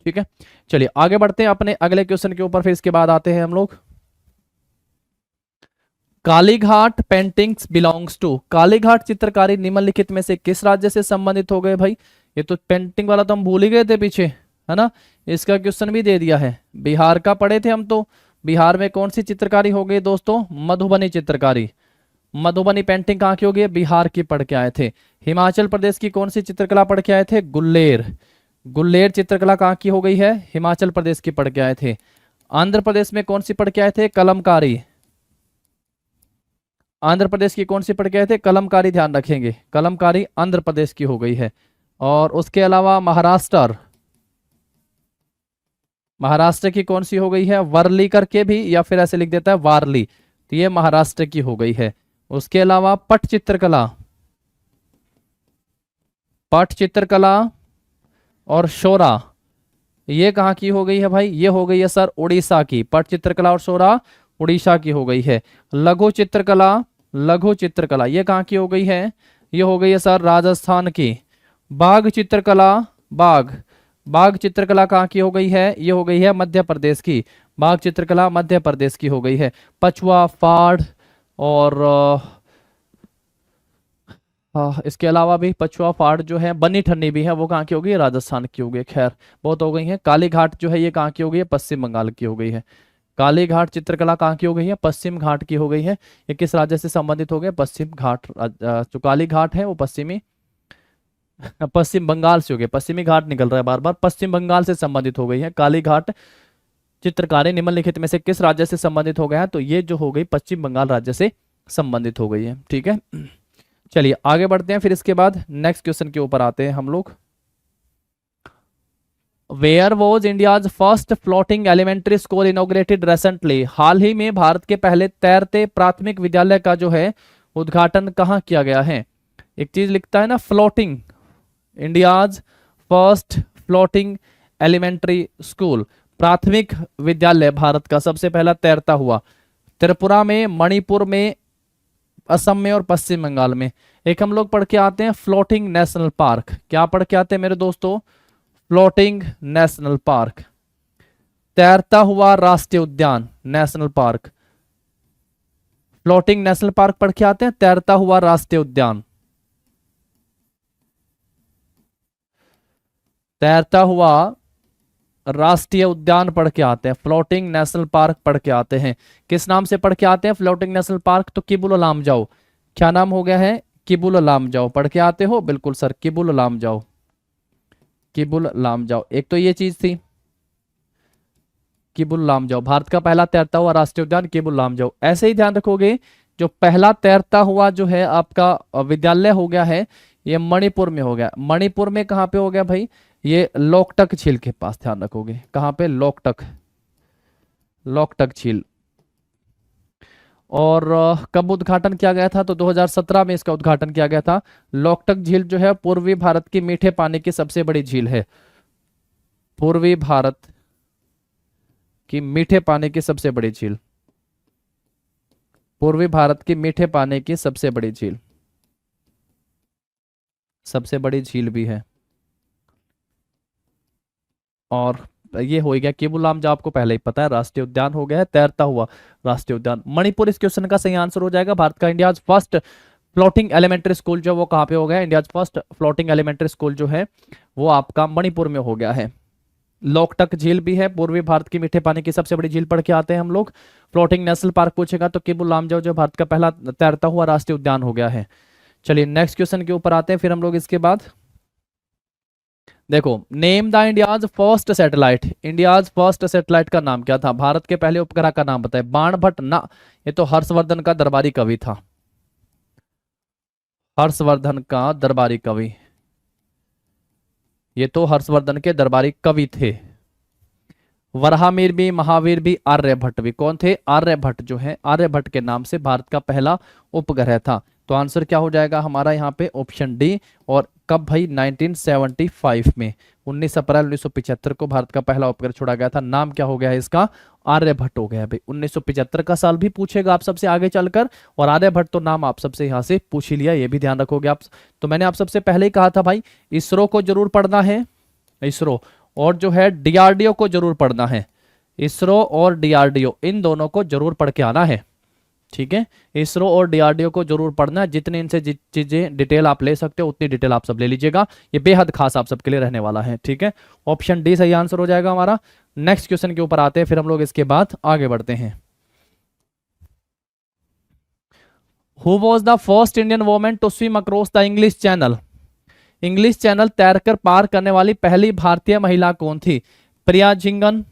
ठीक है, चलिए आगे बढ़ते हैं अपने अगले क्वेश्चन के ऊपर। फिर इसके बाद आते हैं हम लोग Kalighat paintings belongs to, Kalighat चित्रकारी निम्नलिखित में से किस राज्य से संबंधित हो गए भाई? ये तो पेंटिंग वाला तो हम भूल ही गए थे पीछे, है ना। इसका क्वेश्चन भी दे दिया है, बिहार का पढ़े थे हम। तो बिहार में कौन सी चित्रकारी हो गई दोस्तों? मधुबनी चित्रकारी। मधुबनी पेंटिंग कहाँ की हो गई? बिहार की पढ़ के आए थे। हिमाचल प्रदेश की कौन सी चित्रकला पढ़ के आए थे? गुल्लेर। गुल्लेर चित्रकला कहाँ की हो गई है? हिमाचल प्रदेश की पढ़ के आए थे। आंध्र प्रदेश में कौन सी पढ़ के आए थे? कलमकारी। आंध्र प्रदेश की कौन सी पढ़ के आए थे? कलमकारी, ध्यान रखेंगे, कलमकारी आंध्र प्रदेश की हो गई है। और उसके अलावा महाराष्ट्र, महाराष्ट्र की कौन सी हो गई है? वर्ली करके भी, या फिर ऐसे लिख देता है वारली, तो ये महाराष्ट्र की हो गई है। उसके अलावा पट चित्रकला, पट चित्रकला और शोरा, ये कहाँ की हो गई है भाई? ये हो गई है सर उड़ीसा की। पट चित्रकला और सोरा उड़ीसा की हो गई है। लघु चित्रकला, लघु चित्रकला ये कहाँ की हो गई है? ये हो गई है सर राजस्थान की। बाघ चित्रकला, बाघ, बाघ चित्रकला कहाँ की हो गई है? ये हो गई है मध्य प्रदेश की। बाघ चित्रकला मध्य प्रदेश की हो गई है। पछुआ, फाड़ और हाँ, इसके अलावा भी पछुआ, फाड़ जो है, बनी ठन्नी भी है, वो कहाँ की हो गई है? राजस्थान की हो गई। खैर बहुत हो गई है। काली घाट जो है ये कहाँ की हो गई है? पश्चिम बंगाल की हो गई है। काली घाट चित्रकला कहाँ की हो गई है? पश्चिम घाट की हो गई है। ये किस राज्य से संबंधित हो गया? पश्चिम घाट जो काली घाट है वो पश्चिमी पश्चिम बंगाल से हो गया। पश्चिमी घाट निकल रहा है बार बार। पश्चिम बंगाल से संबंधित हो गई है काली घाट चित्रकारी। निम्नलिखित में से किस राज्य से संबंधित हो गया है? तो ये जो हो गई पश्चिम बंगाल राज्य से संबंधित हो गई है। ठीक है, चलिए आगे बढ़ते हैं। फिर इसके बाद नेक्स्ट क्वेश्चन के ऊपर आते हैं हम लोग। Where was India's first floating elementary school inaugurated recently? हाल ही में भारत के पहले तैरते प्राथमिक विद्यालय का जो है उद्घाटन कहाँ किया गया है? एक चीज लिखता है ना floating, India's first floating elementary school, प्राथमिक विद्यालय भारत का सबसे पहला तैरता हुआ त्रिपुरा में, मणिपुर में, असम में और पश्चिम बंगाल में। एक हम लोग पढ़ के आते हैं फ्लोटिंग नेशनल पार्क। क्या पढ़ के आते हैं मेरे दोस्तों? फ्लोटिंग नेशनल पार्क, तैरता हुआ राष्ट्रीय उद्यान national park. Floating national park पढ़ के आते हैं, तैरता हुआ राष्ट्रीय उद्यान, तैरता हुआ राष्ट्रीय उद्यान पढ़ के आते हैं। फ्लोटिंग नेशनल पार्क पढ़ के आते हैं। किस नाम से पढ़ के आते हैं फ्लोटिंग नेशनल पार्क? तो किबुल लामजाओ। क्या नाम हो गया है? किबुल लामजाओ पढ़ के आते हो? बिल्कुल सर, किबुल लामजाओ, किबुल लामजाओ। एक तो ये चीज थी किबुल लामजाओ, भारत का पहला तैरता हुआ राष्ट्रीय उद्यान किबुल लामजाओ। ऐसे ही ध्यान रखोगे, जो पहला तैरता हुआ जो है आपका विद्यालय हो गया है ये मणिपुर में हो गया। मणिपुर में कहाँ पे हो गया भाई? ये लोकटक झील के पास, ध्यान रखोगे कहाँ पे? लोकटक, लोकटक झील। और कब उद्घाटन किया गया था? तो 2017 में इसका उद्घाटन किया गया था। लोकटक झील जो है पूर्वी भारत की मीठे पानी की सबसे बड़ी झील है। पूर्वी भारत की मीठे पानी की सबसे बड़ी झील, पूर्वी भारत की मीठे पानी की सबसे बड़ी झील, सबसे बड़ी झील भी है। और ये हो गया केबुल लामजाओ, आपको पहले ही पता है राष्ट्रीय उद्यान हो गया है, तैरता हुआ राष्ट्रीय उद्यान। मणिपुर इस क्वेश्चन का सही आंसर हो जाएगा। भारत का India's first floating elementary school जो वो कहाँ पे हो गया? India's first floating elementary school जो है वो आपका मणिपुर में हो गया है। लोकटक झील भी है, पूर्वी भारत की मीठे पानी की सबसे बड़ी झील पढ़ के आते हैं हम लोग। फ्लोटिंग नेशनल पार्क पूछेगा तो केबुल लामजाओ जो भारत का पहला तैरता हुआ राष्ट्रीय उद्यान हो गया है। चलिए नेक्स्ट क्वेश्चन के ऊपर आते हैं फिर हम लोग इसके बाद। देखो, name the India's first satellite. India's first satellite का नाम क्या था? भारत के पहले उपग्रह का नाम बताए। बाणभट्ट ना, ये तो हर्षवर्धन का दरबारी कवि था, हर्षवर्धन का दरबारी कवि, ये तो हर्षवर्धन के दरबारी कवि थे। वराहमिहिर भी, महावीर भी, आर्यभट्ट भी। कौन थे? आर्यभट्ट जो है, आर्यभट्ट के नाम से भारत का पहला उपग्रह था। तो आंसर क्या हो जाएगा हमारा यहाँ पे? Option D. और कब भाई? 1975 में, 19 अप्रैल 1975 को भारत का पहला उपग्रह छोड़ा गया था। नाम क्या हो गया है इसका? आर्यभट्ट हो गया है भाई। 1975 का साल भी पूछेगा आप सबसे आगे चलकर, और आर्यभट्ट तो नाम आप सबसे यहाँ से पूछ ही लिया, ये भी ध्यान रखोगे आप। तो मैंने आप सबसे पहले ही कहा था भाई, इसरो को जरूर पढ़ना है, इसरो, और जो है डीआरडीओ को जरूर पढ़ना है। इसरो और डीआरडीओ इन दोनों को जरूर पढ़ के आना है। ठीक है, इसरो और डीआरडीओ को जरूर पढ़ना है। जितनी इनसे चीजें डिटेल आप ले सकते हो उतनी डिटेल आप सब ले लीजिएगा, ये बेहद खास आप सबके लिए रहने वाला है। ठीक है, ऑप्शन डी सही आंसर हो जाएगा हमारा। नेक्स्ट क्वेश्चन के ऊपर आते हैं फिर हम लोग इसके बाद आगे बढ़ते हैं। Who was the first Indian women to swim across the English channel? English channel तैरकर पार करने वाली पहली भारतीय महिला कौन थी? प्रिया झिंगन,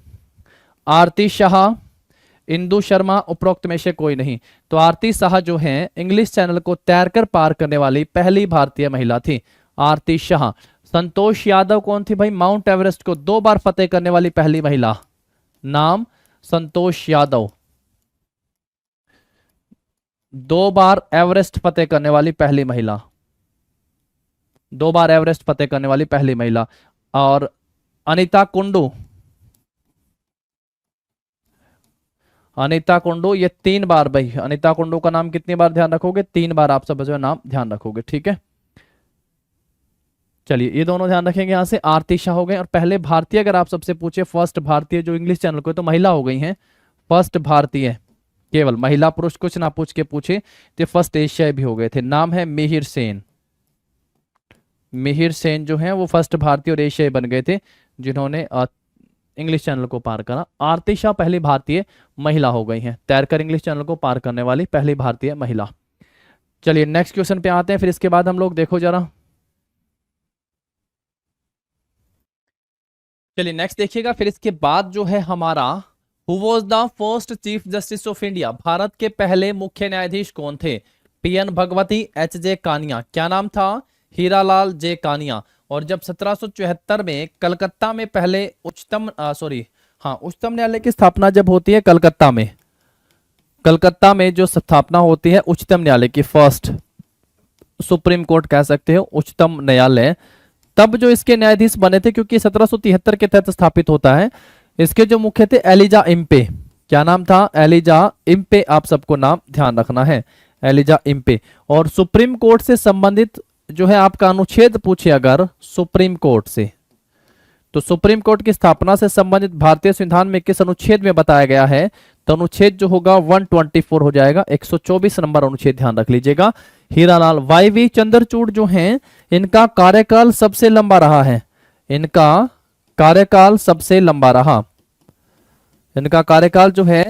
आरती शाह, इंदु शर्मा, उपरोक्त में से कोई नहीं। तो आरती शाह जो है इंग्लिश चैनल को तैरकर पार करने वाली पहली भारतीय महिला थी, आरती शाह। संतोष यादव कौन थी भाई? माउंट एवरेस्ट को 2 बार फतेह करने वाली पहली महिला, नाम संतोष यादव। 2 बार एवरेस्ट फतेह करने वाली पहली महिला, 2 बार एवरेस्ट फतेह करने वाली पहली महिला। और अनीता कुंडू, अनीता कुंडू, ये 3 बार भाई, अनीता कुंडू का नाम कितनी बार ध्यान रखोगे? 3 बार आप सब जो है नाम ध्यान रखोगे, ठीक है। चलिए ये दोनों ध्यान रखेंगे। यहाँ से आरती शाह हो गए। और पहले भारतीय अगर आप सबसे पूछे, फर्स्ट भारतीय जो इंग्लिश चैनल को, तो महिला हो गई हैं। फर्स्ट भारतीय, केवल महिला पुरुष कुछ ना पूछ के पूछे तो फर्स्ट एशियाई भी हो गए थे। नाम है मिहिर सेन। मिहिर सेन जो है वो फर्स्ट भारतीय और एशियाई बन गए थे जिन्होंने इंग्लिश चैनल को पार करा। आरती शाह पहली भारतीय महिला हो गई हैं, तैरकर इंग्लिश चैनल को पार करने वाली पहली भारतीय महिला। चलिए नेक्स्ट क्वेश्चन पे आते हैं। फिर इसके बाद हम लोग देखो जरा, चलिए नेक्स्ट देखिएगा। फिर इसके बाद जो है हमारा, who was the first chief justice of India, Bharat के पहले मुख्य न्यायाधीश कौन थे? PN Bhagwati, H J Kania. क्या नाम था? हीरालाल जे कानिया। और जब 1774 में कलकत्ता में पहले उच्चतम न्यायालय की स्थापना जब होती है कलकत्ता में जो स्थापना होती है उच्चतम न्यायालय की, फर्स्ट सुप्रीम कोर्ट कह सकते हो, उच्चतम न्यायालय, तब जो इसके न्यायाधीश बने थे, क्योंकि 1773 के तहत स्थापित होता है, इसके जो मुख्य थे एलिजा इम्पे। क्या नाम था? Elijah Impey. आप सबको नाम ध्यान रखना है, एलिजा इम्पे। और सुप्रीम कोर्ट से संबंधित जो है आपका अनुच्छेद पूछे अगर सुप्रीम कोर्ट से, तो सुप्रीम कोर्ट की स्थापना से संबंधित भारतीय संविधान में किस अनुच्छेद में बताया गया है? तो अनुच्छेद जो होगा 124 हो जाएगा, 124 नंबर अनुच्छेद, ध्यान रख लीजिएगा। हीरालाल। वाई वी चंद्रचूड़ जो हैं, इनका कार्यकाल सबसे लंबा रहा है। इनका कार्यकाल सबसे लंबा रहा। इनका कार्यकाल जो है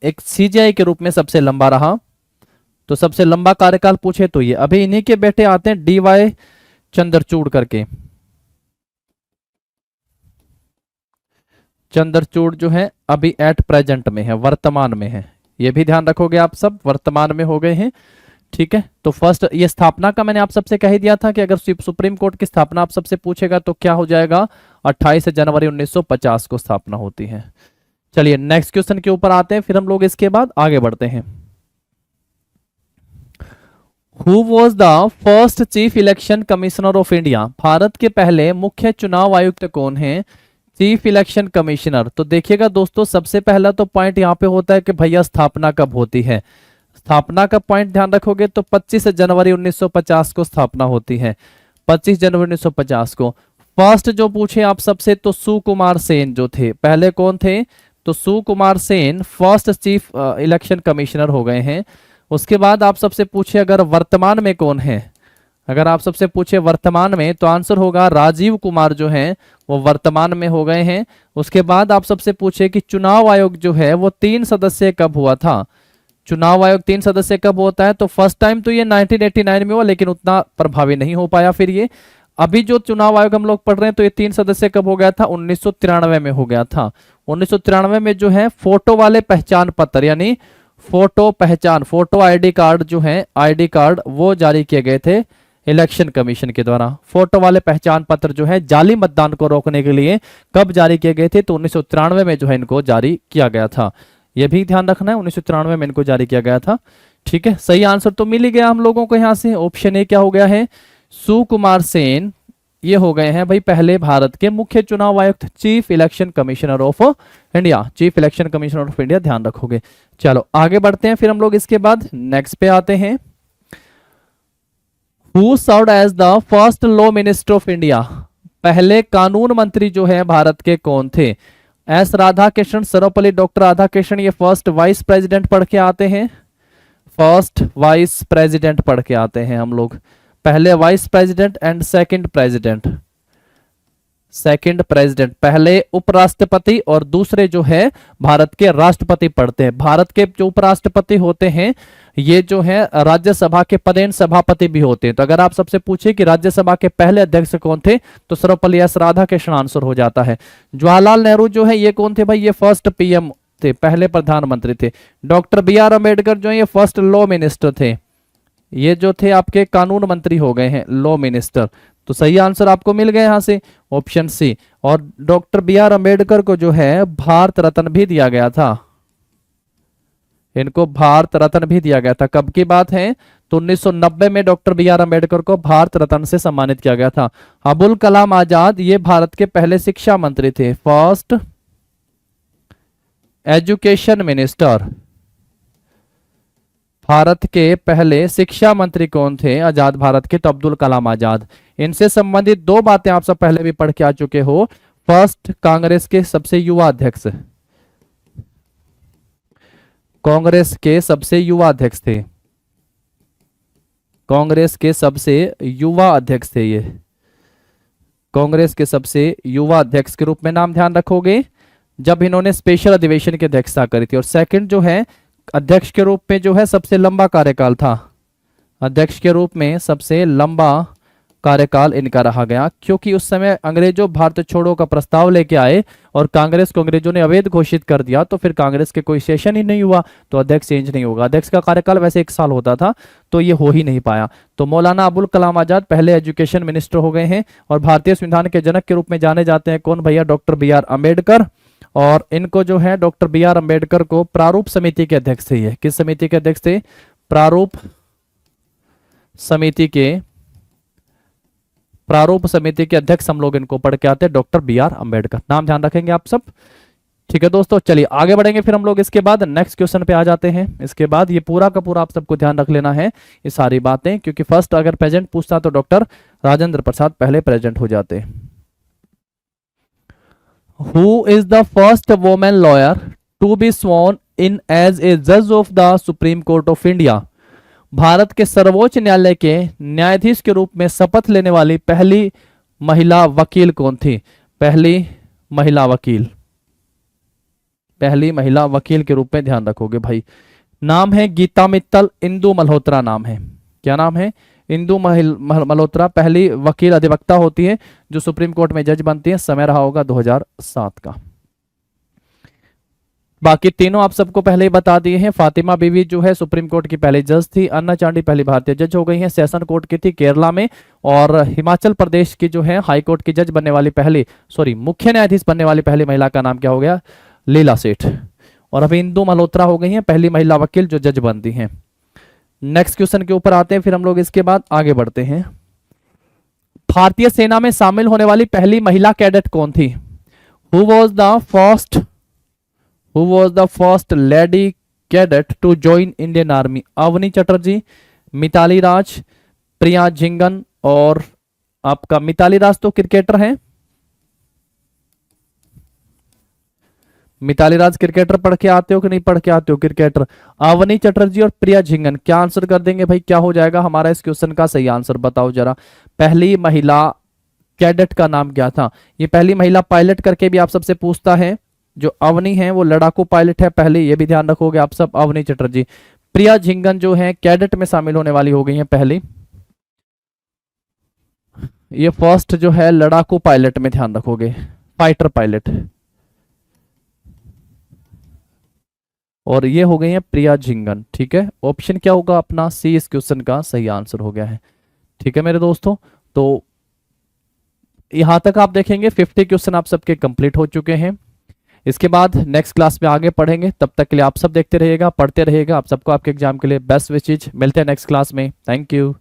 एक सीजीआई के रूप में सबसे लंबा रहा। तो सबसे लंबा कार्यकाल पूछे तो ये अभी इन्हीं के बेटे आते हैं, डीवाई चंद्रचूड़ करके। चंद्रचूड़ जो है अभी एट प्रेजेंट में है, वर्तमान में है। ये भी ध्यान रखोगे आप सब, वर्तमान में हो गए हैं, ठीक है। तो फर्स्ट ये स्थापना का मैंने आप सबसे कह ही दिया था कि अगर सुप्रीम कोर्ट की स्थापना आप सबसे पूछेगा तो क्या हो जाएगा, 28 जनवरी 1950 को स्थापना होती है। चलिए नेक्स्ट क्वेश्चन के ऊपर आते हैं, फिर हम लोग इसके बाद आगे बढ़ते हैं। Who was the first chief election commissioner of India, Bharat के पहले मुख्य चुनाव आयुक्त कौन है? Chief election commissioner. तो देखिएगा दोस्तों, सबसे पहला तो पॉइंट यहाँ पे होता है कि भैया स्थापना कब होती है। स्थापना का पॉइंट ध्यान रखोगे तो 25 जनवरी 1950 को स्थापना होती है, 25 जनवरी 1950 को। फर्स्ट जो पूछे आप सबसे तो सुकुमार सेन जो थे, पहले कौन थे? तो Sukumar Sen first chief election commissioner हो गए हैं। उसके बाद आप सबसे पूछे अगर वर्तमान में कौन है, अगर आप सबसे पूछे वर्तमान में, तो आंसर होगा राजीव कुमार जो हैं वो वर्तमान में हो गए हैं। उसके बाद आप सबसे पूछे कि चुनाव आयोग जो है वो 3 सदस्य कब हुआ था? चुनाव आयोग 3 सदस्य कब होता है? तो फर्स्ट टाइम तो ये 1989 में हुआ, लेकिन उतना प्रभावी नहीं हो पाया। फिर ये अभी जो चुनाव आयोग हम लोग पढ़ रहे हैं तो ये 3 सदस्य कब हो गया था? 1993 में हो गया था। 1993 में जो है फोटो वाले पहचान पत्र, यानी फोटो पहचान, फोटो आईडी कार्ड जो है, आईडी कार्ड वो जारी किए गए थे इलेक्शन कमीशन के द्वारा। फोटो वाले पहचान पत्र जो है जाली मतदान को रोकने के लिए कब जारी किए गए थे? तो 1993 में जो है इनको जारी किया गया था। यह भी ध्यान रखना है, 1993 में इनको जारी किया गया था, ठीक है। सही आंसर तो मिल ही गया हम लोगों को यहाँ से। ऑप्शन ए क्या हो गया है? सुकुमार सेन ये हो गए हैं भाई पहले भारत के मुख्य चुनाव आयुक्त, chief election commissioner of India, chief election commissioner of India, ध्यान रखोगे। चलो आगे बढ़ते हैं, फिर हम लोग इसके बाद नेक्स्ट पे आते हैं। Who served as the first law minister of India, पहले कानून मंत्री जो है भारत के कौन थे? S Radhakrishnan, Sarvepalli doctor Radhakrishnan, ये फर्स्ट वाइस प्रेसिडेंट पढ़ के आते हैं, फर्स्ट वाइस प्रेसिडेंट पढ़ के आते हैं हम लोग। पहले vice president and second president, second president, पहले उपराष्ट्रपति और दूसरे जो है भारत के राष्ट्रपति पढ़ते हैं। भारत के जो उपराष्ट्रपति होते हैं ये जो है राज्यसभा के पदेन सभापति भी होते हैं। तो अगर आप सबसे पूछे कि राज्यसभा के पहले अध्यक्ष कौन थे तो सर्वपल्ली एस राधाकृष्णन आंसर हो जाता है। जवाहरलाल नेहरू जो है ये कौन थे भाई? ये फर्स्ट पीएम थे, पहले प्रधानमंत्री थे। Doctor B R. अम्बेडकर जो है ये फर्स्ट लॉ मिनिस्टर थे, ये जो थे आपके कानून मंत्री हो गए हैं, लॉ मिनिस्टर। तो सही आंसर आपको मिल गया यहां से, ऑप्शन सी। और डॉक्टर बी.आर. अम्बेडकर को जो है भारत रत्न भी दिया गया था, इनको भारत रत्न भी दिया गया था। कब की बात है? तो 1990 में डॉक्टर बी.आर. अम्बेडकर को भारत रत्न से सम्मानित किया गया था। अबुल कलाम आजाद ये भारत के पहले शिक्षा मंत्री थे, फर्स्ट एजुकेशन मिनिस्टर, भारत के पहले शिक्षा मंत्री कौन थे आजाद भारत के? तो अब्दुल कलाम आजाद। इनसे संबंधित दो बातें आप सब पहले भी पढ़ के आ चुके हो। फर्स्ट, कांग्रेस के सबसे युवा अध्यक्ष, कांग्रेस के सबसे युवा अध्यक्ष थे, कांग्रेस के सबसे युवा अध्यक्ष थे ये, कांग्रेस के सबसे युवा अध्यक्ष के रूप में नाम ध्यान रखोगे जब इन्होंने स्पेशल अधिवेशन की अध्यक्षता करी थी। और सेकंड जो है, अध्यक्ष के रूप में जो है सबसे लंबा कार्यकाल था, अध्यक्ष के रूप में सबसे लंबा कार्यकाल इनका रहा गया, क्योंकि उस समय अंग्रेजों भारत छोड़ो का प्रस्ताव लेके आए और कांग्रेस को अंग्रेजों ने अवैध घोषित कर दिया, तो फिर कांग्रेस के कोई सेशन ही नहीं हुआ, तो अध्यक्ष चेंज नहीं होगा। अध्यक्ष का कार्यकाल वैसे 1 साल होता था, तो ये हो ही नहीं पाया। तो मौलाना अबुल कलाम आजाद पहले एजुकेशन मिनिस्टर हो गए हैं और भारतीय संविधान के जनक के रूप में जाने जाते हैं कौन भैया? Doctor B R Ambedkar. और इनको जो है डॉक्टर बी आर अम्बेडकर को प्रारूप समिति के अध्यक्ष थे। ये किस समिति के अध्यक्ष थे? प्रारूप समिति के, प्रारूप समिति के अध्यक्ष हम लोग इनको पढ़ के आते हैं, डॉक्टर बी आर अम्बेडकर। नाम ध्यान रखेंगे आप सब, ठीक है दोस्तों। चलिए आगे बढ़ेंगे फिर हम लोग इसके बाद नेक्स्ट क्वेश्चन पे आ जाते हैं। इसके बाद ये पूरा का पूरा आप सबको ध्यान रख लेना है ये सारी बातें, क्योंकि फर्स्ट अगर प्रेजेंट पूछता तो डॉक्टर राजेंद्र प्रसाद पहले प्रेजेंट हो जाते। Who is the first woman lawyer to be sworn in as a judge of the Supreme Court of India? Bharat के सर्वोच्च न्यायालय के न्यायाधीश के रूप में शपथ लेने वाली पहली महिला वकील कौन थी? पहली महिला वकील, पहली महिला वकील के रूप में ध्यान रखोगे भाई। नाम है गीता मित्तल, इंदु मल्होत्रा नाम है। क्या नाम है? इंदु मल्होत्रा पहली वकील अधिवक्ता होती है जो सुप्रीम कोर्ट में जज बनती है। समय रहा होगा 2007 का। बाकी तीनों आप सबको पहले ही बता दिए हैं। फातिमा बीवी जो है सुप्रीम कोर्ट की पहली जज थी। अन्ना चांडी पहली भारतीय जज हो गई हैं, सेशन कोर्ट की थी केरला में। और हिमाचल प्रदेश की जो है हाई कोर्ट की जज बनने वाली पहली, सॉरी मुख्य न्यायाधीश बनने वाली पहली महिला का नाम क्या हो गया? लीला सेठ। और अभी इंदु मल्होत्रा हो गई हैं पहली महिला वकील जो जज बनती हैं। नेक्स्ट क्वेश्चन के ऊपर आते हैं फिर हम लोग, इसके बाद आगे बढ़ते हैं। भारतीय सेना में शामिल होने वाली पहली महिला कैडेट कौन थी? Who was the first lady cadet to join Indian army? Avani Chatterjee, Mitali Raj, Priya Jhingan. और आपका मिताली राज तो क्रिकेटर हैं, मिताली राज क्रिकेटर पढ़ के आते हो कि नहीं पढ़ के आते हो? क्रिकेटर। अवनी चटर्जी और प्रिया झिंगन, क्या आंसर कर देंगे भाई? क्या हो जाएगा हमारा इस क्वेश्चन का सही आंसर? बताओ जरा। पहली महिला कैडेट का नाम क्या था? ये पहली महिला पायलट करके भी आप सबसे पूछता है। जो अवनी है वो लड़ाकू पायलट है पहले, ये भी ध्यान रखोगे आप सब। अवनी चटर्जी। प्रिया झिंगन जो है कैडेट में शामिल होने वाली हो गई है पहली। ये फर्स्ट जो है लड़ाकू पायलट में ध्यान रखोगे, फाइटर पायलट। और ये हो गई है प्रिया झिंगन, ठीक है। ऑप्शन क्या होगा अपना? सी इस क्वेश्चन का सही आंसर हो गया है, ठीक है मेरे दोस्तों। तो यहां तक आप देखेंगे 50 क्वेश्चन आप सबके कंप्लीट हो चुके हैं। इसके बाद नेक्स्ट क्लास में आगे पढ़ेंगे, तब तक के लिए आप सब देखते रहिएगा, पढ़ते रहिएगा। आप सबको आपके एग्जाम के लिए बेस्ट विशेज। मिलते हैं नेक्स्ट क्लास में। Thank you.